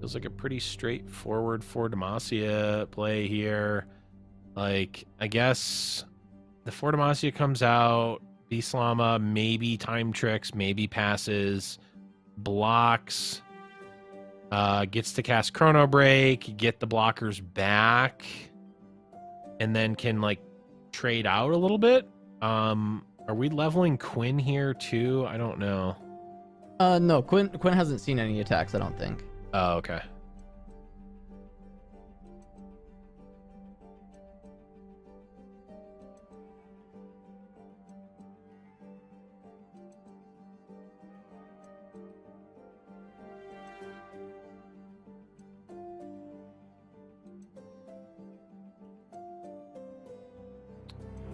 Feels like a pretty straightforward Fort Demacia play here. Like, I guess the Fort Demacia comes out, Beastlama maybe time tricks, maybe passes, blocks, gets to cast Chrono Break, get the blockers back, and then can like trade out a little bit. Are we leveling Quinn here too? I don't know. No, Quinn hasn't seen any attacks, I don't think. Oh, okay.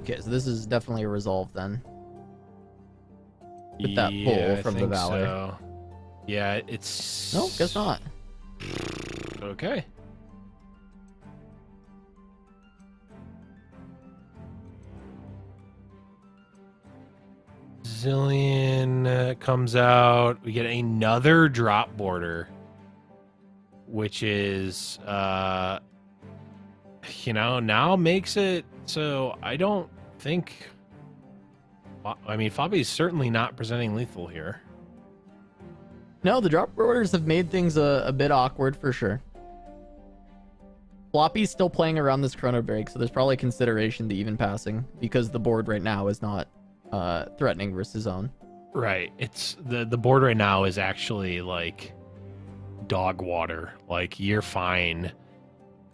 Okay, so this is definitely a resolve then. With that pull from the Valor. So. Yeah, it's... No, guess not. Okay. Zilean comes out. We get another drop border, which is, you know, now makes it so I don't think... I mean, Floppy's certainly not presenting lethal here. No, the drop orders have made things a bit awkward for sure. Floppy's still playing around this Chrono Break, so there's probably consideration to even passing because the board right now is not threatening versus his own. Right. It's the board right now is actually like dog water. Like, you're fine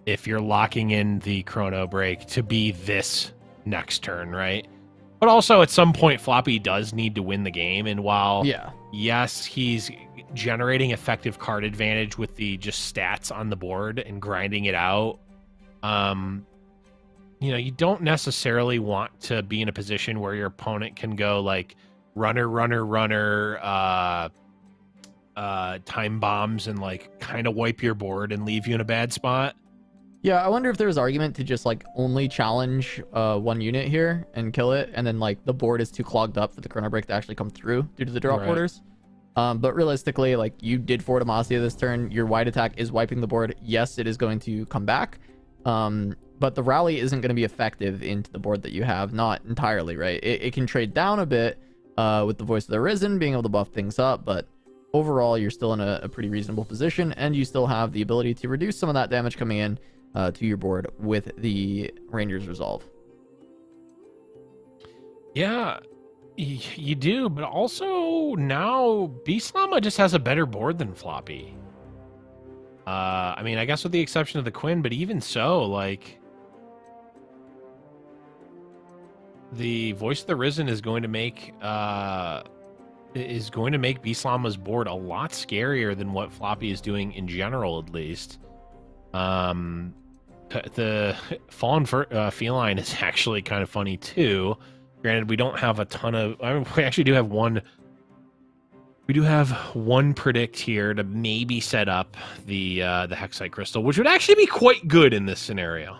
if you're locking in the Chrono Break to be this next turn, right? But also, at some point, Floppy does need to win the game. And while, Yeah. yes, he's generating effective card advantage with the just stats on the board and grinding it out, you know, you don't necessarily want to be in a position where your opponent can go like runner, time bombs and like kind of wipe your board and leave you in a bad spot. Yeah, I wonder if there's argument to just like only challenge one unit here and kill it, and then like the board is too clogged up for the Chrono Break to actually come through due to the drop orders. But realistically, like you did forward Demacia this turn, your wide attack is wiping the board. Yes, it is going to come back. But the rally isn't going to be effective into the board that you have, not entirely, right? It can trade down a bit with the Voice of the Risen being able to buff things up, but overall you're still in a pretty reasonable position, and you still have the ability to reduce some of that damage coming in to your board with the Ranger's Resolve. Yeah, you do, but also now Beast Llama just has a better board than Floppy. I mean, I guess with the exception of the Quinn, but even so, like, the Voice of the Risen is going to make Beast Llama's board a lot scarier than what Floppy is doing in general, at least. The Fallen Feline is actually kind of funny too. Granted, we don't have a ton of. We actually do have one. We do have one predict here to maybe set up the Hexite Crystal, which would actually be quite good in this scenario.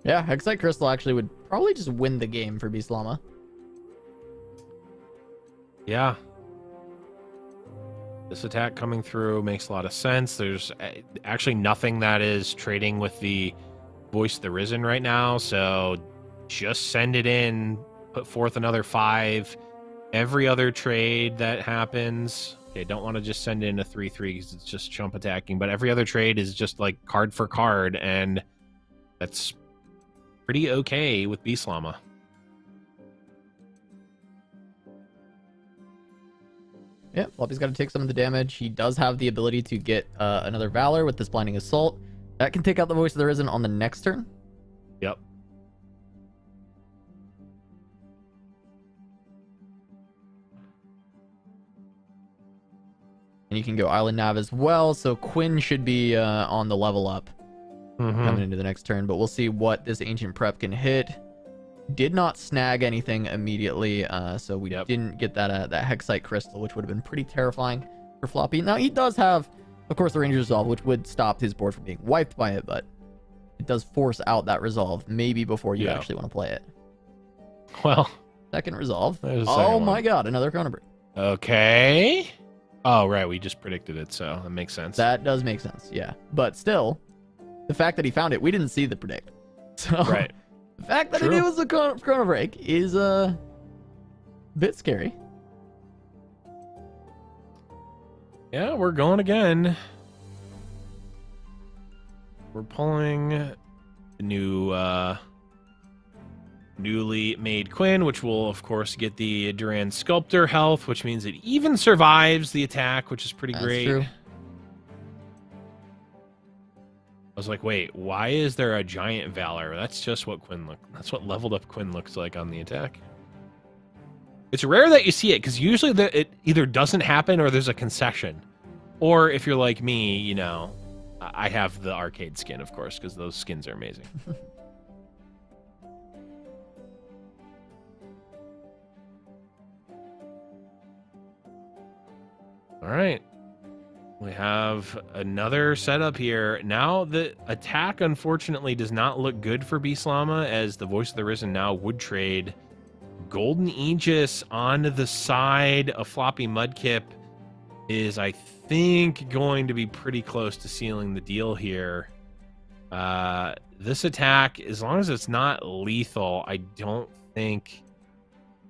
Yeah, Hexite Crystal actually would probably just win the game for Beast Llama. Yeah. This attack coming through makes a lot of sense. There's actually nothing that is trading with the Voice of the Risen right now, so just send it in, put forth another 5. Every other trade that happens, okay, don't want to just send in a 3/3 because it's just chump attacking, but every other trade is just like card for card, and that's pretty okay with Beast Llama. Yeah, Floppy's got to take some of the damage. He does have the ability to get another Valor with this Blinding Assault. That can take out the Voice of the Risen on the next turn. Yep. And you can go Island Nav as well, so Quinn should be on the level up coming into the next turn, but we'll see what this Ancient Prep can hit. Did not snag anything immediately, so we didn't get that Hexite Crystal, which would have been pretty terrifying for Floppy. Now, he does have, of course, the Ranger's Resolve, which would stop his board from being wiped by it, but it does force out that Resolve, maybe before you actually want to play it. Well, second Resolve. Oh my god, another Chrono Break. Okay. Oh, right, we just predicted it, so that makes sense. That does make sense, yeah. But still, the fact that he found it, we didn't see the predict. So, right. The fact that it was a Chrono Break is a bit scary. Yeah, we're going again. We're pulling the new newly made Quinn, which will, of course, get the Duran Sculptor health, which means it even survives the attack, which is pretty great. True. I was like, wait, why is there a giant Valor? That's just what that's what leveled up Quinn looks like on the attack. It's rare that you see it, because usually it either doesn't happen or there's a concession. Or if you're like me, you know, I have the arcade skin, of course, because those skins are amazing. All right. We have another setup here. Now, the attack, unfortunately, does not look good for Beast Llama, as the Voice of the Risen now would trade Golden Aegis on the side of Floppy Mudkip is, I think, going to be pretty close to sealing the deal here. This attack, as long as it's not lethal, I don't think...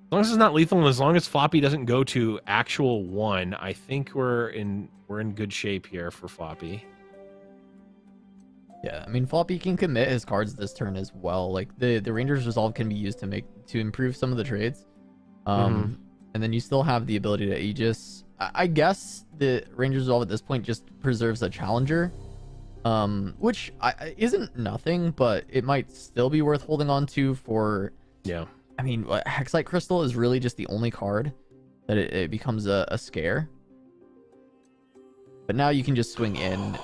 As long as it's not lethal and as long as Floppy doesn't go to actual 1, I think we're in good shape here for Floppy. Yeah, I mean, Floppy can commit his cards this turn as well. Like, the Ranger's Resolve can be used to improve some of the trades. And then you still have the ability to Aegis. I guess the Ranger's Resolve at this point just preserves a Challenger which isn't nothing, but it might still be worth holding on to for. Yeah. I mean, Hexite Crystal is really just the only card that it becomes a scare. But now you can just swing in.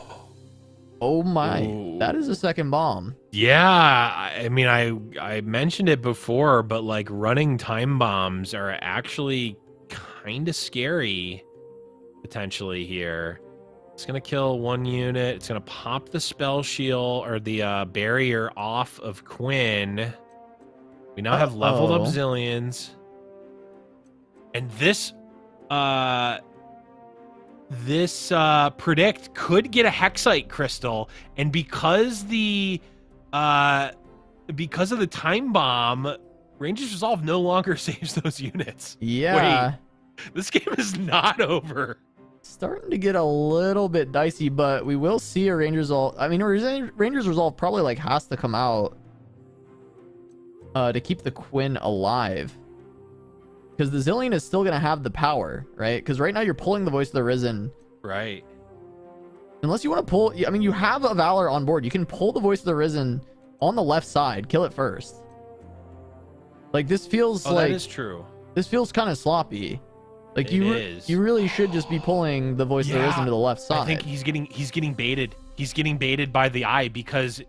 Oh my, Ooh. that is a second bomb. Yeah, I mean, I mentioned it before, but like running time bombs are actually kind of scary potentially here. It's gonna kill one unit. It's gonna pop the spell shield or the barrier off of Quinn. We now have leveled up Zileans, and this predict could get a Hexite crystal, and because of the time bomb, Ranger's Resolve no longer saves those units. Yeah. Wait, this game is not over. Starting to get a little bit dicey, but we will see a Ranger's Resolve. I mean, Ranger's Resolve probably like has to come out to keep the Quinn alive. Because the Zilean is still going to have the power, right? Because right now you're pulling the Voice of the Risen. Right. Unless you want to pull... I mean, you have a Valor on board. You can pull the Voice of the Risen on the left side. Kill it first. Like, this feels like... that is true. This feels kind of sloppy. Like, you really should just be pulling the Voice of the Risen to the left side. I think he's getting baited. He's getting baited by the eye, because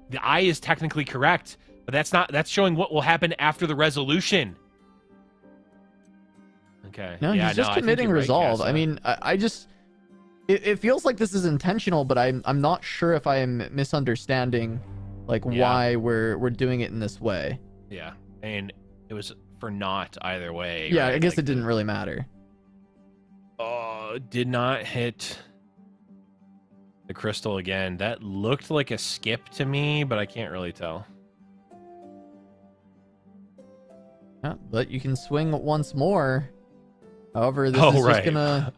the eye is technically correct, but that's showing what will happen after the resolution. Okay. No, he's just committing Resolve. Right, I mean, I just... It feels like this is intentional, but I'm not sure if I am misunderstanding, like, why we're doing it in this way. Yeah, and it was for naught either way. Yeah, right? I guess like it didn't really matter. Oh, did not hit the crystal again. That looked like a skip to me, but I can't really tell. Yeah, but you can swing once more. However, this is just gonna...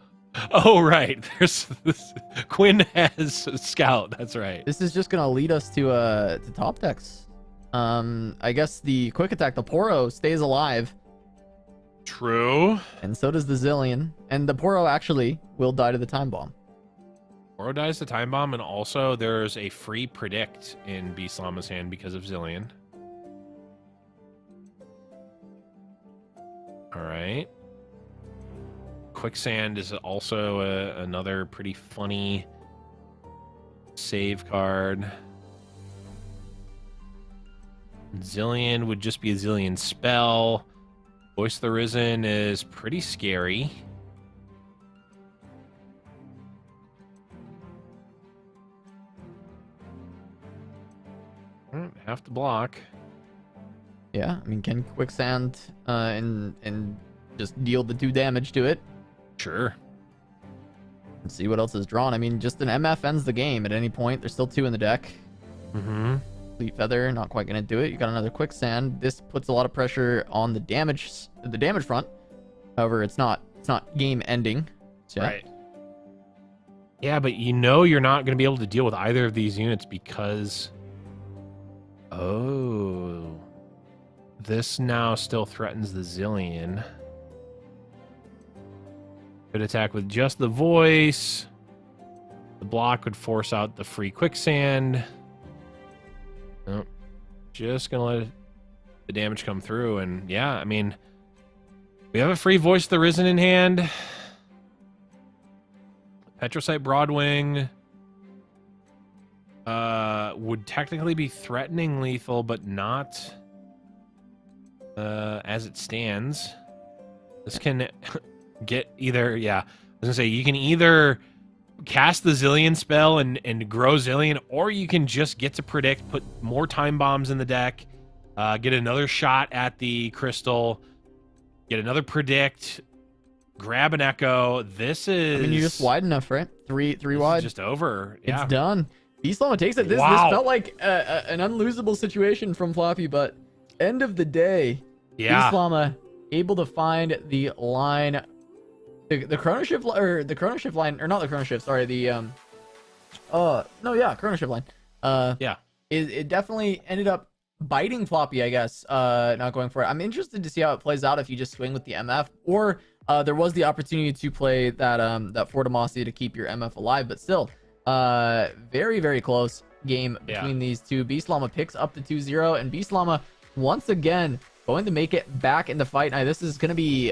Oh, right. There's this... Quinn has a scout. That's right. This is just gonna lead us to top decks. I guess the quick attack, the Poro, stays alive. True. And so does the Zilean. And the Poro actually will die to the time bomb. Poro dies to time bomb, and also there's a free predict in Beast Llama's hand because of Zilean. All right. Quicksand is also another pretty funny save card. Zilean would just be a Zilean spell. Voice of the Risen is pretty scary. Have to block. Yeah, I mean, can Quicksand and just deal the 2 damage to it? Sure. And see what else is drawn. I mean, just an MF ends the game at any point. There's still 2 in the deck. Mm-hmm. Fleet Feather, not quite gonna do it. You got another Quicksand. This puts a lot of pressure on the damage front. However, it's not game ending. So, right. Yeah, but you know you're not gonna be able to deal with either of these units because... Oh. This now still threatens the Zilean. Could attack with just the voice. The block would force out the free Quicksand. Nope. Just gonna let the damage come through, and yeah, I mean, we have a free Voice of the Risen in hand. Petrosite Broadwing would technically be threatening lethal, but not as it stands. This can get either, yeah, I was gonna say, you can either cast the Zilean spell and grow Zilean, or you can just get to predict, put more time bombs in the deck, get another shot at the crystal, get another predict, grab an echo. This is... I mean, you're just wide enough, right? Three wide. Just over. Yeah. It's done. Beast Llama takes it. This felt like an unlosable situation from Floppy, but end of the day, Beast Llama able to find the line... The Chrono Shift, or the Chrono Shift line, or not the Chrono Shift, sorry, the Chrono Shift line. It definitely ended up biting Floppy, I guess, not going for it. I'm interested to see how it plays out if you just swing with the MF, or there was the opportunity to play that that Fortimosity to keep your MF alive, but still, Very, very close game between these two. Beast Llama picks up the 2-0, and Beast Llama once again going to make it back into Fight Night. This is going to be,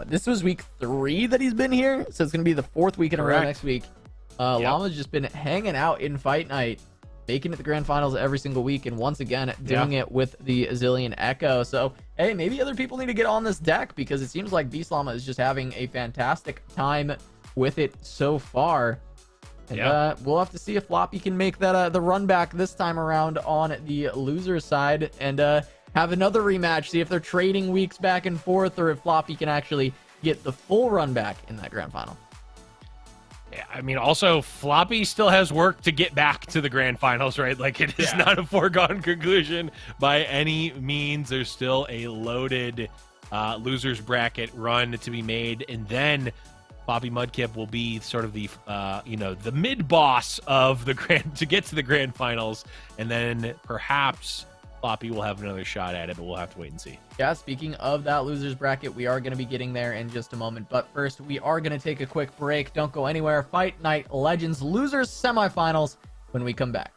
this was week 3 that he's been here, so it's going to be the 4th week in a row next week. Llama's just been hanging out in Fight Night, making it the grand finals every single week, and once again doing it with the Zilean Echo. So hey, maybe other people need to get on this deck, because it seems like Beast Llama is just having a fantastic time with it so far. And we'll have to see if Floppy can make that the run back this time around on the loser side, and have another rematch, see if they're trading weeks back and forth, or if Floppy can actually get the full run back in that grand final. Yeah, I mean, also, Floppy still has work to get back to the grand finals, right? Like, it is not a foregone conclusion by any means. There's still a loaded losers bracket run to be made, and then Floppy Mudkip will be sort of the, the mid-boss of the to get to the grand finals, and then perhaps Floppy will have another shot at it, but we'll have to wait and see. Yeah, speaking of that losers bracket, we are going to be getting there in just a moment. But first, we are going to take a quick break. Don't go anywhere. Fight Night Legends losers semifinals when we come back.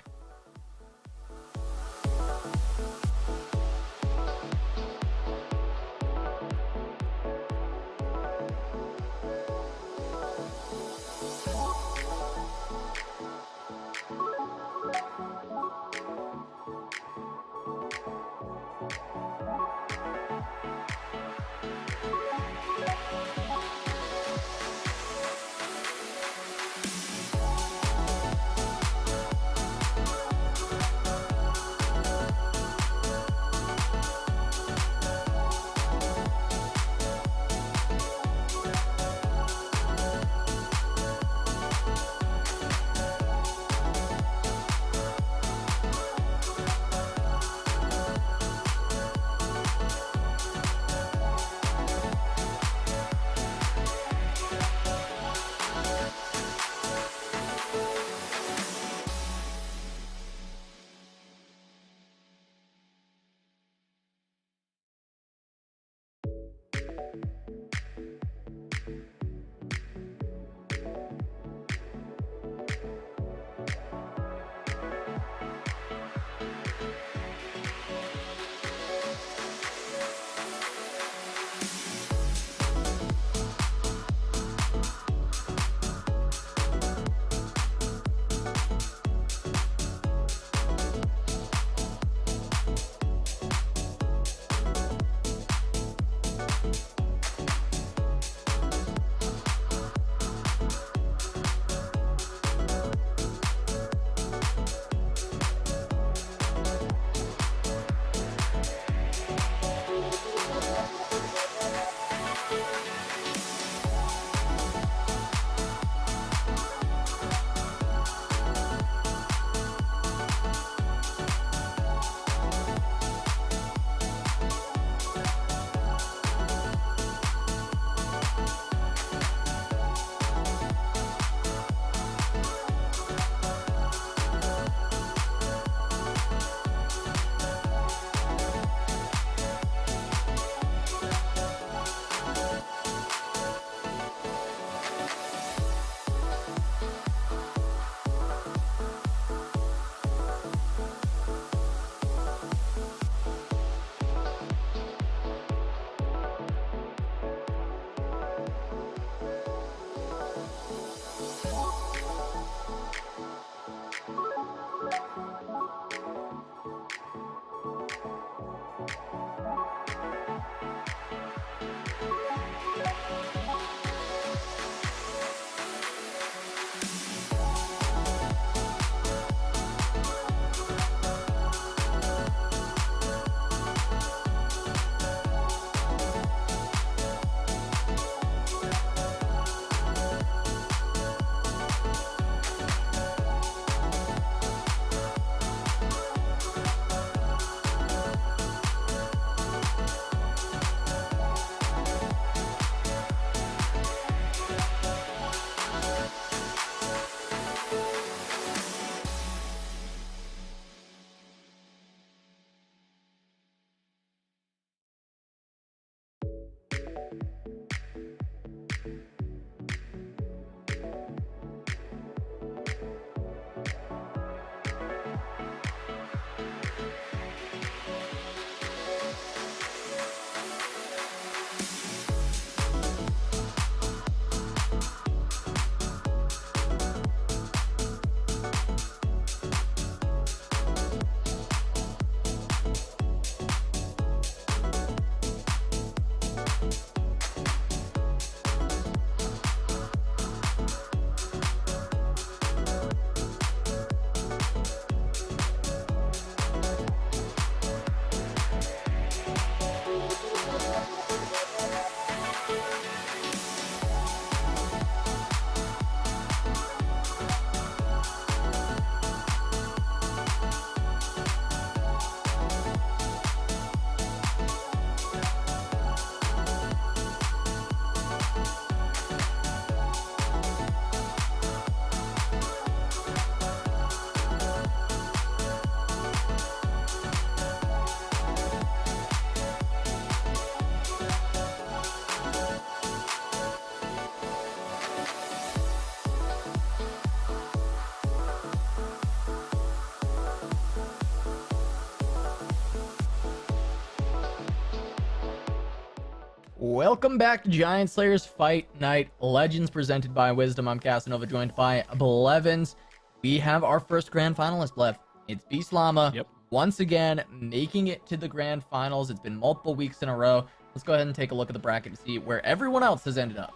Welcome back to Giant Slayer's Fight Night Legends presented by Wisdom. I'm Casanova, joined by Blevins. We have our first grand finalist, Blev. It's Beast Llama. Yep. Once again, making it to the grand finals. It's been multiple weeks in a row. Let's go ahead and take a look at the bracket to see where everyone else has ended up.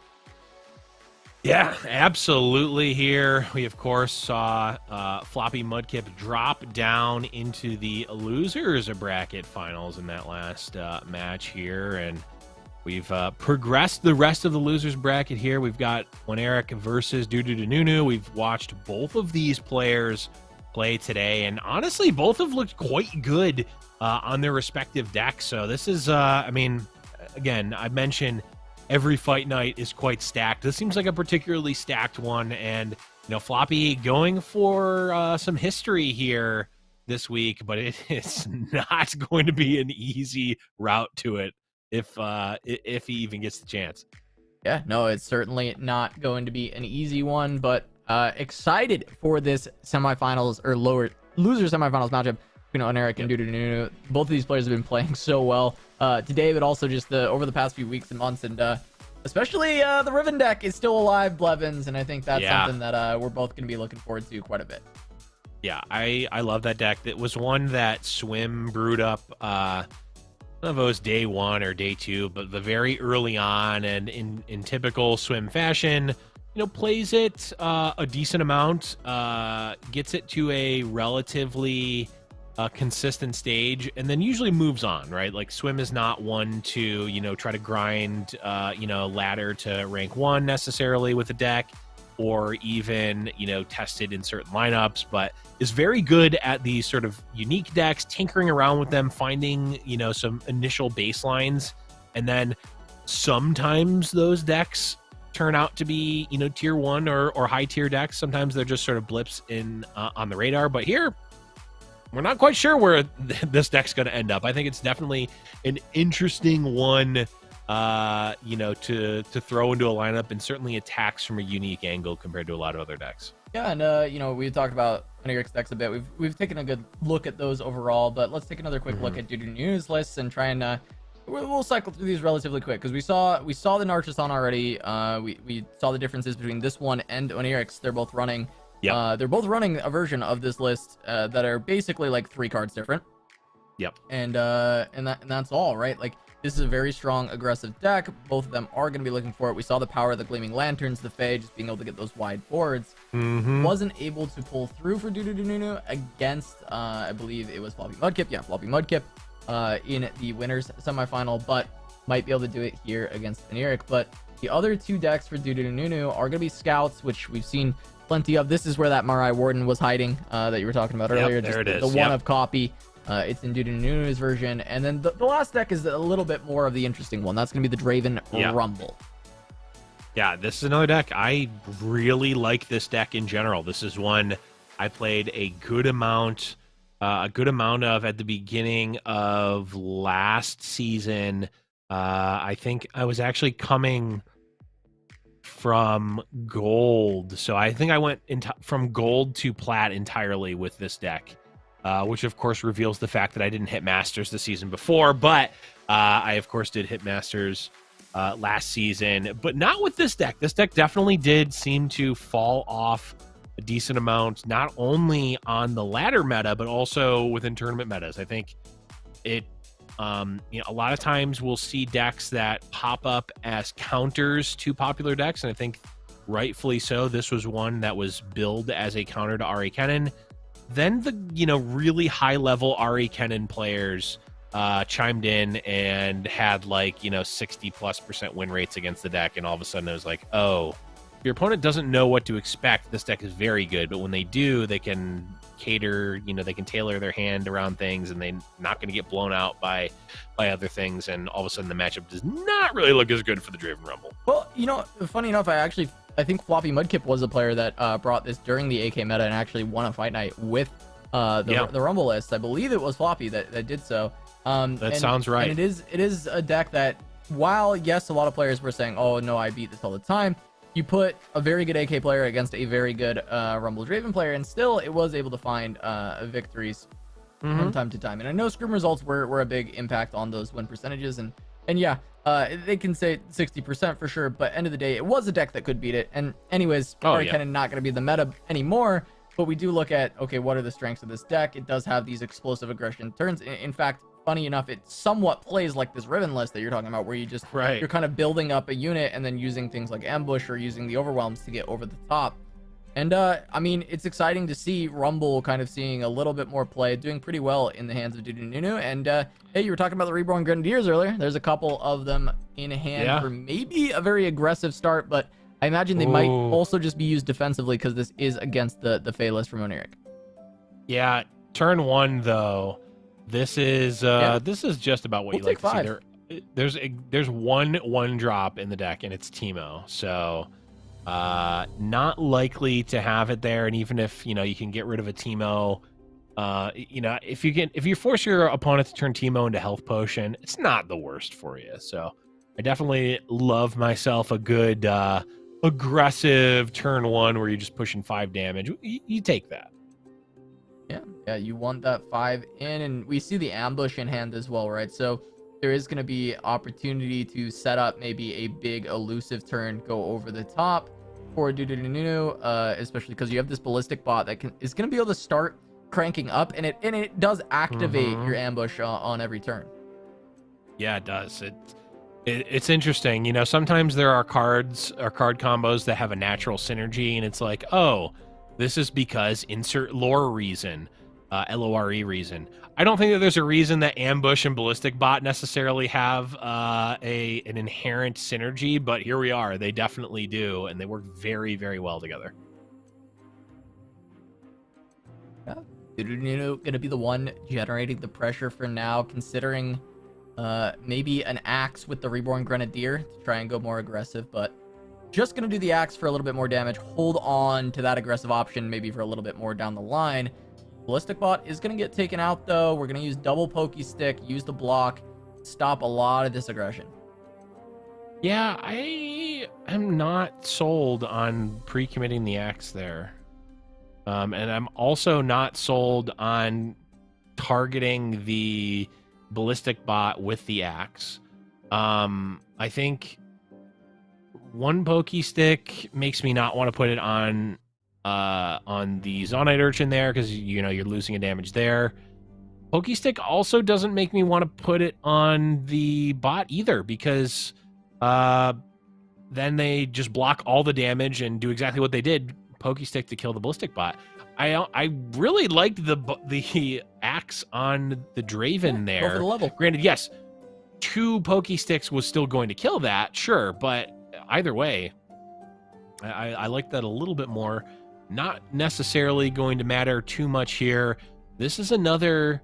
Yeah, absolutely. Here we, of course, saw Floppy Mudkip drop down into the losers bracket finals in that last match here, and we've progressed the rest of the losers bracket here. We've got Runeterra versus Nunu. We've watched both of these players play today, and honestly, both have looked quite good on their respective decks. So this is, I mean, again, I mentioned every fight night is quite stacked. This seems like a particularly stacked one, and you know, Floppy going for some history here this week, but it's not going to be an easy route to it if he even gets the chance. Yeah, no, it's certainly not going to be an easy one, but excited for this semifinals or lower loser semifinals matchup between Runeterra and Nunu. Both of these players have been playing so well today, but also just over the past few weeks and months, and especially the Riven deck is still alive, Blevins, and I think that's something that we're both going to be looking forward to quite a bit. Yeah, I love that deck. It was one that Swim brewed up. I don't know if it was day one or day two, but the very early on, and in typical Swim fashion, you know, plays it a decent amount, gets it to a relatively consistent stage, and then usually moves on, right? Like Swim is not one to, you know, try to grind, you know, ladder to rank 1 necessarily with a deck, or even, you know, test it in certain lineups, but is very good at these sort of unique decks, tinkering around with them, finding, you know, some initial baselines, and then sometimes those decks turn out to be, you know, tier 1 or high tier decks. Sometimes they're just sort of blips in on the radar, but here we're not quite sure where this deck's going to end up. I think it's definitely an interesting one, you know, to throw into a lineup, and certainly attacks from a unique angle compared to a lot of other decks. Yeah, and you know, we talked about Runeterra's decks a bit. We've taken a good look at those overall, but let's take another quick look at Nunu's lists and try and we'll cycle through these relatively quick, because we saw the Narcisson already. We saw the differences between this one and Runeterra's. They're both running. Yep. They're both running a version of this list that are basically like 3 cards different. Yep. And that's all, right? Like, this is a very strong aggressive deck. Both of them are going to be looking for it. We saw the power of the Gleaming Lanterns, the Fae, just being able to get those wide boards. Wasn't able to pull through for Nunu against, I believe it was Floppy Mudkip. Yeah, Floppy Mudkip in the winners semifinal, but might be able to do it here against Runeterra. But the other 2 decks for Nunu are going to be Scouts, which we've seen plenty of. This is where that Marai Warden was hiding that you were talking about earlier. There it is. The one of copy. It's in Nunu's version. And then the last deck is a little bit more of the interesting one. That's going to be the Draven Rumble. Yeah, this is another deck. I really like this deck in general. This is one I played a good amount of at the beginning of last season. I think I was actually coming from gold, so I think I went from gold to plat entirely with this deck, which of course reveals the fact that I didn't hit Masters the season before, but I of course did hit Masters last season, but not with this deck. This deck definitely did seem to fall off a decent amount, not only on the ladder meta, but also within tournament metas. I think it, you know, a lot of times we'll see decks that pop up as counters to popular decks, and I think rightfully so. This was one that was billed as a counter to Ari Kennen. Then the, you know, really high level Ari Kennen players chimed in and had like, you know, 60+% win rates against the deck, and all of a sudden it was like, oh, your opponent doesn't know what to expect. This deck is very good, but when they do, they can cater, you know, they can tailor their hand around things, and they're not going to get blown out by other things, and all of a sudden the matchup does not really look as good for the Draven Rumble. Well, you know, funny enough, I think Floppy Mudkip was a player that brought this during the AK meta and actually won a fight night with the Rumble list. I believe it was Floppy that did so. That sounds right. And it is a deck that, while yes, a lot of players were saying, oh no, I beat this all the time, you put a very good AK player against a very good Rumble Draven player, and still it was able to find victories from time to time. And I know scrim results were a big impact on those win percentages, and And yeah, they can say 60% for sure, but end of the day, it was a deck that could beat it. And anyways, already kind of not going to be the meta anymore. But we do look at, okay, what are the strengths of this deck? It does have these explosive aggression turns. In fact, funny enough, it somewhat plays like this Riven list that you're talking about, where you just, you're kind of building up a unit and then using things like ambush or using the overwhelms to get over the top. And I mean, it's exciting to see Rumble kind of seeing a little bit more play, doing pretty well in the hands of Dudununu. And hey, you were talking about the Reborn Grenadiers earlier. There's a couple of them in hand for maybe a very aggressive start, but I imagine they might also just be used defensively because this is against the Fey list from Oniric. Yeah, turn 1 though. This is just about what you like to see. There's one drop in the deck, and it's Teemo. So not likely to have it there. And even if you can get rid of a Teemo, if you force your opponent to turn Teemo into health potion, it's not the worst for you. So I definitely love myself a good aggressive turn 1 where you're just pushing 5 damage. You take that. Yeah, you want that 5 in, and we see the ambush in hand as well, right? So there is going to be opportunity to set up maybe a big elusive turn, go over the top for Dudununu, especially because you have this ballistic bot that is going to be able to start cranking up, and it does activate your ambush on every turn. Yeah, it does. It's interesting. Sometimes there are cards or card combos that have a natural synergy, and it's like, oh, this is because insert lore reason, LORE reason. I don't think that there's a reason that ambush and ballistic bot necessarily have an inherent synergy, but here we are. They definitely do, and they work very, very well together. Yeah, gonna be the one generating the pressure for now, considering maybe an axe with the Reborn Grenadier to try and go more aggressive, but just gonna do the axe for a little bit more damage, hold on to that aggressive option maybe for a little bit more down the line. Ballistic bot is gonna get taken out though. We're gonna use double pokey stick, use the block, stop a lot of this aggression. Yeah, I am not sold on pre-committing the axe there. And I'm also not sold on targeting the ballistic bot with the axe. I think one pokey stick makes me not want to put it on the Zonite Urchin there, because you're losing a damage there. Pokey stick also doesn't make me want to put it on the bot either, because then they just block all the damage and do exactly what they did, pokey stick to kill the ballistic bot. I really liked the axe on the Draven there. Go for the level. Granted, yes, 2 pokey sticks was still going to kill that, sure, but either way, I like that a little bit more. Not necessarily going to matter too much here. This is another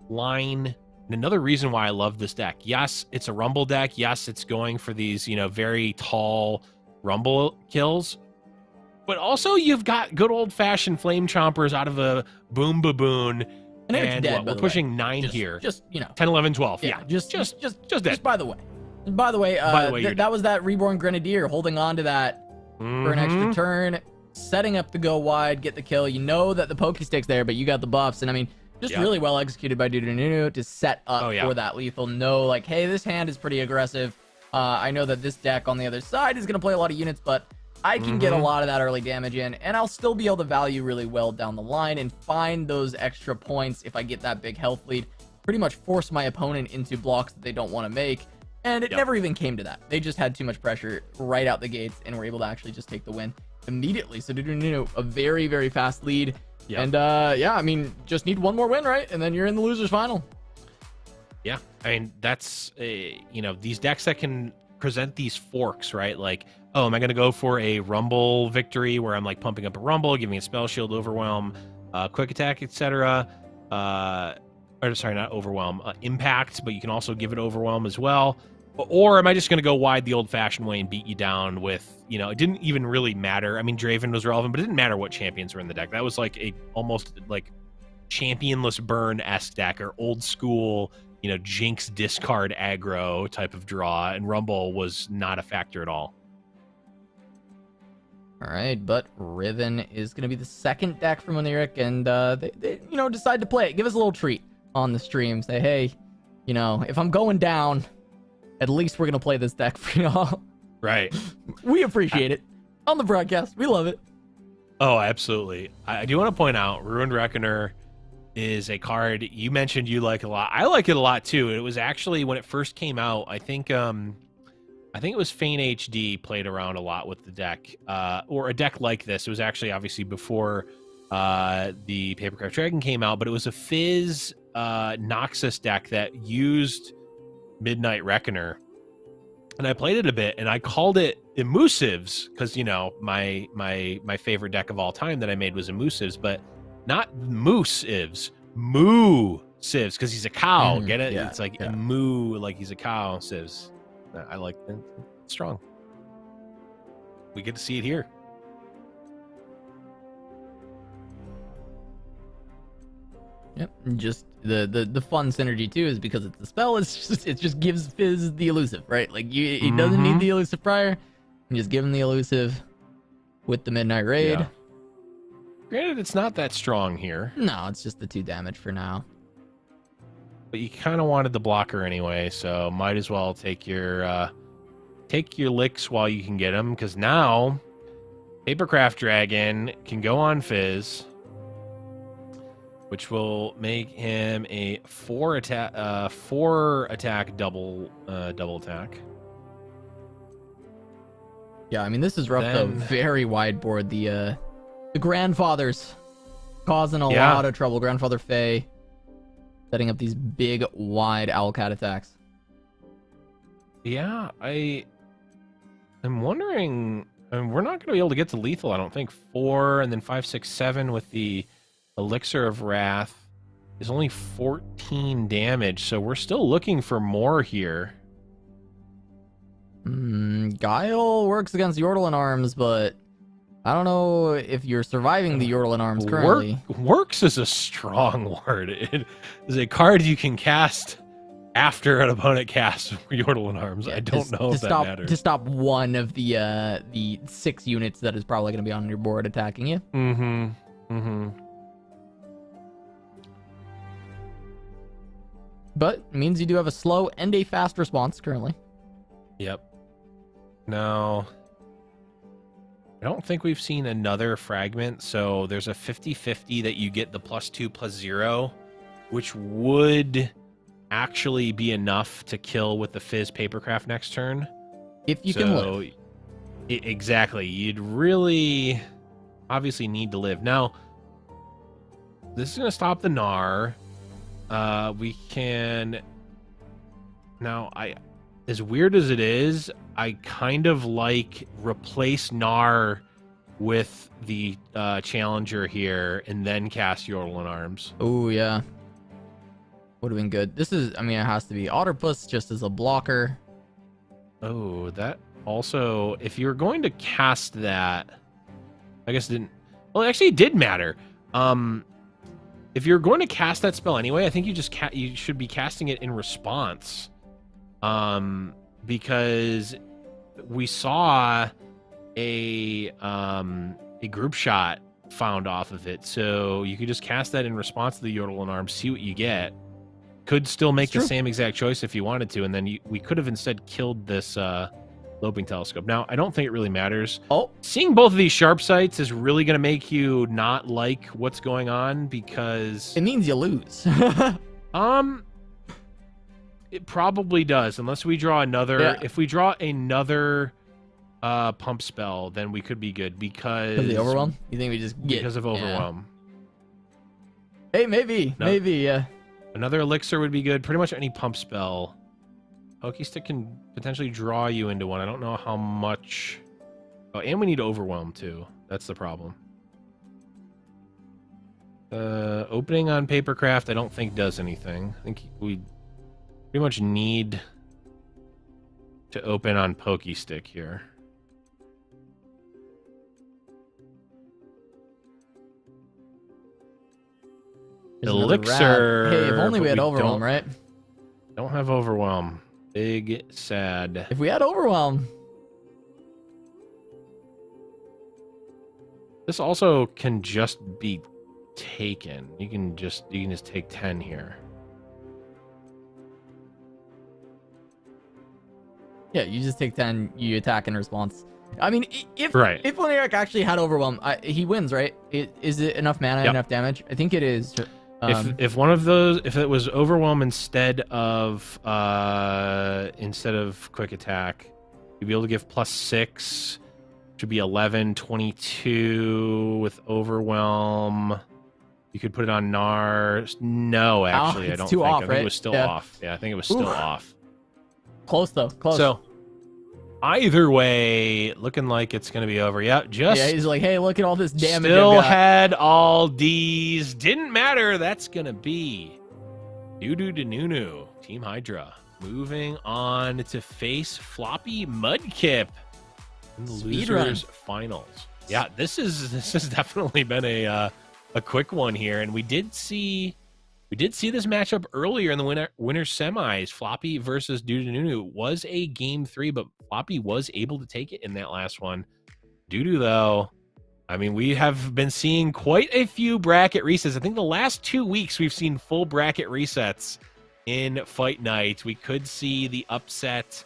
line, and another reason why I love this deck. Yes, it's a Rumble deck. Yes, it's going for these, very tall Rumble kills. But also, you've got good old-fashioned Flame Chompers out of a Boom Baboon. And dead, we're pushing 9 here. Just, 10, 11, 12. Yeah, just dead. Just by the way. That was that Reborn Grenadier holding on to that for an extra turn, setting up to go wide, get the kill. You know that the pokey stick's there, but you got the buffs. And I mean, just really well executed by Dudununu to set up for that lethal. Know, like, hey, this hand is pretty aggressive. I know that this deck on the other side is going to play a lot of units, but I can get a lot of that early damage in, and I'll still be able to value really well down the line and find those extra points if I get that big health lead. Pretty much force my opponent into blocks that they don't want to make. And it never even came to that. They just had too much pressure right out the gates and were able to actually just take the win immediately. So Dudununu, a very, very fast lead. And yeah, I mean, just need one more win, right? And then you're in the losers final. Yeah, I mean, that's these decks that can present these forks, right? Like, oh, am I going to go for a Rumble victory where I'm like pumping up a Rumble, giving a spell shield, overwhelm, quick attack, etc. Or sorry, not overwhelm, impact, but you can also give it overwhelm as well. Or am I just going to go wide the old-fashioned way and beat you down with, it didn't even really matter. I mean, Draven was relevant, but it didn't matter what champions were in the deck. That was like a almost like championless burn-esque deck, or old school, Jinx discard aggro type of draw, and Rumble was not a factor at all. All right, but Riven is going to be the second deck from Oniric, and they decide to play it. Give us a little treat on the stream. Say, hey, if I'm going down, at least we're gonna play this deck for y'all. Right. We appreciate it on the broadcast. We love it. Oh, absolutely. I do want to point out Ruined Reckoner is a card you mentioned you like a lot. I like it a lot too. It was actually when it first came out, I think it was Fane HD played around a lot with the deck, or a deck like this. It was actually obviously before the Papercraft Dragon came out, but it was a Fizz Noxus deck that used Midnight Reckoner. And I played it a bit, and I called it Emusives because, you know, my favorite deck of all time that I made was Emusives, but not Moose-ivs, Moo-sivs, because he's a cow. Get it? Yeah, It's like yeah. moo, like he's a cow, sivs. I like it. It's strong. We get to see it here. Yep. And just the fun synergy too is because it's a spell. It just gives Fizz the elusive, right? Like he doesn't need the elusive prior. You just give him the elusive with the Midnight Raid. Yeah. Granted, it's not that strong here, No, it's just the 2 damage for now. but you kind of wanted the blocker anyway, so might as well take your licks while you can get them, because now Papercraft Dragon can go on Fizz, which will make him a 4 attack double attack. Yeah, I mean this is rough though. Very wide board. The grandfathers causing a lot of trouble. Grandfather Faye setting up these big wide Owlcat attacks. Yeah, I'm wondering. I mean, we're not going to be able to get to lethal, I don't think. 4 and then 5, 6, 7 with the Elixir of Wrath is only 14 damage, so we're still looking for more here. Guile works against Yordle Arms, but I don't know if you're surviving the Yordle Arms currently. Works is a strong word. It is a card you can cast after an opponent casts Yordle Arms. Yeah, I don't know if that matters. To stop one of the 6 units that is probably going to be on your board attacking you. But it means you do have a slow and a fast response currently. Yep. Now, I don't think we've seen another fragment, so there's a 50-50 that you get the +2/+0, which would actually be enough to kill with the Fizz Papercraft next turn. If you can live. Exactly. You'd really obviously need to live. Now, this is going to stop the Gnar. We can... Now, as weird as it is, I kind of like replace Gnar with the Challenger here and then cast Yordle Arms. Oh, yeah. Would have been good. This is, I mean, it has to be Otterpuss just as a blocker. Oh, that also, if you're going to cast that, I guess it didn't, well, actually it did matter. If you're going to cast that spell anyway, I think you should be casting it in response. Because we saw a group shot found off of it, so you could just cast that in response to the Yordle Arms, see what you get. Could still make the same exact choice if you wanted to, and then we could have instead killed this Loping Telescope. Now, I don't think it really matters. Oh, seeing both of these sharp sights is really going to make you not like what's going on, because it means you lose. It probably does, unless we draw another. Yeah. If we draw another pump spell, then we could be good, because of the overwhelm. You think we just get because of overwhelm? Yeah. Hey, maybe, yeah. Another elixir would be good. Pretty much any pump spell. Pokey Stick can potentially draw you into one. I don't know how much. Oh, and we need overwhelm too. That's the problem. Opening on Papercraft, I don't think does anything. I think we pretty much need to open on Pokey Stick here. Elixir. Hey, if only we had overwhelm, right? Don't have overwhelm. Big sad. If we had overwhelm. This also can just be taken. You can just take 10 here. Yeah, you just take 10, you attack in response. I mean, if Runeterra actually had Overwhelm, he wins, right? Is it enough mana, enough damage? I think it is. If one of those, if it was Overwhelm instead of Quick Attack, you'd be able to give +6. Should be 11, 22 with Overwhelm. You could put it on Gnar. No, actually, I don't think. I think it was still off. Yeah, I think it was still off. Close though. Close. So either way, looking like it's going to be over. Yeah, he's like, hey, look at all this damage. Still had all D's. Didn't matter. That's going to be Nunu. Team Hydra moving on to face Floppy Mudkip in the losers finals. Yeah, this has definitely been a quick one here, and we did see this matchup earlier in the winner semis. Floppy versus Nunu was a game 3, but Floppy was able to take it in that last one. Dudu, though, I mean, we have been seeing quite a few bracket resets. I think the last 2 weeks we've seen full bracket resets in Fight Night. We could see the upset,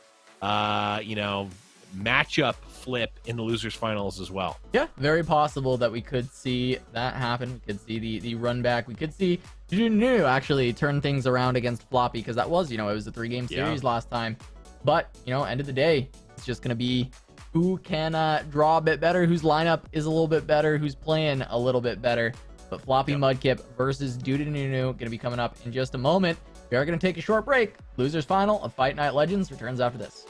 matchup flip in the losers finals as well. Yeah, very possible that we could see that happen. We could see the run back. We could see Nunu actually turn things around against Floppy, because that was, it was a 3-game series last time. But, end of the day, it's just going to be who can draw a bit better, whose lineup is a little bit better, who's playing a little bit better. But Floppy Mudkip versus Nunu going to be coming up in just a moment. We are going to take a short break. Losers final of Fight Night Legends returns after this.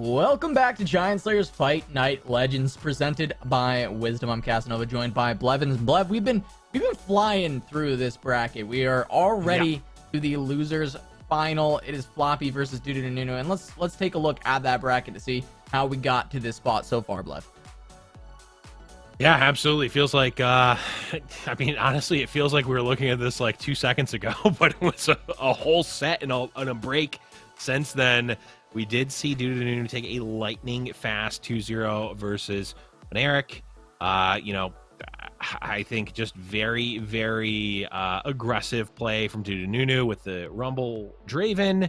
Welcome back to Giant Slayer's Fight Night Legends, presented by Wisdom. I'm Casanova, joined by Blevins. Blev, we've been flying through this bracket. We are already to the losers final. It is Floppy versus Dudununu, and let's take a look at that bracket to see how we got to this spot so far, Blev. Yeah, absolutely. Feels like, I mean, honestly, it feels like we were looking at this like 2 seconds ago, but it was a whole set and a break since then. We did see Dudununu take a lightning fast 2-0 versus Eric. You know, I think just very, very aggressive play from Dudununu with the Rumble Draven,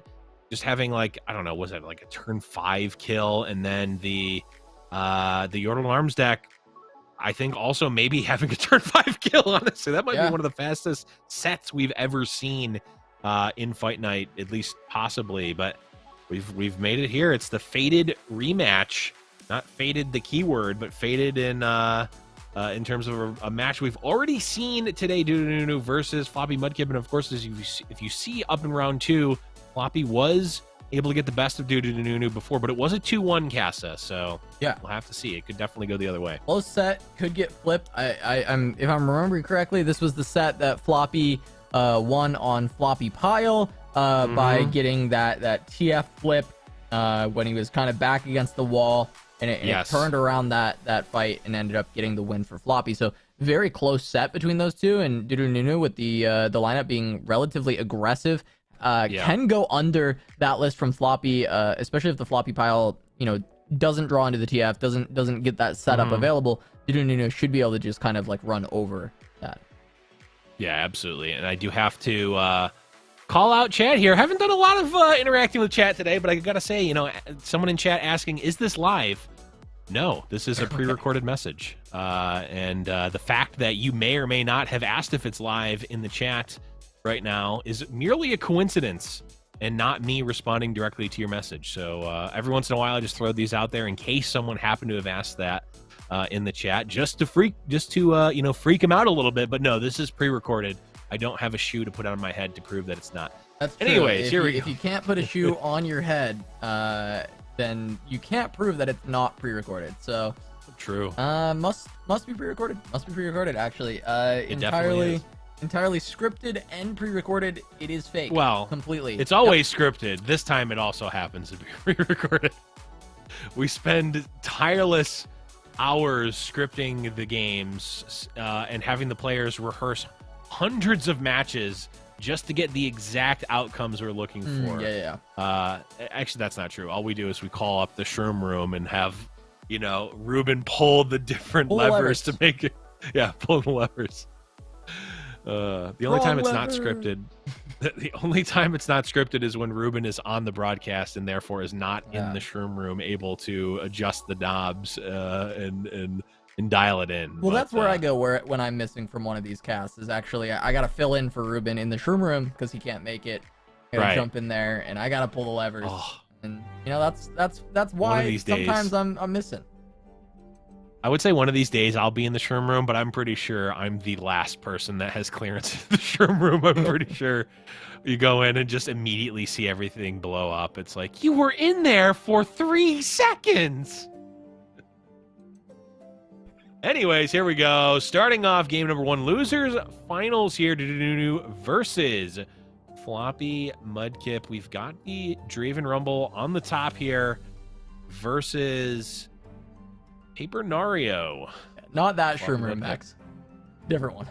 just having like, I don't know, was that like a turn 5 kill, and then the Yordle Arms deck, I think also maybe having a turn 5 kill, honestly. That might be one of the fastest sets we've ever seen in Fight Night, at least possibly, but we've made it here. It's the fated rematch, not fated the keyword, but fated in terms of a match we've already seen today, Dudununu versus Floppy Mudkip. And of course, if you see up in round 2, Floppy was able to get the best of Dudununu before, but it was a 2-1 Casa, so yeah, we'll have to see. It could definitely go the other way. Close set, could get flipped. I'm if I'm remembering correctly, this was the set that Floppy won on Floppy Pile by getting that TF flip when he was kind of back against the wall, and it turned around that fight and ended up getting the win for Floppy. So very close set between those two, and Dudununu with the lineup being relatively aggressive can go under that list from Floppy, especially if the Floppy Pile, you know, doesn't draw into the TF, doesn't get that setup available. Dudununu should be able to just kind of like run over that. Yeah, absolutely. And I do have to call out chat here. Haven't done a lot of interacting with chat today, but I gotta say, you know, someone in chat asking, is this live? No, this is a pre-recorded message. And the fact that you may or may not have asked if it's live in the chat right now is merely a coincidence and not me responding directly to your message. So every once in a while, I just throw these out there in case someone happened to have asked that in the chat, just to you know, freak them out a little bit. But no, this is pre-recorded. I don't have a shoe to put on my head to prove that it's not. That's true. Anyways, if you can't put a shoe on your head, then you can't prove that it's not pre-recorded. So true. Must be pre-recorded. Must be pre-recorded. Actually, entirely scripted and pre-recorded. It is fake. Well, completely. It's always scripted. This time, it also happens to be pre-recorded. We spend tireless hours scripting the games and having the players rehearse hundreds of matches just to get the exact outcomes we're looking for. Actually, that's not true. All we do is we call up the Shroom Room and have, you know, Ruben pull the different levers to make it. Yeah, pull the levers. The only time it's not scripted, the only time it's not scripted is when Ruben is on the broadcast and therefore is not in the Shroom Room able to adjust the knobs and dial it in. Well, that's where I go when I'm missing from one of these casts is actually I gotta fill in for Ruben in the Shroom Room because he can't make it. I gotta jump in there and I gotta pull the levers. And you know that's why sometimes I'm missing. I would say one of these days I'll be in the Shroom Room, but I'm pretty sure I'm the last person that has clearance in the Shroom Room. I'm pretty sure you go in and just immediately see everything blow up. It's like, you were in there for 3 seconds. Anyways, here we go. Starting off game number 1, losers finals here. Dudununu versus Floppy Mudkip. We've got the Draven Rumble on the top here versus Paper Nario. Not that Shroom Room, Max. Different one.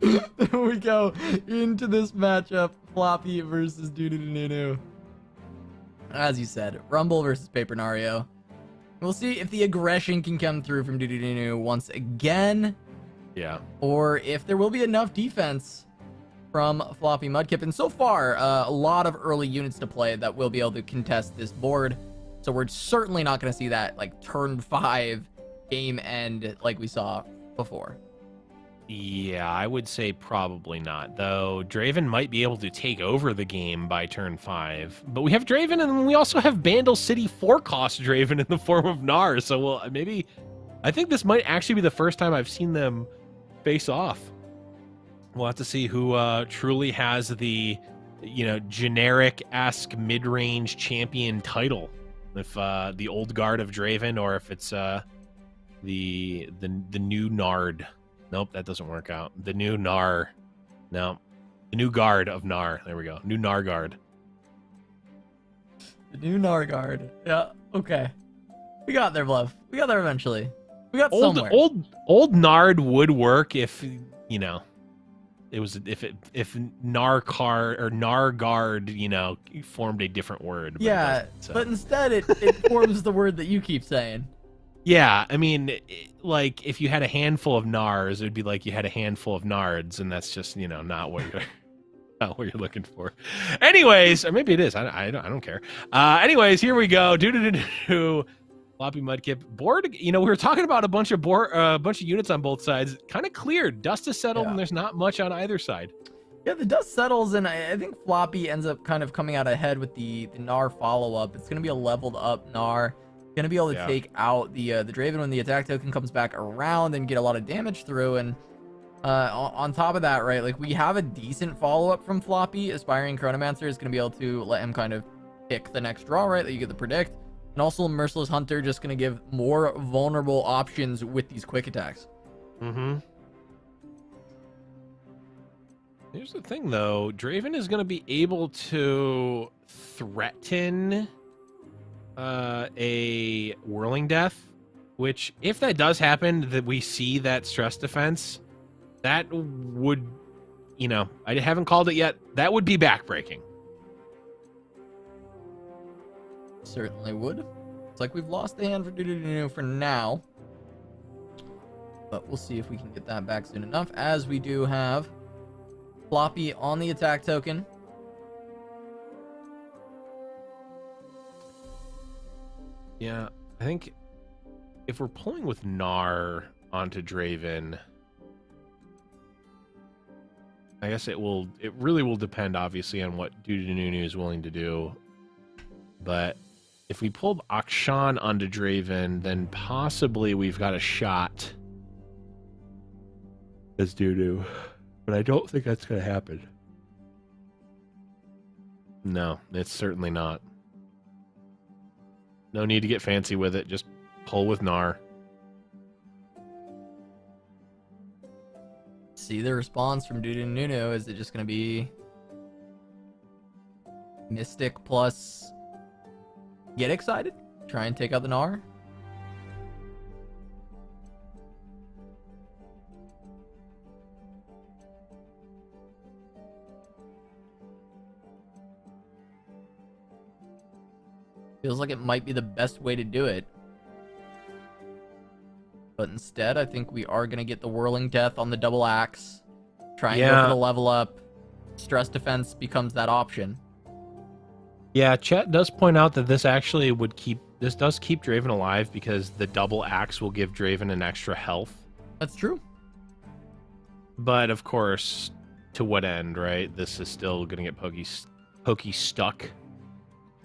There we go into this matchup. Floppy versus Dudununu. As you said, Rumble versus Paper Nario. We'll see if the aggression can come through from Dudununu once again. Yeah. Or if there will be enough defense from Floppy Mudkip. And so far, a lot of early units to play that will be able to contest this board. So we're certainly not going to see that like turn 5 game end like we saw before. Yeah, I would say probably not, though. Draven might be able to take over the game by turn 5. But we have Draven, and we also have Bandle City 4-cost Draven in the form of Gnar. So maybe I think this might actually be the first time I've seen them face off. We'll have to see who truly has the, you know, generic-esque mid-range champion title If the old guard of Draven, or if it's the new Nard. Nope, that doesn't work out. The new Nar. No. The new guard of Nar. There we go. New Nar guard. The new Nar guard. Yeah, okay. We got there, Blev. We got there eventually. We got somewhere. Old Nard would work if, you know, it was if Narcar or Narguard, you know, formed a different word. But yeah, but instead it forms the word that you keep saying. Yeah, I mean, like, if you had a handful of Nars, it would be like you had a handful of Nards, and that's just, you know, not what you're looking for. Anyways, or maybe it is. I don't care. Anyways, here we go. Floppy Mudkip board. You know, we were talking about a bunch of units on both sides. Kind of cleared. Dust has settled, and there's not much on either side. Yeah, the dust settles, and I think Floppy ends up kind of coming out ahead with the Gnar follow-up. It's going to be a leveled up Gnar. Going to be able to take out the Draven when the attack token comes back around and get a lot of damage through. And on top of that, right, like, we have a decent follow-up from Floppy. Aspiring Chronomancer is going to be able to let him kind of pick the next draw, right, that you get the predict. And also Merciless Hunter just going to give more vulnerable options with these quick attacks. Mm-hmm. Here's the thing, though. Draven is going to be able to threaten a Whirling Death, which, if that does happen, that we see that stress defense, that would, you know, I haven't called it yet, that would be backbreaking. Certainly would. It's like we've lost the hand for now, but we'll see if we can get that back soon enough, as we do have Floppy on the attack token. Yeah, I think if we're pulling with Gnar onto Draven, I guess it really will depend, obviously, on what Dudununu is willing to do. But if we pulled Akshan onto Draven, then possibly we've got a shot as Dudu. But I don't think that's going to happen. No, it's certainly not. No need to get fancy with it. Just pull with Gnar. See the response from Dudununu. Is it just going to be Mystic plus get excited? Try and take out the Gnar? Feels like it might be the best way to do it. But instead, I think we are going to get the Whirling Death on the double axe. Try and go for the level up. Stress defense becomes that option. Yeah, chat does point out that this actually does keep Draven alive, because the double axe will give Draven an extra health. That's true. But of course, to what end, right? This is still going to get pokey stuck.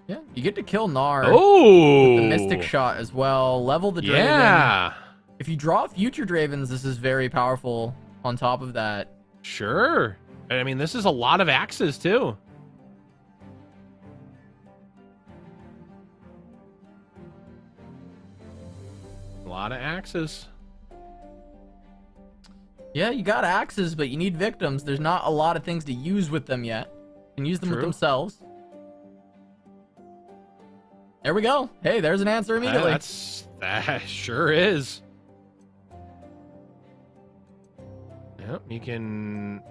Yeah, you get to kill Gnar with the Mystic Shot as well. Level the Draven. Yeah. If you draw future Dravens, this is very powerful on top of that. Sure. I mean, this is a lot of axes, too. A lot of axes. Yeah, you got axes, but you need victims. There's not a lot of things to use with them yet. You can use them with themselves. There we go. Hey, there's an answer immediately. That sure is. Yep, you can.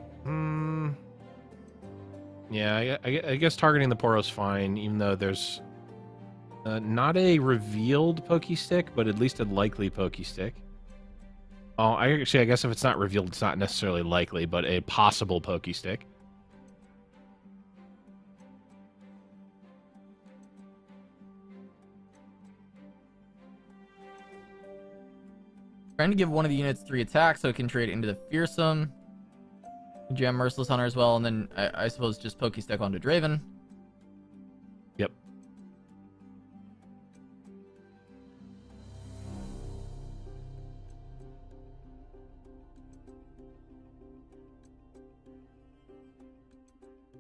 Yeah, I guess targeting the Poro's fine, even though there's not a revealed pokey stick, but at least a likely pokey stick. Oh, I guess if it's not revealed, it's not necessarily likely, but a possible pokey stick. Trying to give one of the units 3 attacks so it can trade into the Fearsome. Jam Merciless Hunter as well, and then I suppose just Pokestick onto Draven. Yep.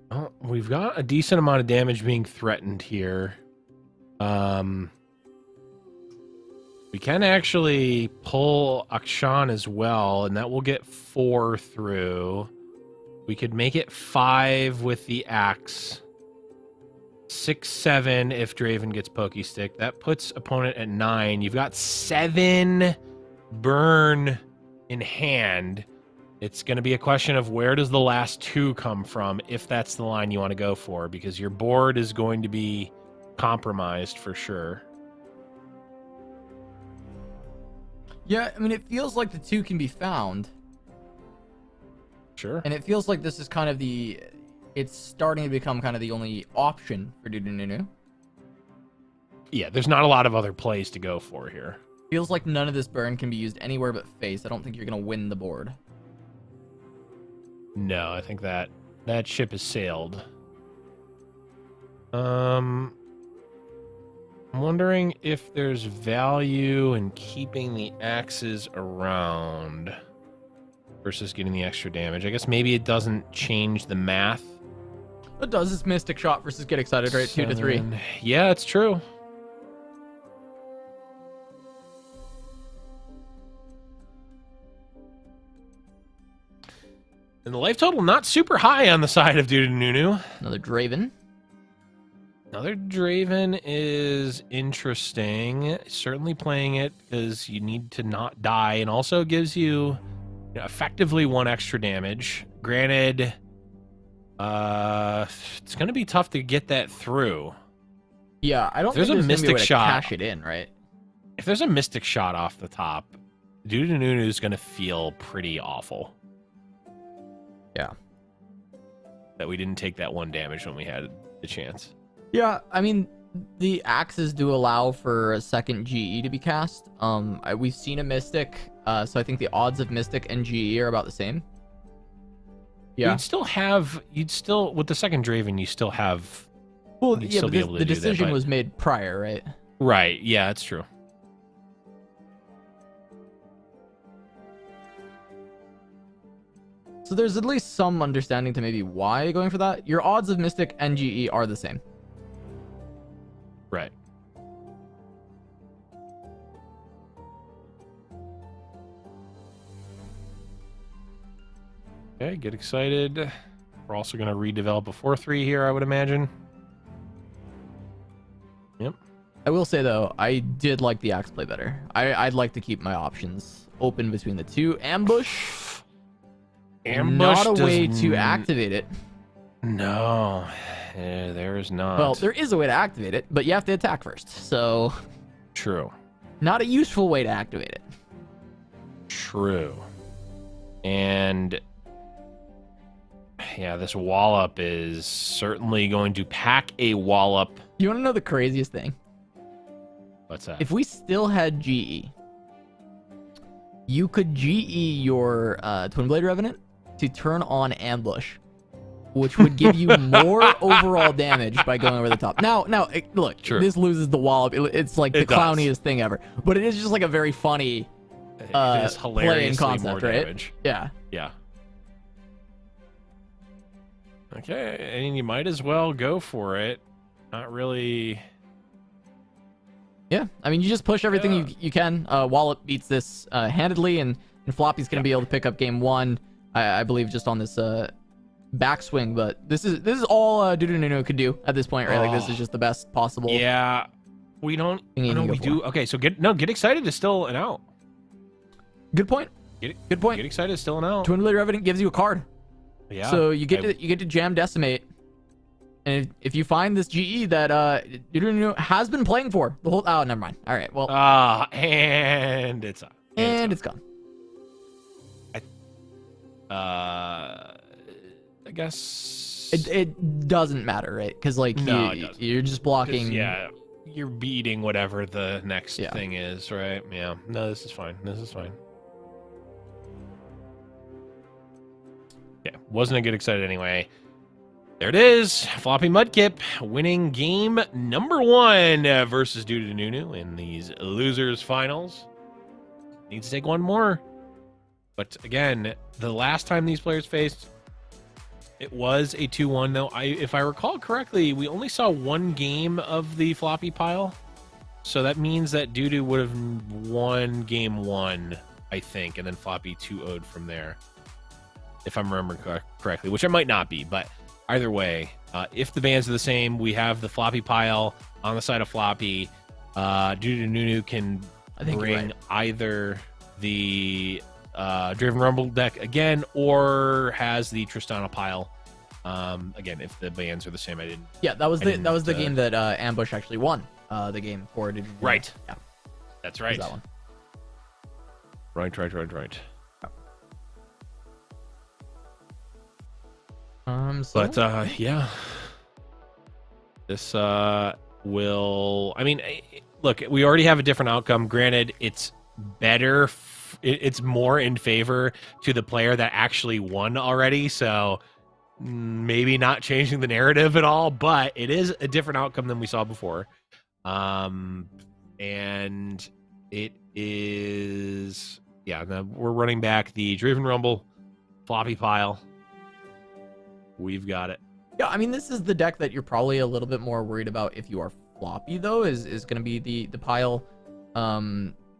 Well, we've got a decent amount of damage being threatened here. We can actually pull Akshan as well, and that will get 4 through. We could make it 5 with the axe. 6, 7 if Draven gets Pokey Stick. That puts opponent at 9. You've got 7 burn in hand. It's going to be a question of where does the last 2 come from, if that's the line you want to go for, because your board is going to be compromised for sure. Yeah, I mean, it feels like the 2 can be found. Sure. And it feels like this is kind of it's starting to become kind of the only option for Dudununu. Yeah, there's not a lot of other plays to go for here. Feels like none of this burn can be used anywhere but face. I don't think you're going to win the board. No, I think that ship has sailed. I'm wondering if there's value in keeping the axes around versus getting the extra damage. I guess maybe it doesn't change the math. It does. It's Mystic Shot versus Get Excited, right? 2 to 3. Yeah, it's true. And the life total not super high on the side of Dudununu. Another Draven. Another Draven is interesting. Certainly playing it because you need to not die, and also gives you, effectively 1 extra damage. Granted, it's going to be tough to get that through. Yeah, I don't think there's a mystic shot. Cash it in, right? If there's a mystic shot off the top, Dudununu is going to feel pretty awful. Yeah. That we didn't take that 1 damage when we had the chance. Yeah, I mean, the axes do allow for a second GE to be cast. We've seen a Mystic, so I think the odds of Mystic and GE are about the same. Yeah. You'd still, with the second Draven, you still have... Well, yeah, but the decision was made prior, right? Right, yeah, that's true. So there's at least some understanding to maybe why going for that. Your odds of Mystic and GE are the same. Right. Okay, get excited. We're also going to redevelop a 4-3 here, I would imagine. Yep. I will say, though, I did like the axe play better. I'd like to keep my options open between the 2. Ambush. Not a way to activate it. No, there is not. Well, there is a way to activate it, but you have to attack first. So, true. Not a useful way to activate it. True. And yeah, this wallop is certainly going to pack a wallop. You want to know the craziest thing? What's that? If we still had GE, you could GE your Twin Blade Revenant to turn on Ambush, which would give you more overall damage by going over the top. Now, look, True. This loses the wallop. It's like the clowniest thing ever, but it is just like a very funny it is hilariously concept, more right? Damage. Yeah. Yeah. Okay, and you might as well go for it. Not really. Yeah, I mean, you just push everything you can. Wallop beats this handedly, and Floppy's going to be able to pick up game 1, I believe, just on this backswing. But this is all Dudununu could do at this point, right? Like, this is just the best possible. Yeah, we don't. No, we do. Okay, so get excited is still an out. Good point. Good point. Get excited is still an out. Twin Blade Revenant gives you a card. Yeah. So you get to jam Decimate. And if you find this GE that Dudununu has been playing for the whole... Oh, never mind. All right, well... And it's up. And it's gone. I guess... It doesn't matter, right? Because, like, you're just blocking... Yeah, you're beating whatever the next thing is, right? Yeah. No, this is fine. This is fine. Yeah, wasn't a good excited anyway. There it is. Floppy Mudkip winning game number 1 versus Dudununu in these losers finals. Needs to take 1 more. But again, the last time these players faced, It was a 2-1, though. If I recall correctly, we only saw one game of the floppy pile. So that means that Dudu would have won game 1, I think, and then floppy 2-0'd from there, if I'm remembering correctly, which I might not be. But either way, if the bans are the same, we have the floppy pile on the side of floppy. Dudu Nunu can bring either the Driven Rumble deck again, or has the Tristana pile. Again, if the bans are the same, I didn't. Yeah, that was the game that Ambush actually won. The game for right. Yeah, that's right. That one. Right. But yeah, this will. I mean, look, we already have a different outcome. Granted, it's better. It's more in favor to the player that actually won already. So maybe not changing the narrative at all, but it is a different outcome than we saw before. And it is, yeah, we're running back the Driven Rumble floppy pile. We've got it. Yeah, I mean, this is the deck that you're probably a little bit more worried about if you are floppy, though, is going to be the pile,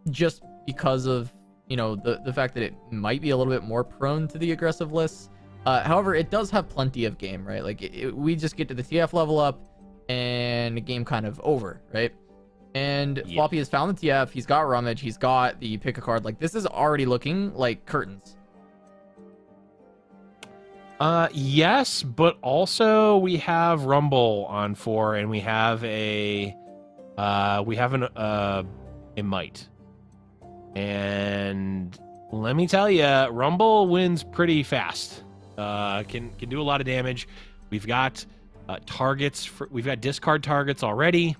just because of, you know, the fact that it might be a little bit more prone to the aggressive lists. However, it does have plenty of game, right? Like, we just get to the TF level up, and the game kind of over, right? And yeah. Floppy has found the TF, he's got Rummage, he's got the pick a card. Like, this is already looking like curtains. Yes, but also we have Rumble on 4, and we have a Might. And let me tell you, Rumble wins pretty fast. Can do a lot of damage. We've got targets. We've got discard targets already.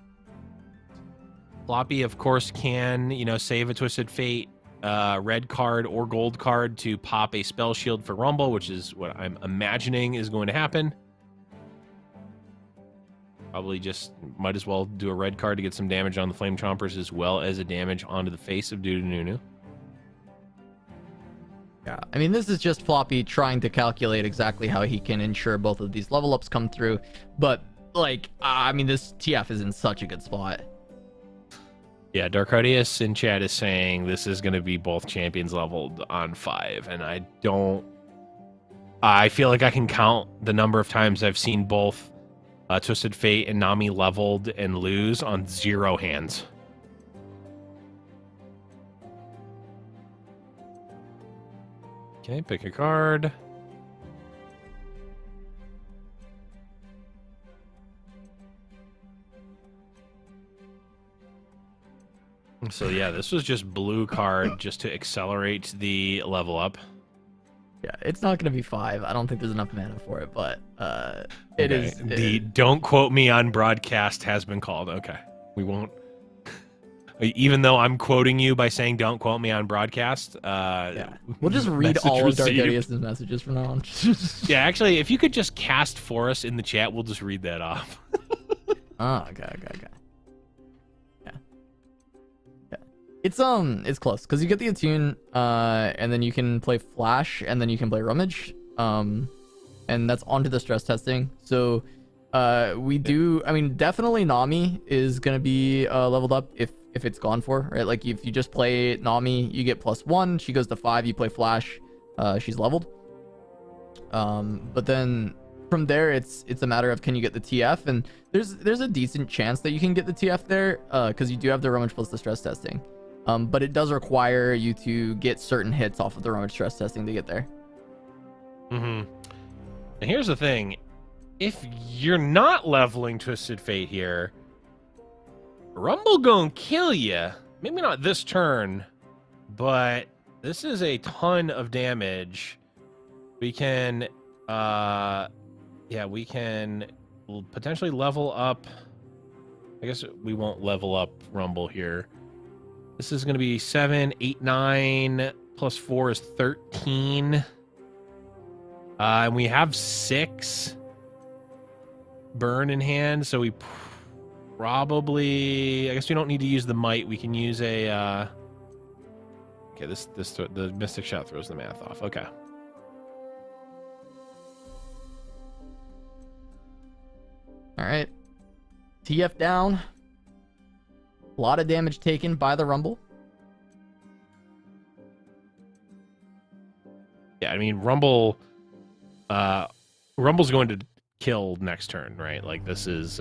Floppy, of course, can, you know, save a Twisted Fate red card or gold card to pop a spell shield for Rumble, which is what I'm imagining is going to happen. Probably just might as well do a red card to get some damage on the Flame Chompers, as well as a damage onto the face of Dudu Nunu. Yeah, I mean, this is just Floppy trying to calculate exactly how he can ensure both of these level ups come through. But, like, I mean, this TF is in such a good spot. Yeah, Darkardius in chat is saying this is going to be both champions leveled on 5. And I feel like I can count the number of times I've seen both Twisted Fate and Nami leveled and lose on 0 hands. Okay, pick a card. So yeah, this was just blue card just to accelerate the level up. Yeah, it's not going to be 5. I don't think there's enough mana for it, but it is. Don't quote me on broadcast has been called. Okay, we won't. Even though I'm quoting you by saying don't quote me on broadcast. Yeah, we'll just read all of Darkardius' messages from now on. Yeah, actually, if you could just cast for us in the chat, we'll just read that off. Oh, okay. It's close because you get the attune, and then you can play Flash, and then you can play Rummage, and that's onto the stress testing. So, we do. I mean, definitely Nami is gonna be leveled up if it's gone for, right? Like if you just play Nami, you get +1. She goes to 5. You play Flash, she's leveled. But then from there, it's a matter of can you get the TF, and there's a decent chance that you can get the TF there, because you do have the Rummage plus the stress testing. But it does require you to get certain hits off of the Rummage stress testing to get there. Mm-hmm. And here's the thing. If you're not leveling Twisted Fate here, Rumble gonna kill you. Maybe not this turn, but this is a ton of damage. We can, we can potentially level up. I guess we won't level up Rumble here. This is going to be 7, 8, 9, plus 4 is 13. And we have 6 burn in hand, so we probably... I guess we don't need to use the Might. We can use a... Okay, the Mystic Shot throws the math off. Okay. All right. TF down. A lot of damage taken by the Rumble. Yeah, I mean, Rumble's going to kill next turn, right? Like, this is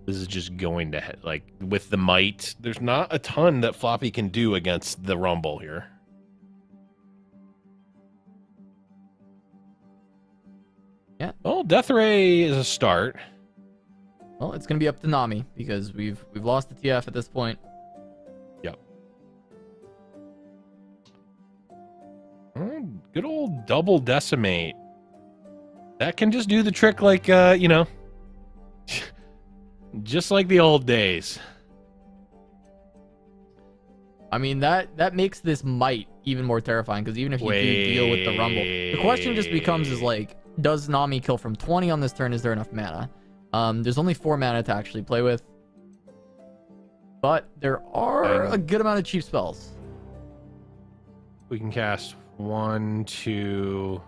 just going to, like, with the might, there's not a ton that Floppy can do against the Rumble here. Yeah. Oh, Death Ray is a start. Well, it's going to be up to Nami because we've lost the TF at this point. Yep. Good old double decimate. That can just do the trick like, you know, just like the old days. I mean, that makes this might even more terrifying because even if you do deal with the Rumble, the question just becomes is like, does Nami kill from 20 on this turn? Is there enough mana? There's only 4 mana to actually play with, but there are a good amount of cheap spells. We can cast 1, 2.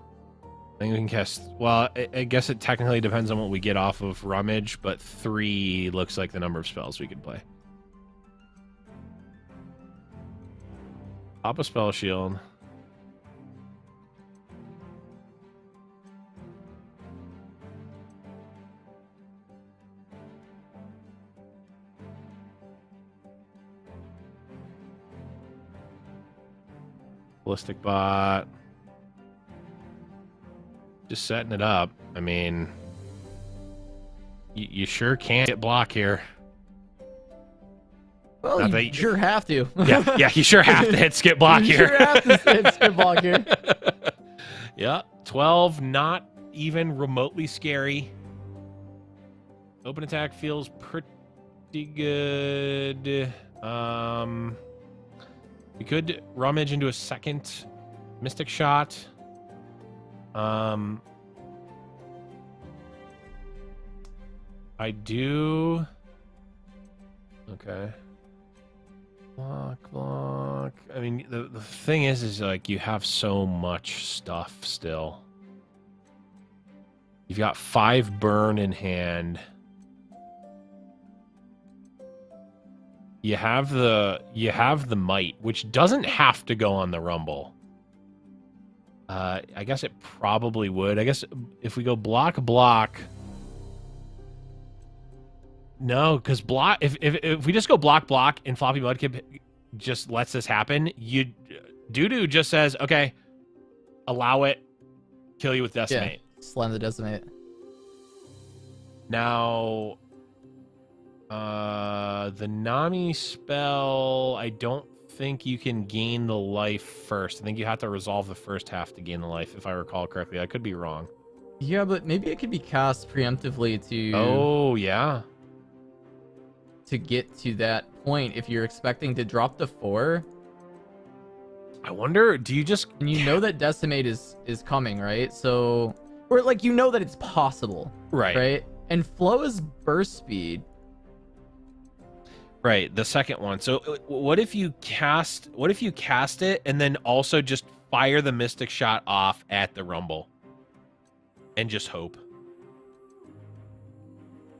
I think we can cast. Well, I guess it technically depends on what we get off of Rummage, but 3 looks like the number of spells we could play. Pop a spell shield. Ballistic bot. Just setting it up. I mean, you sure can't get block here. Well, Not you that sure have to. Yeah, you sure have to hit skip block You here. sure have to hit skip block here. Yeah, 12, not even remotely scary. Open attack feels pretty good. We could rummage into a second Mystic Shot. I do. Okay. Block. I mean, the thing is like you have so much stuff still. You've got 5 burn in hand. You have the might, which doesn't have to go on the Rumble. I guess it probably would. I guess if we go block. No, because block. If we just go block and Floppy Mudkip just lets this happen, Doo-Doo just says, okay, allow it, kill you with Decimate. Yeah, slam the Decimate. Now, the Nami spell, I don't think you can gain the life first. I think you have to resolve the first half to gain the life, if I recall correctly. I could be wrong. Yeah, but maybe it could be cast preemptively to... Oh, yeah. To get to that point if you're expecting to drop the 4. I wonder, do you just... And you know that Decimate is coming, right? So... Or, like, you know that it's possible. Right. Right? And Flow is burst speed. Right, the second one. So what if you cast it and then also just fire the Mystic Shot off at the Rumble? And just hope.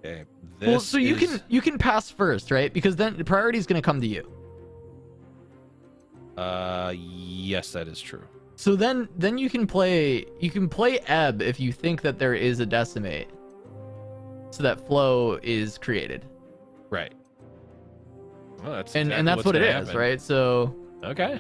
Okay. Well, so you can pass first, right? Because then the priority is going to come to you. Yes, that is true. So then you can play Ebb if you think that there is a Decimate. So that Flow is created. Right. Well, that's and exactly that's what it is, happen. right? So okay.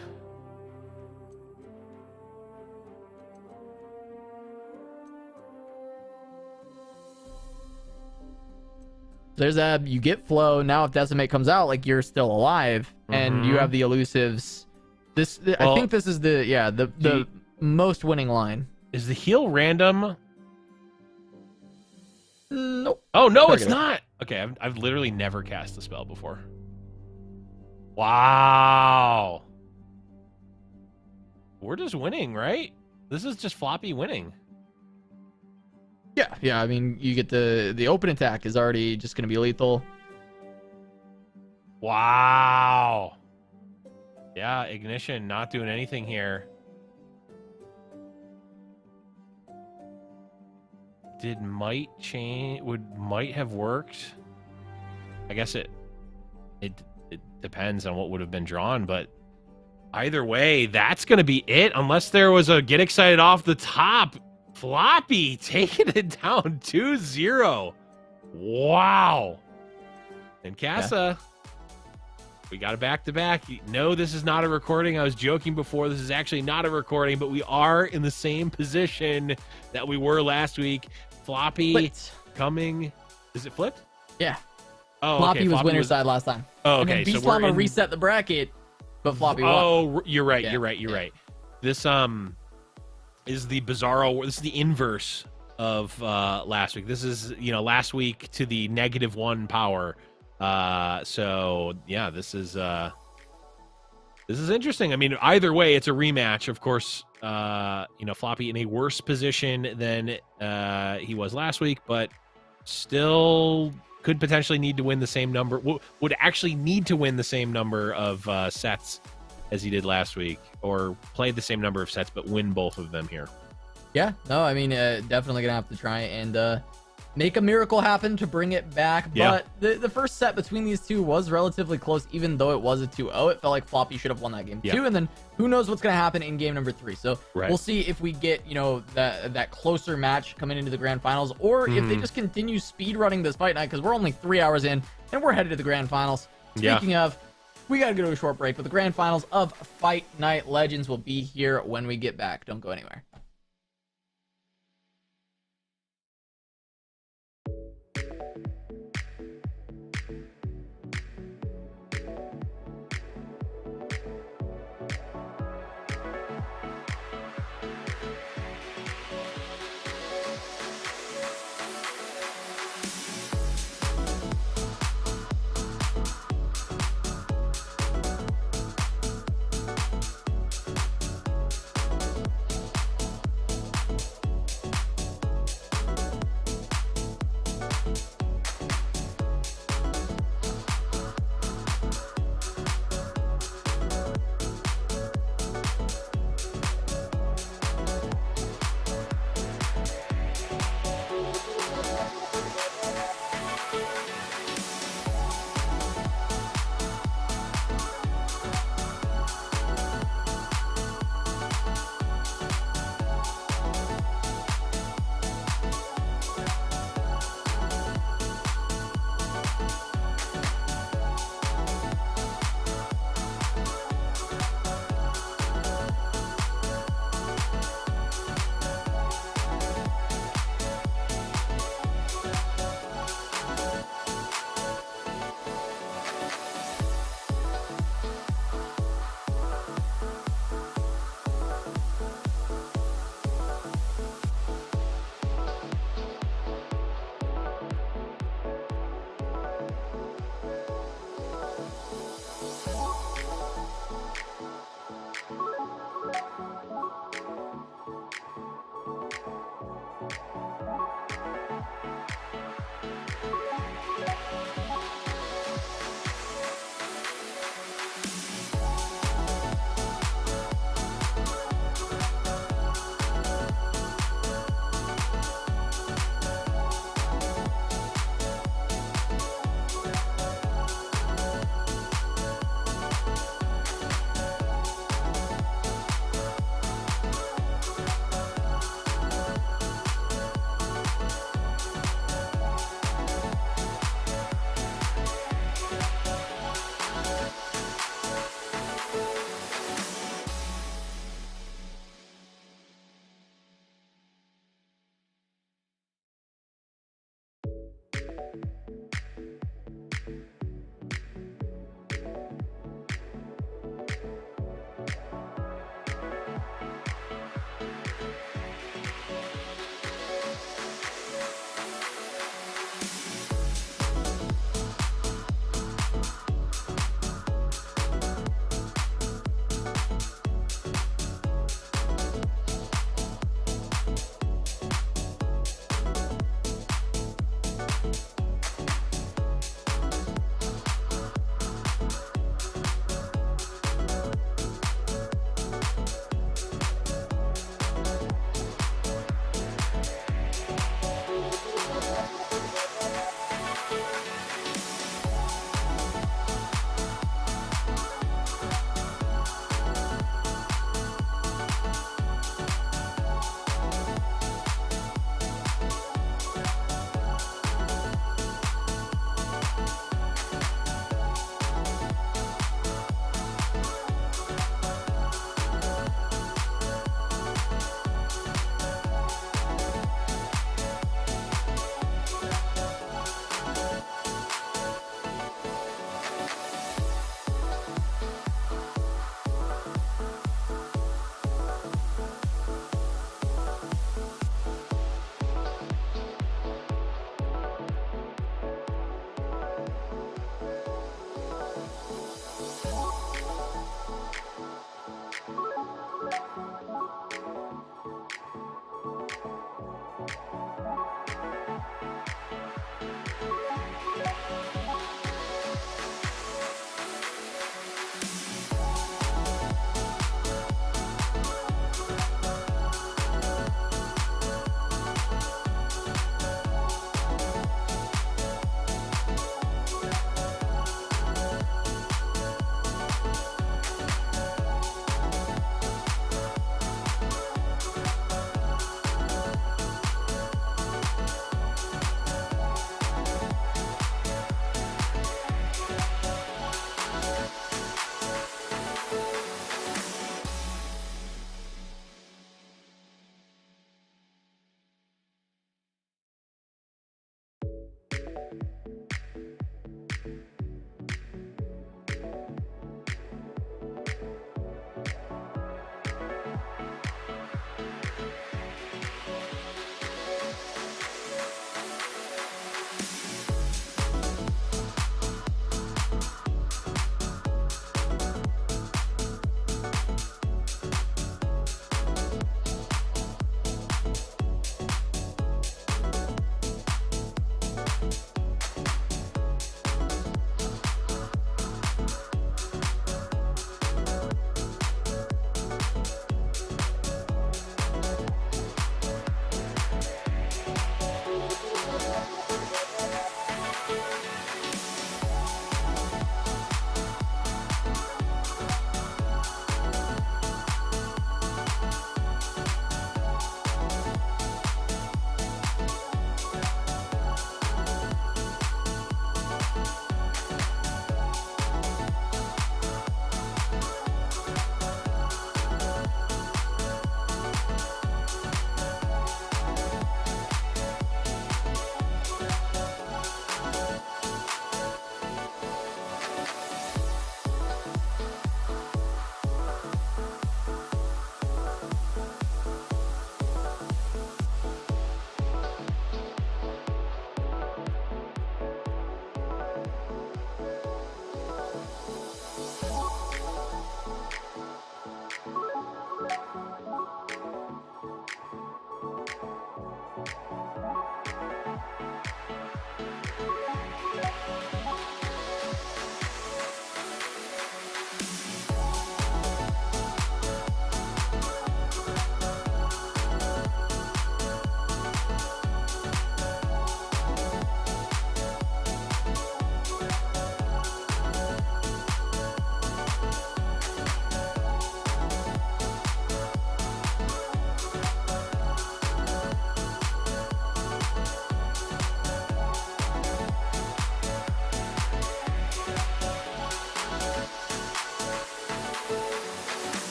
there's Ebb, you get Flow. Now if Decimate comes out, like you're still alive, and you have the elusives. I think this is the most winning line. Is the heal random? Nope. Oh no, it's not. Okay, I've literally never cast the spell before. Wow. We're just winning, right? This is just Floppy winning. Yeah. I mean, you get the open attack is already just going to be lethal. Wow. Yeah, Ignition not doing anything here. might have worked. I guess it depends on what would have been drawn, but either way, that's going to be it, unless there was a get excited off the top. Floppy taking it down 2-0. Wow. And Casa, we got a back-to-back. No, this is not a recording. I was joking before. This is actually not a recording, but we are in the same position that we were last week. Floppy Flipped. coming. Is it flipped? Yeah. Oh, Floppy okay. was winner's side last time. Oh, and okay. then So Beast we're Llama in... reset the bracket, but Floppy won. Oh, you're right. Yeah. You're right. This is the bizarro. This is the inverse of last week. This is last week to the -1 power. So yeah, this is interesting. I mean, either way, it's a rematch. Of course, Floppy in a worse position than he was last week, but still could potentially need to win the same number. Would actually need to win the same number of sets as he did last week, or play the same number of sets, but win both of them here. Yeah, no, I mean, definitely gonna have to try and make a miracle happen to bring it back. Yeah. But the first set between these two was relatively close, even though it was a 2-0. It felt like Floppy should have won that game too. And then who knows what's gonna happen in game number 3. So we'll see if we get that closer match coming into the grand finals, or if they just continue speed running this fight night, because we're only 3 hours in and we're headed to the grand finals. Speaking of, we gotta go to a short break, but the grand finals of Fight Night Legends will be here when we get back. Don't go anywhere.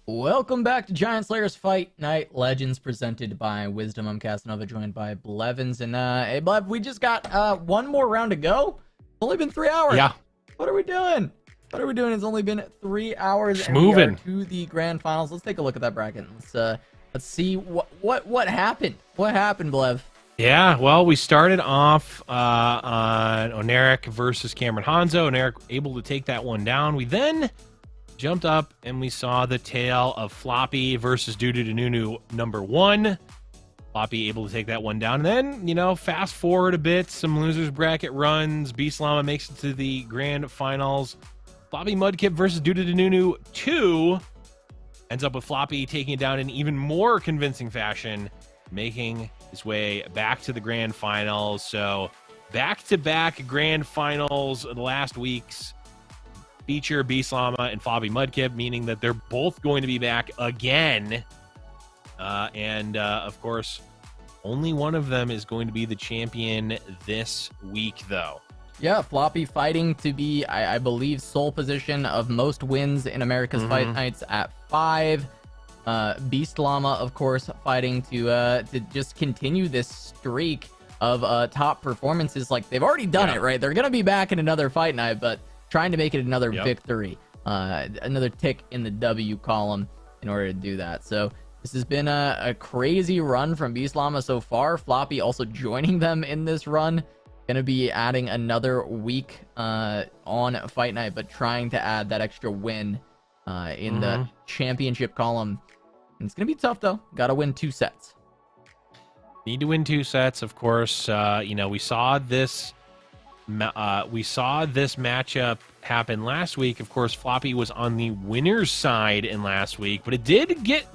Welcome back to Giant Slayer's Fight Night Legends, presented by Wisdom. I'm Casanova, joined by Blevins. And, hey, Blev, we just got one more round to go. It's only been 3 hours. Yeah. What are we doing? What are we doing? It's only been 3 hours. Just and we moving are to the grand finals. Let's take a look at that bracket. Let's see what happened. What happened, Blev? Yeah, well, we started off on Oneric versus Cameron Hanzo. Oneric able to take that one down. We then jumped up and we saw the tale of Floppy versus Dudu number 1. Floppy able to take that one down. And then, you know, fast forward a bit, some losers bracket runs. Beast Llama makes it to the grand finals. Floppy Mudkip versus Dudu 2 ends up with Floppy taking it down in even more convincing fashion, making his way back to the grand finals. So back-to-back grand finals the last weeks feature Beast Llama and Floppy Mudkip, meaning that they're both going to be back again. Of course, only one of them is going to be the champion this week, though. Yeah, Floppy fighting to be, I believe, sole position of most wins in America's Fight Nights at 5. Beast Llama, of course, fighting to just continue this streak of top performances. Like, they've already done it, right? They're going to be back in another Fight Night, but trying to make it another victory, another tick in the W column in order to do that. So this has been a crazy run from Beast Llama so far. Floppy also joining them in this run. Going to be adding another week on Fight Night, but trying to add that extra win in the championship column. And it's going to be tough, though. Got to win 2 sets. Need to win 2 sets, of course. You know, we saw this matchup happen last week. Of course, Floppy was on the winner's side in last week, but it did get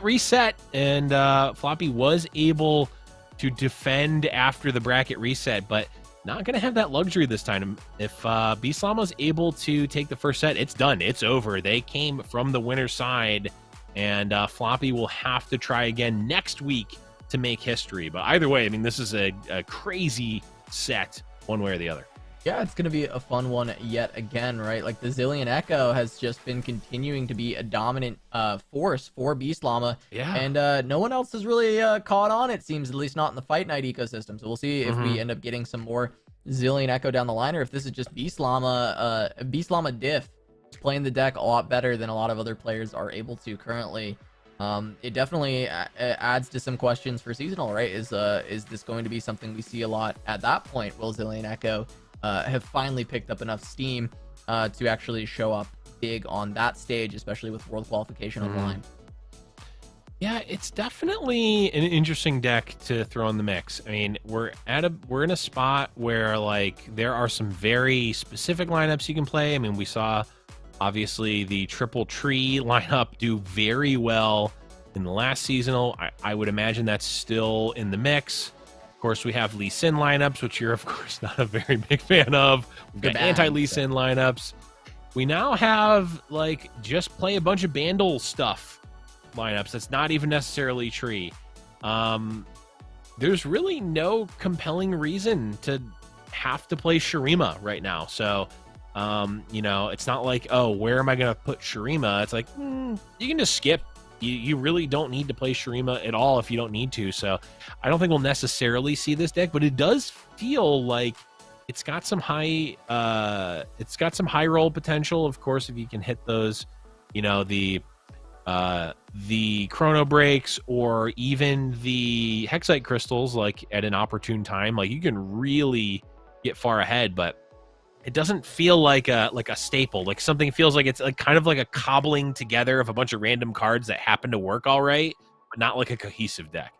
reset, and Floppy was able to defend after the bracket reset, but not going to have that luxury this time. If Beast Llama is able to take the first set, it's done. It's over. They came from the winner's side, and Floppy will have to try again next week to make history. But either way, I mean, this is a crazy set one way or the other. Yeah, it's going to be a fun one yet again, right? Like, the Zilean Echo has just been continuing to be a dominant force for Beast Llama. Yeah. And no one else has really caught on, it seems, at least not in the Fight Night ecosystem. So we'll see if we end up getting some more Zilean Echo down the line, or if this is just Beast Llama diff playing the deck a lot better than a lot of other players are able to currently. It definitely adds to some questions for seasonal, right? Is this going to be something we see a lot at that point? Will Zilean Echo have finally picked up enough steam to actually show up big on that stage, especially with World Qualification online? Yeah, it's definitely an interesting deck to throw in the mix. I mean, we're in a spot where, like, there are some very specific lineups you can play. I mean, we saw obviously the triple tree lineup do very well in the last seasonal. I would imagine that's still in the mix. Of course, we have Lee Sin lineups, which you're, of course, not a very big fan of. We've got anti-Lee Sin lineups. We now have, like, just play a bunch of Bandle stuff lineups. That's not even necessarily tree. There's really no compelling reason to have to play Shurima right now. So, you know, it's not like, oh, where am I going to put Shurima? It's like, you can just skip. You really don't need to play Shurima at all if you don't need to. So I don't think we'll necessarily see this deck, but it does feel like it's got some high roll potential. Of course, if you can hit those, you know, the chrono breaks or even the hexite crystals, like at an opportune time, like you can really get far ahead. But it doesn't feel like a staple. Like something feels like it's like kind of like a cobbling together of a bunch of random cards that happen to work all right, but not like a cohesive deck.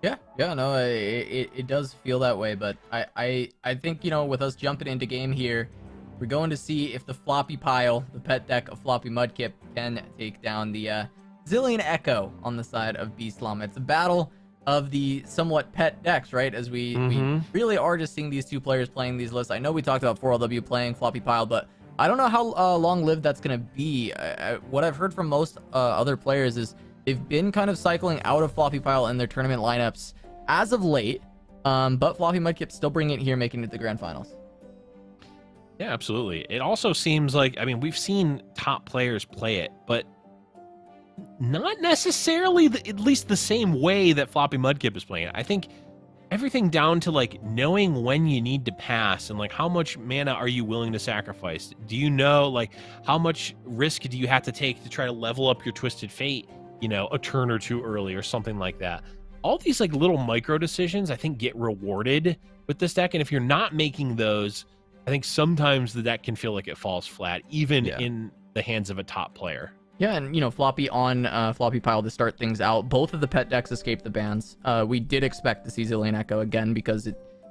Yeah, no, it does feel that way, but I think, you know, with us jumping into game here, we're going to see if the floppy pile, the pet deck of Floppy Mudkip, can take down the Zilean Echo on the side of Beast Llama. It's a battle of the somewhat pet decks, right? As we really are just seeing these two players playing these lists. I know we talked about 4LW playing Floppy Pile, but I don't know how long-lived that's going to be. What I've heard from most other players is they've been kind of cycling out of Floppy Pile in their tournament lineups as of late, but Floppy Mudkip's still bringing it here, making it to the grand finals. Yeah, absolutely. It also seems like, I mean, we've seen top players play it, but not necessarily at least the same way that Floppy Mudkip is playing it. I think everything down to like knowing when you need to pass and like how much mana are you willing to sacrifice? Do you know like how much risk do you have to take to try to level up your Twisted Fate, you know, a turn or two early or something like that? All these like little micro decisions I think get rewarded with this deck, and if you're not making those, I think sometimes the deck can feel like it falls flat even in the hands of a top player. Yeah, and, you know, Floppy on Floppy Pile to start things out. Both of the pet decks escaped the bans. We did expect to see Zilean Echo again because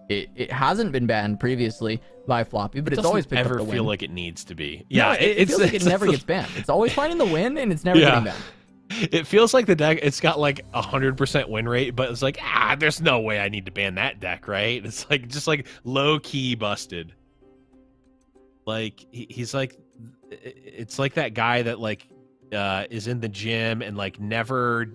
it hasn't been banned previously by Floppy, but it's always picked up the win. Ever feel like it needs to be? Yeah, it feels like it never gets banned. It's always finding the win, and it's never getting banned. It feels like the deck, it's got like 100% win rate, but it's like, there's no way I need to ban that deck, right? It's like just like low-key busted. Like, he's like, it's like that guy that like, is in the gym and like never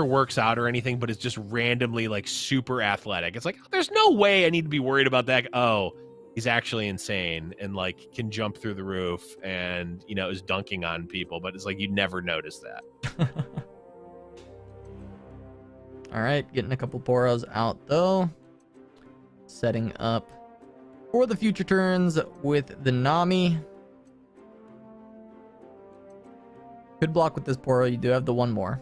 works out or anything, but is just randomly like super athletic. It's like, there's no way I need to be worried about that. Oh, he's actually insane and like can jump through the roof and, you know, is dunking on people, but it's like you never notice that. All right, getting a couple Poros out though. Setting up for the future turns with the Nami. Could block with this Poro. You do have the one more.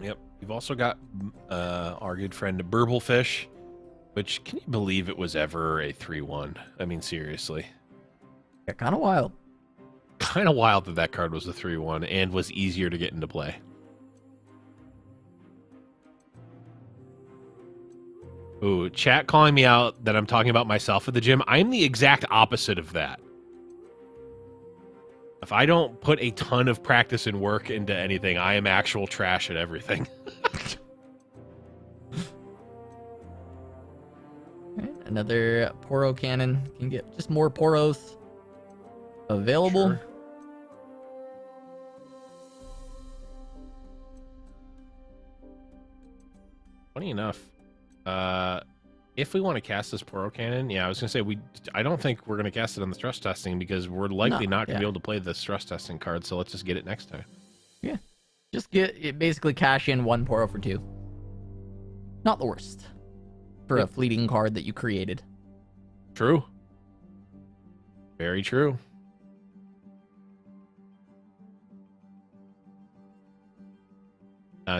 Yep. You've also got our good friend Burblefish, which, can you believe it was ever a 3-1? I mean, seriously. Yeah, kind of wild. Kind of wild that card was a 3-1 and was easier to get into play. Ooh, chat calling me out that I'm talking about myself at the gym. I'm the exact opposite of that. If I don't put a ton of practice and work into anything, I am actual trash at everything. Right, another Poro cannon. Can get just more Poros available. Sure. Funny enough, if we want to cast this Poro Cannon, I was going to say, I don't think we're going to cast it on the stress testing because we're likely not going to be able to play the stress testing card, so let's just get it next time. Yeah. Just get it, basically cash in one Poro for 2. Not the worst for a fleeting card that you created. True. Very true.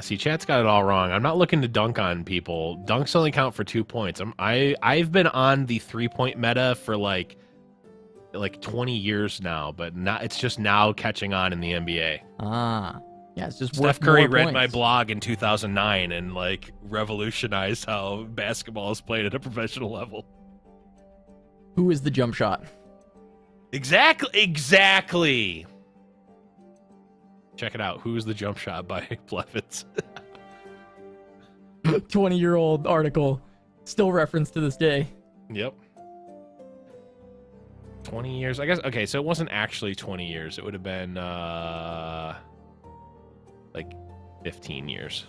See, chat's got it all wrong. I'm not looking to dunk on people. Dunks only count for 2 points. I've been on the 3-point meta for like 20 years now, but it's just now catching on in the NBA. Yeah, it's just Steph Curry read my blog in 2009 and like revolutionized how basketball is played at a professional level. Who is the jump shot? Exactly. Check it out. Who's the jump shot by Blevins? 20-year-old article, still referenced to this day. Yep. 20 years, I guess. Okay, so it wasn't actually 20 years. It would have been like 15 years.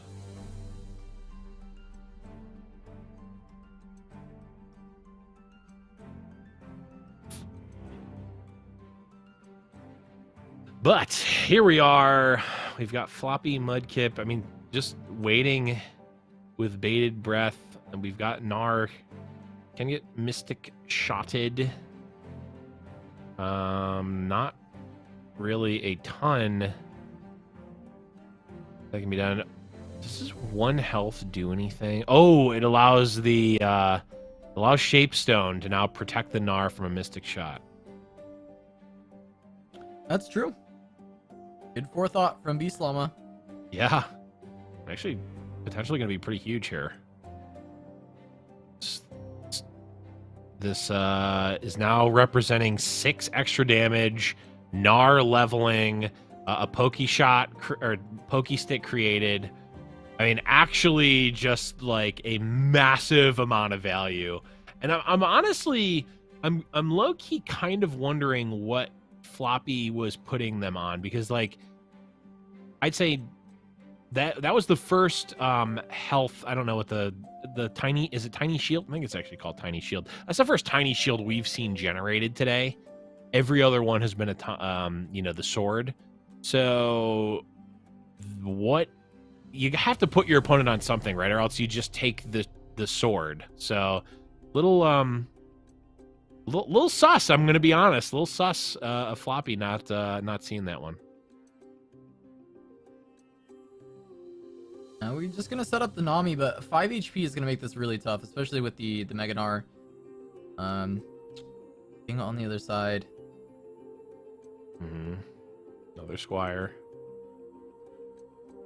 But here we are. We've got Floppy Mudkip. I mean, just waiting with bated breath. And we've got Gnar. Can get Mystic shotted. Not really a ton that can be done. Does this 1 health do anything? Oh, it allows the Allows Shapestone to now protect the Gnar from a Mystic Shot. That's true. Good forethought from Beastlama. Yeah. Actually, potentially going to be pretty huge here. This is now representing 6 extra damage, Gnar leveling, a Pokey Shot or Pokey Stick created. I mean, actually just like a massive amount of value. And I'm honestly, I'm low-key kind of wondering what Floppy was putting them on, because like I'd say that was the first health. I don't know what the tiny, is it Tiny Shield? I think it's actually called Tiny Shield. That's the first Tiny Shield we've seen generated today. Every other one has been the sword. So what, you have to put your opponent on something, right? Or else you just take the sword. So little sus, I'm gonna be honest. Little sus of Floppy not seeing that one. Now we're just gonna set up the Nami, but 5 HP is gonna make this really tough, especially with the Mega Gnar. Being on the other side. Another Squire.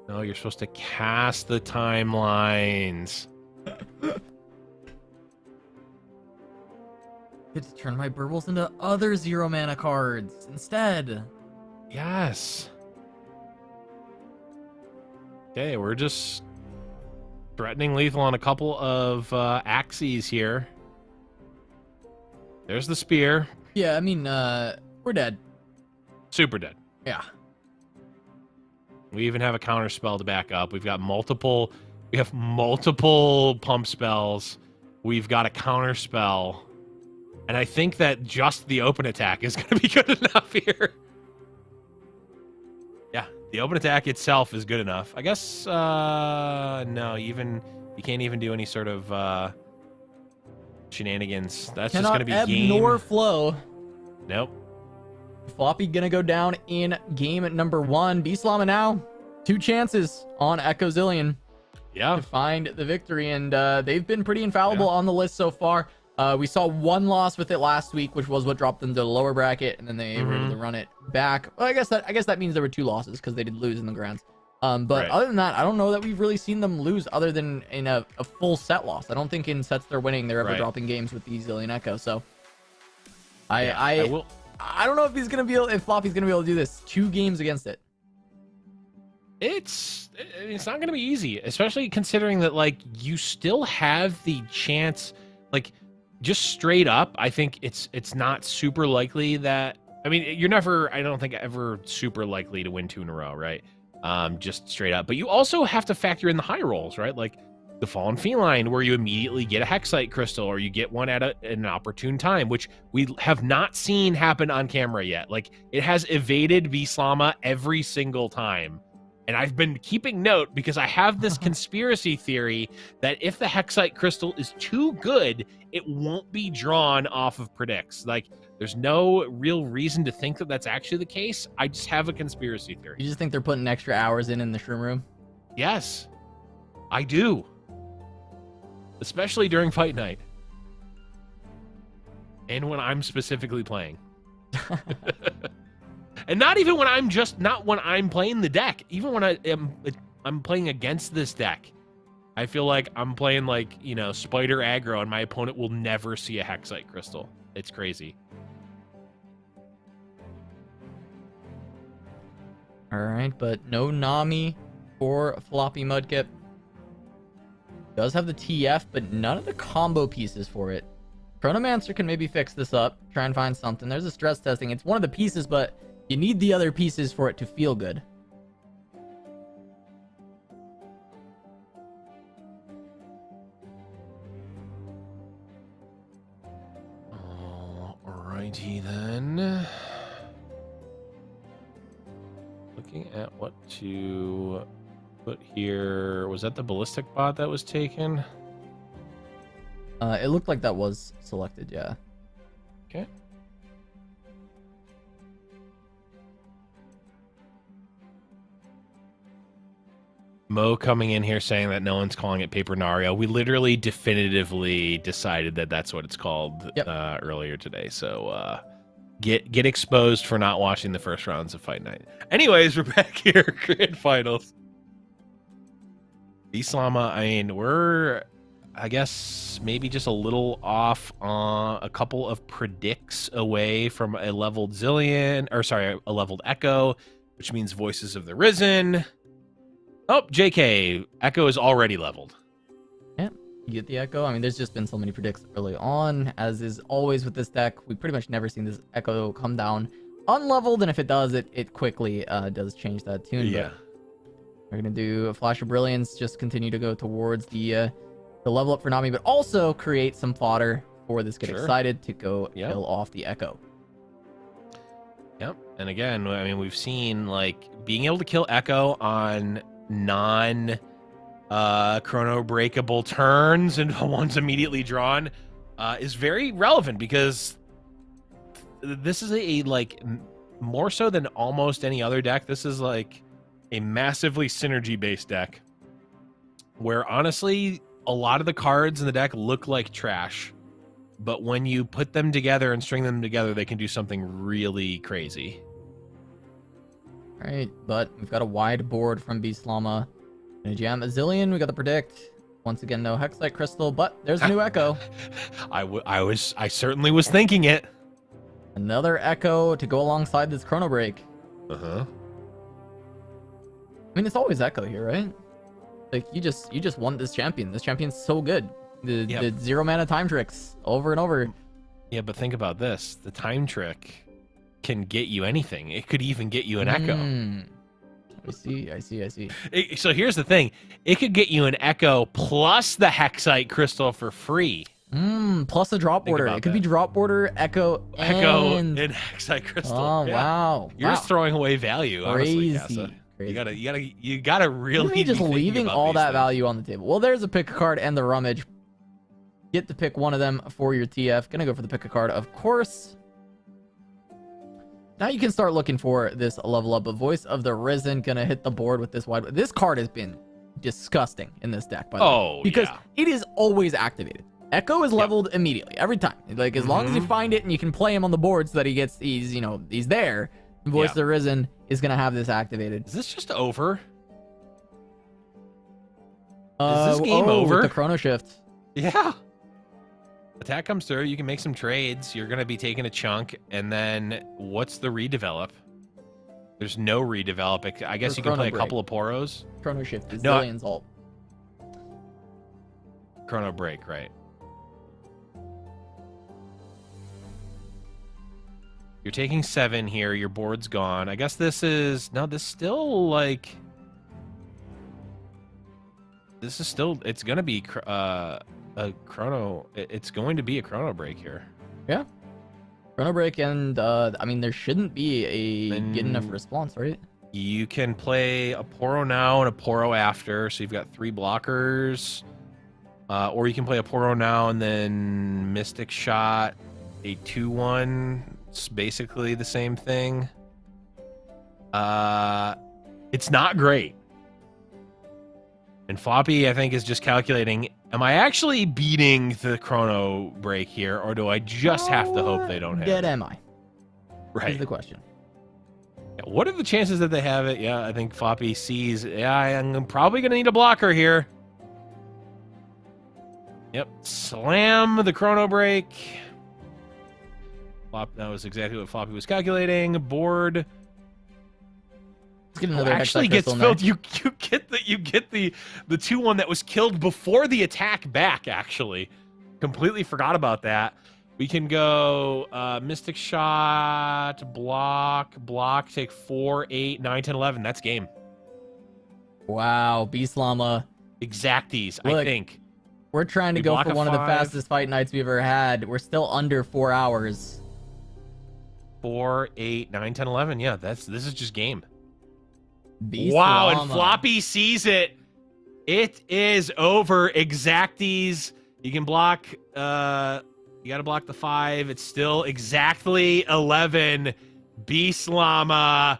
No, you're supposed to cast the timelines. Get to turn my Burbles into other 0 mana cards instead. Yes. Okay, we're just threatening lethal on a couple of axes here. There's the spear. Yeah, I mean, we're dead. Super dead. Yeah. We even have a counter spell to back up. We've got multiple. We have multiple pump spells. We've got a counter spell, and I think that just the open attack is going to be good enough here. Yeah, the open attack itself is good enough. I guess. No, you can't even do any sort of shenanigans. That's just going to be ebb game. nor flow. Nope. Floppy gonna go down in game number 1. Beastlama now 2 chances on Echo Zilean to find the victory, and they've been pretty infallible on the list so far. We saw 1 loss with it last week, which was what dropped them to the lower bracket, and then they were able to run it back. Well, I guess that means there were 2 losses because they did lose in the grands. But other than that, I don't know that we've really seen them lose other than in a full set loss. I don't think in sets they're winning, they're ever dropping games with the Zilean Echo. So I don't know if if Floppy's gonna be able to do this 2 games against it. It's not gonna be easy, especially considering that like you still have the chance, like just straight up. I think it's not super likely that, I mean, you're never, I don't think ever super likely to win 2 in a row, right? Just straight up. But you also have to factor in the high rolls, right? Like the Fallen Feline, where you immediately get a Hexite Crystal, or you get one at an opportune time, which we have not seen happen on camera yet. Like, it has evaded Beastlama every single time. And I've been keeping note because I have this conspiracy theory that if the Hexite Crystal is too good, it won't be drawn off of predicts. Like, there's no real reason to think that that's actually the case. I just have a conspiracy theory. You just think they're putting extra hours in the shroom room? Yes, I do. Especially during fight night. And when I'm specifically playing. And not even when not when I'm playing the deck. Even when I'm playing against this deck. I feel like I'm playing like, spider aggro, and my opponent will never see a Hexite Crystal. It's crazy. Alright, but no Nami for Floppy Mudkip. Does have the TF, but none of the combo pieces for it. Chronomancer can maybe fix this up. Try and find something. There's a stress testing. It's one of the pieces, but you need the other pieces for it to feel good. Alrighty then. Looking at what to put here. Was that the ballistic bot that was taken? It looked like that was selected, yeah. Okay. Mo coming in here saying that no one's calling it Paper Mario. We literally definitively decided that that's what it's called earlier today. So get exposed for not watching the first rounds of Fight Night. Anyways, we're back here, Grand Finals. Islama, I mean, we're, I guess, maybe just a little off on a couple of predicts away from a leveled Zilean, or sorry, a leveled Echo, which means Voices of the Risen. Oh, JK, Echo is already leveled. Yeah, you get the Echo. I mean, there's just been so many predicts early on, as is always with this deck. We've pretty much never seen this Echo come down unleveled, and if it does, it quickly does change that tune. Yeah. But we're going to do a Flash of Brilliance, just continue to go towards the level up for Nami, but also create some fodder for this Get Excited to go kill off the Echo. Yep, and again, I mean, we've seen, like, being able to kill Echo on chrono breakable turns and ones immediately drawn is very relevant, because this is a like more so than almost any other deck, this is like a massively synergy based deck where honestly a lot of the cards in the deck look like trash, but when you put them together and string them together, they can do something really crazy. Right, but we've got a wide board from Beastlama. Gonna jam a Zilean. We got the predict. Once again, no Hexite Crystal, but there's a new Echo. I certainly was thinking it. Another Echo to go alongside this Chrono Break. Uh-huh. I mean, it's always Echo here, right? Like, you just want this champion. This champion's so good. The 0 mana time tricks over and over. Yeah, but think about this. The time trick can get you anything. It could even get you an Echo. I see. So here's the thing. It could get you an Echo plus the Hexite Crystal for free. Plus a drop order. It could be drop order, Echo, and Hexite Crystal. Oh, wow. You're just throwing away value, honestly, Casa. You gotta really just leaving all that value on the table. Well, there's a pick a card and the rummage. Get to pick one of them for your TF. Gonna go for the pick a card, of course. Now you can start looking for this level up. A Voice of the Risen gonna hit the board with this wide. This card has been disgusting in this deck, by the way, because it is always activated. Echo is leveled immediately every time. Like, as long as you find it and you can play him on the board so that he's there. Voice of the Risen is gonna have this activated. Is this just over? Is this game over? With the Chrono Shift. Yeah. Attack comes through, you can make some trades, you're going to be taking a chunk, and then what's the redevelop? There's no redevelop. I guess you can play a couple of Poros. Chrono Shift is Zilean's ult. Chrono Break, right. You're taking 7 here, your board's gone. I guess this is... No, this still, like... This is still... It's going to be... a chrono, it's going to be a Chrono Break here. Yeah, Chrono Break, and I mean, there shouldn't be a good enough response, right? You can play a Poro now and a Poro after, so you've got 3 blockers, or you can play a Poro now and then Mystic Shot, a 2/1. It's basically the same thing. It's not great. And Floppy, I think, is just calculating, am I actually beating the Chrono Break here, or do I just have to hope they don't have it? Am I? Right. Is the question. Yeah, what are the chances that they have it? Yeah, I think Floppy sees, I'm probably going to need a blocker here. Yep, slam the Chrono Break. That was exactly what Floppy was calculating. Board... actually gets filled. You get the 2/1 that was killed before the attack back. Actually, completely forgot about that. We can go Mystic Shot, block, take 4, 8, 9, 10, 11. That's game. Wow, Beastlama. Exacties, I think. We're trying to go for one of the fastest fight nights we've ever had. We're still under 4 hours. 4, 8, 9, 10, 11. Yeah, this is just game. Beast wow, Llama. And Floppy sees it. It is over. Exacties. You can block. You got to block the 5. It's still exactly 11. Beast Llama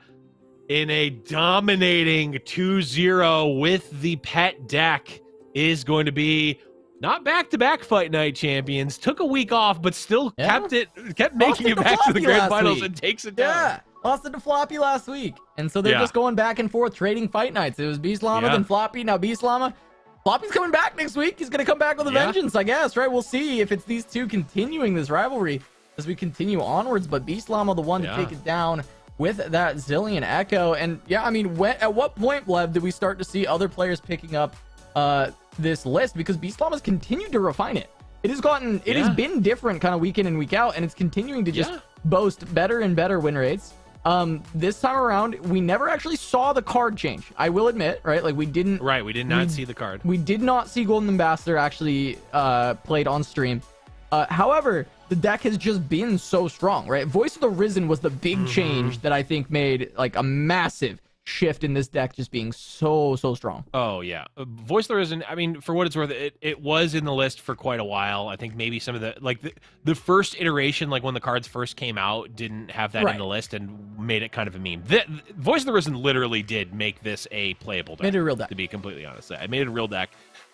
in a dominating 2-0 with the pet deck is going to be not back-to-back Fight Night champions. Took a week off, but still kept making it back to the grand finals and takes it down. Yeah, lost it to Floppy last week. And so they're just going back and forth trading Fight Nights. It was Beast Llama, then Floppy, now Beast Llama. Floppy's coming back next week. He's going to come back with a vengeance, I guess, right? We'll see if it's these two continuing this rivalry as we continue onwards. But Beast Llama, the one to take it down with that Zilean Echo. And yeah, I mean, at what point, Blev, did we start to see other players picking up this list? Because Beast Llama's continued to refine it. It has been different kind of week in and week out, and it's continuing to just boast better and better win rates. This time around, we never actually saw the card change. I will admit, right? Like we did not see the card. We did not see Golden Ambassador actually played on stream. However, the deck has just been so strong, right? Voice of the Risen was the big change that I think made like a massive shift in this deck just being so strong. Oh yeah, Voice of the Risen, I mean, for what it's worth, it was in the list for quite a while. I think maybe some of the first iteration, like when the cards first came out, didn't have that in the list and made it kind of a meme. Voice of the Risen literally did make this a playable deck. Made it a real deck, to be completely honest. I made it a real deck.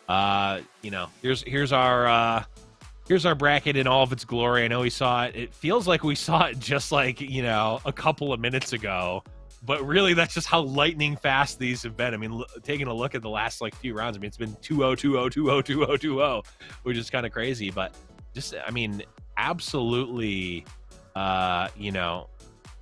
You know, here's our bracket in all of its glory. I know we saw it. It feels like we saw it just like, you know, a couple of minutes ago. But really, that's just how lightning fast these have been. I mean, taking a look at the last like few rounds, I mean, it's been 2-0, 2-0, 2-0, 2-0, 2-0, which is kind of crazy. But just, I mean, absolutely, you know,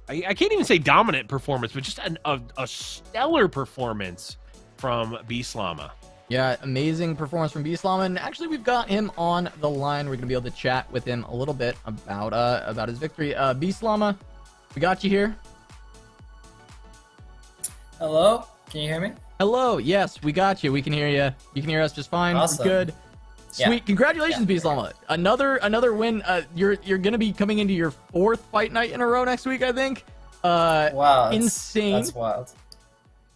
I can't even say dominant performance, but just a stellar performance from Beast Llama. Yeah, amazing performance from Beast Llama. And actually, we've got him on the line. We're going to be able to chat with him a little bit about his victory. Beast Llama, we got you here. Hello? Can you hear me? Hello. Yes, we got you. We can hear you. You can hear us just fine. Awesome. We're good. Sweet. Yeah. Congratulations, Beast Llama. Another win. You're going to be coming into your 4th fight night in a row next week, I think. Wow. Insane. That's wild.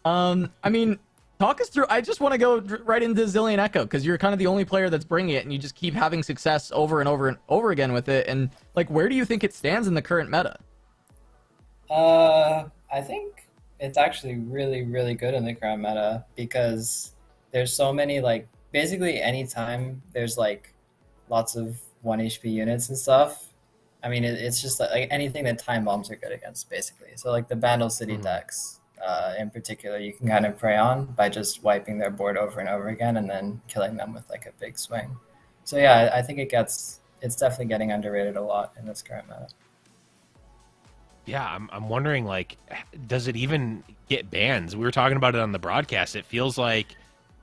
I mean, talk us through. I just want to go right into Zilean Echo because you're kind of the only player that's bringing it, and you just keep having success over and over and over again with it. And like, where do you think it stands in the current meta? I think it's actually really, really good in the current meta because there's so many, like, basically anytime there's like lots of 1 HP units and stuff. I mean, it's just like anything that time bombs are good against, basically. So like the Vandal City decks in particular, you can kind of prey on by just wiping their board over and over again and then killing them with like a big swing. So yeah, I think it's definitely getting underrated a lot in this current meta. Yeah, I'm wondering, like, does it even get bans? We were talking about it on the broadcast. It feels like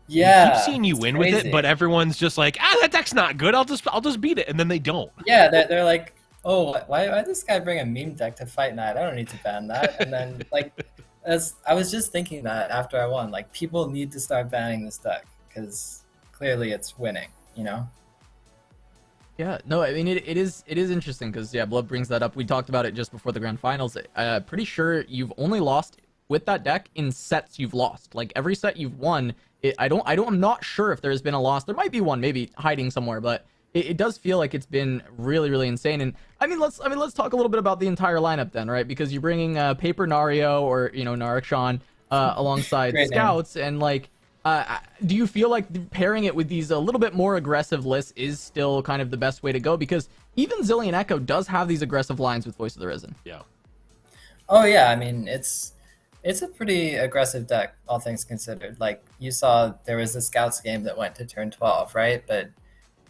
we keep seeing you win with it, but everyone's just like, that deck's not good. I'll just beat it, and then they don't. Yeah, they're like, oh, why this guy bring a meme deck to Fight Night? I don't need to ban that. And then like, I was just thinking that after I won, like, people need to start banning this deck because clearly it's winning, you know. Yeah, no, I mean, it is interesting because, yeah, Blood brings that up. We talked about it just before the grand finals. Pretty sure you've only lost with that deck in sets you've lost. Like, every set you've won, I'm not sure if there's been a loss. There might be one, maybe hiding somewhere, but it does feel like it's been really, really insane. And I mean, let's talk a little bit about the entire lineup then, right? Because you're bringing Paper Nario or, you know, Narakshan alongside Scouts, and like, do you feel like pairing it with these a little bit more aggressive lists is still kind of the best way to go? Because even Zilean Echo does have these aggressive lines with Voice of the Risen. Yeah. Oh yeah, I mean, it's a pretty aggressive deck, all things considered. Like, you saw there was a Scouts game that went to turn 12, right? But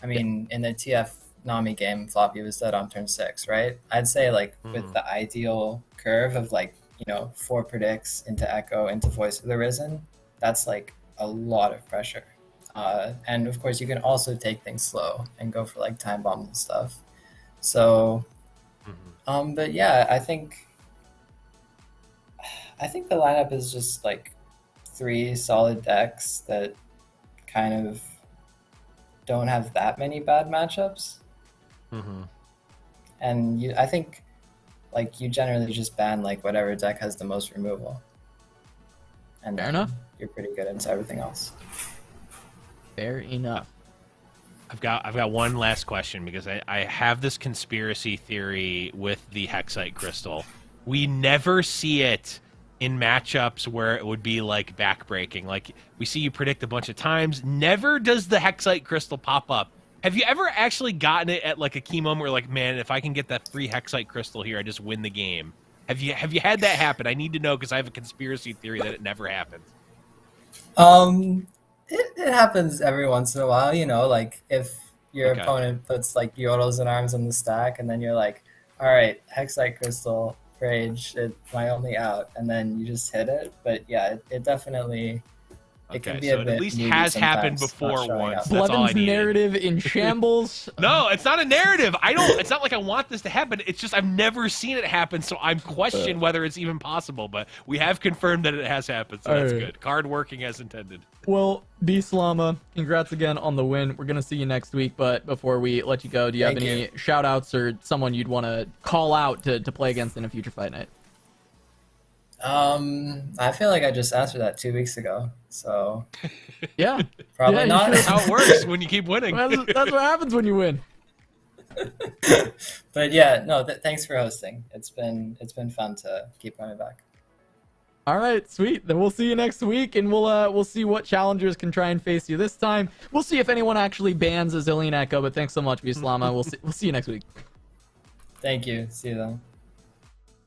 I mean, in the TF Nami game, Floppy was dead on turn 6, right? I'd say like with the ideal curve of like, you know, 4 predicts into Echo into Voice of the Risen, that's like a lot of pressure. And of course you can also take things slow and go for like time bombs and stuff. So but yeah, I think the lineup is just like 3 solid decks that kind of don't have that many bad matchups. And I think like you generally just ban like whatever deck has the most removal. And fair enough. You're pretty good into everything else. Fair enough. I've got one last question because I have this conspiracy theory with the Hexite crystal. We never see it in matchups where it would be like backbreaking. Like we see you predict a bunch of times. Never does the Hexite crystal pop up. Have you ever actually gotten it at like a key moment where like, man, if I can get that free Hexite crystal here, I just win the game? Have you had that happen? I need to know because I have a conspiracy theory that it never happens. It happens every once in a while, you know, like if your opponent puts like Yordles and Arms on the stack, and then you're like, all right, Hexite Crystal, Rage, it's my only out, and then you just hit it. But yeah, it definitely, it can be a bit at least has happened before once. That's all I Blevins needed. narrative in shambles. No, it's not a narrative. It's not like I want this to happen. It's just I've never seen it happen, so I'm questioning whether it's even possible. But we have confirmed that it has happened, so that's good. Card working as intended. Well, B-Slama, congrats again on the win. We're going to see you next week, but before we let you go, do you have any shout-outs or someone you'd want to call out to play against in a future fight night? I feel like I just answered that 2 weeks ago, so yeah, probably not. That's how it works when you keep winning. Well, that's what happens when you win. But yeah, no, thanks for hosting. It's been fun to keep coming back. All right, sweet. Then we'll see you next week, and we'll see what challengers can try and face you this time. We'll see if anyone actually bans a Zilean Echo. But thanks so much, B-Slama. We'll see you next week. Thank you. See you then.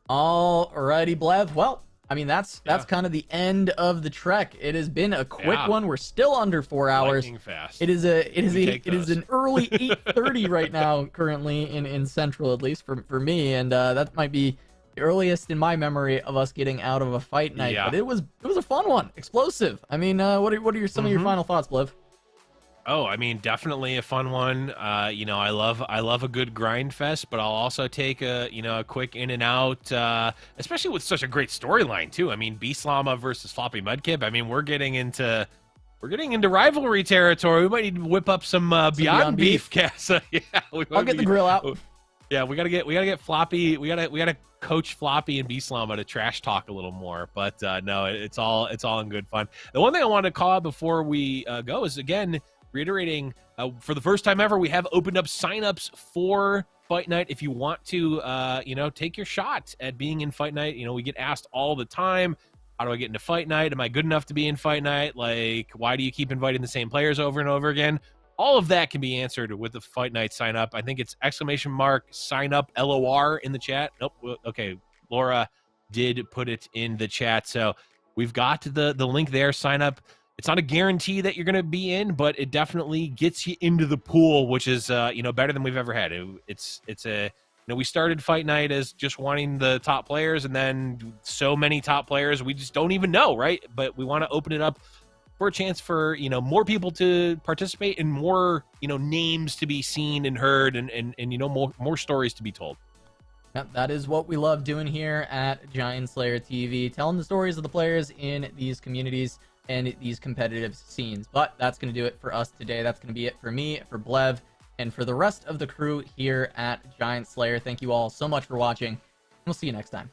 Alrighty, Blev. Well, I mean that's kind of the end of the trek. It has been a quick one. We're still under 4 hours. Fast. It is an early 8:30 right now, currently in Central, at least for me, and that might be the earliest in my memory of us getting out of a fight night. But it was a fun one, explosive. I mean, what are some of your final thoughts, Blev? Oh, I mean, definitely a fun one. You know, I love a good grind fest, but I'll also take a quick in and out, especially with such a great storyline too. I mean, B-Slama versus Floppy Mudkip. I mean, we're getting into rivalry territory. We might need to whip up some Beyond Beef, Casa. Yeah, I'll get the grill out. Yeah, we gotta get Floppy. We gotta coach Floppy and B-Slama to trash talk a little more. But no, it's all in good fun. The one thing I wanted to call out before we go is, again, reiterating, for the first time ever, we have opened up signups for Fight Night. If you want to, take your shot at being in Fight Night. You know, we get asked all the time, how do I get into Fight Night? Am I good enough to be in Fight Night? Like, why do you keep inviting the same players over and over again? All of that can be answered with the Fight Night sign up. I think it's !sign up LOR in the chat. Nope. Okay. Laura did put it in the chat. So we've got the link there. Sign up. It's not a guarantee that you're going to be in, but it definitely gets you into the pool, which is, better than we've ever had. We started Fight Night as just wanting the top players, and then so many top players we just don't even know, right? But we want to open it up for a chance for, more people to participate and more, names to be seen and heard and more stories to be told. Yep, that is what we love doing here at GiantSlayerTV, telling the stories of the players in these communities and these competitive scenes. But that's going to do it for us today. That's going to be it for me, for Blev, and for the rest of the crew here at Giant Slayer. Thank you all so much for watching. We'll see you next time.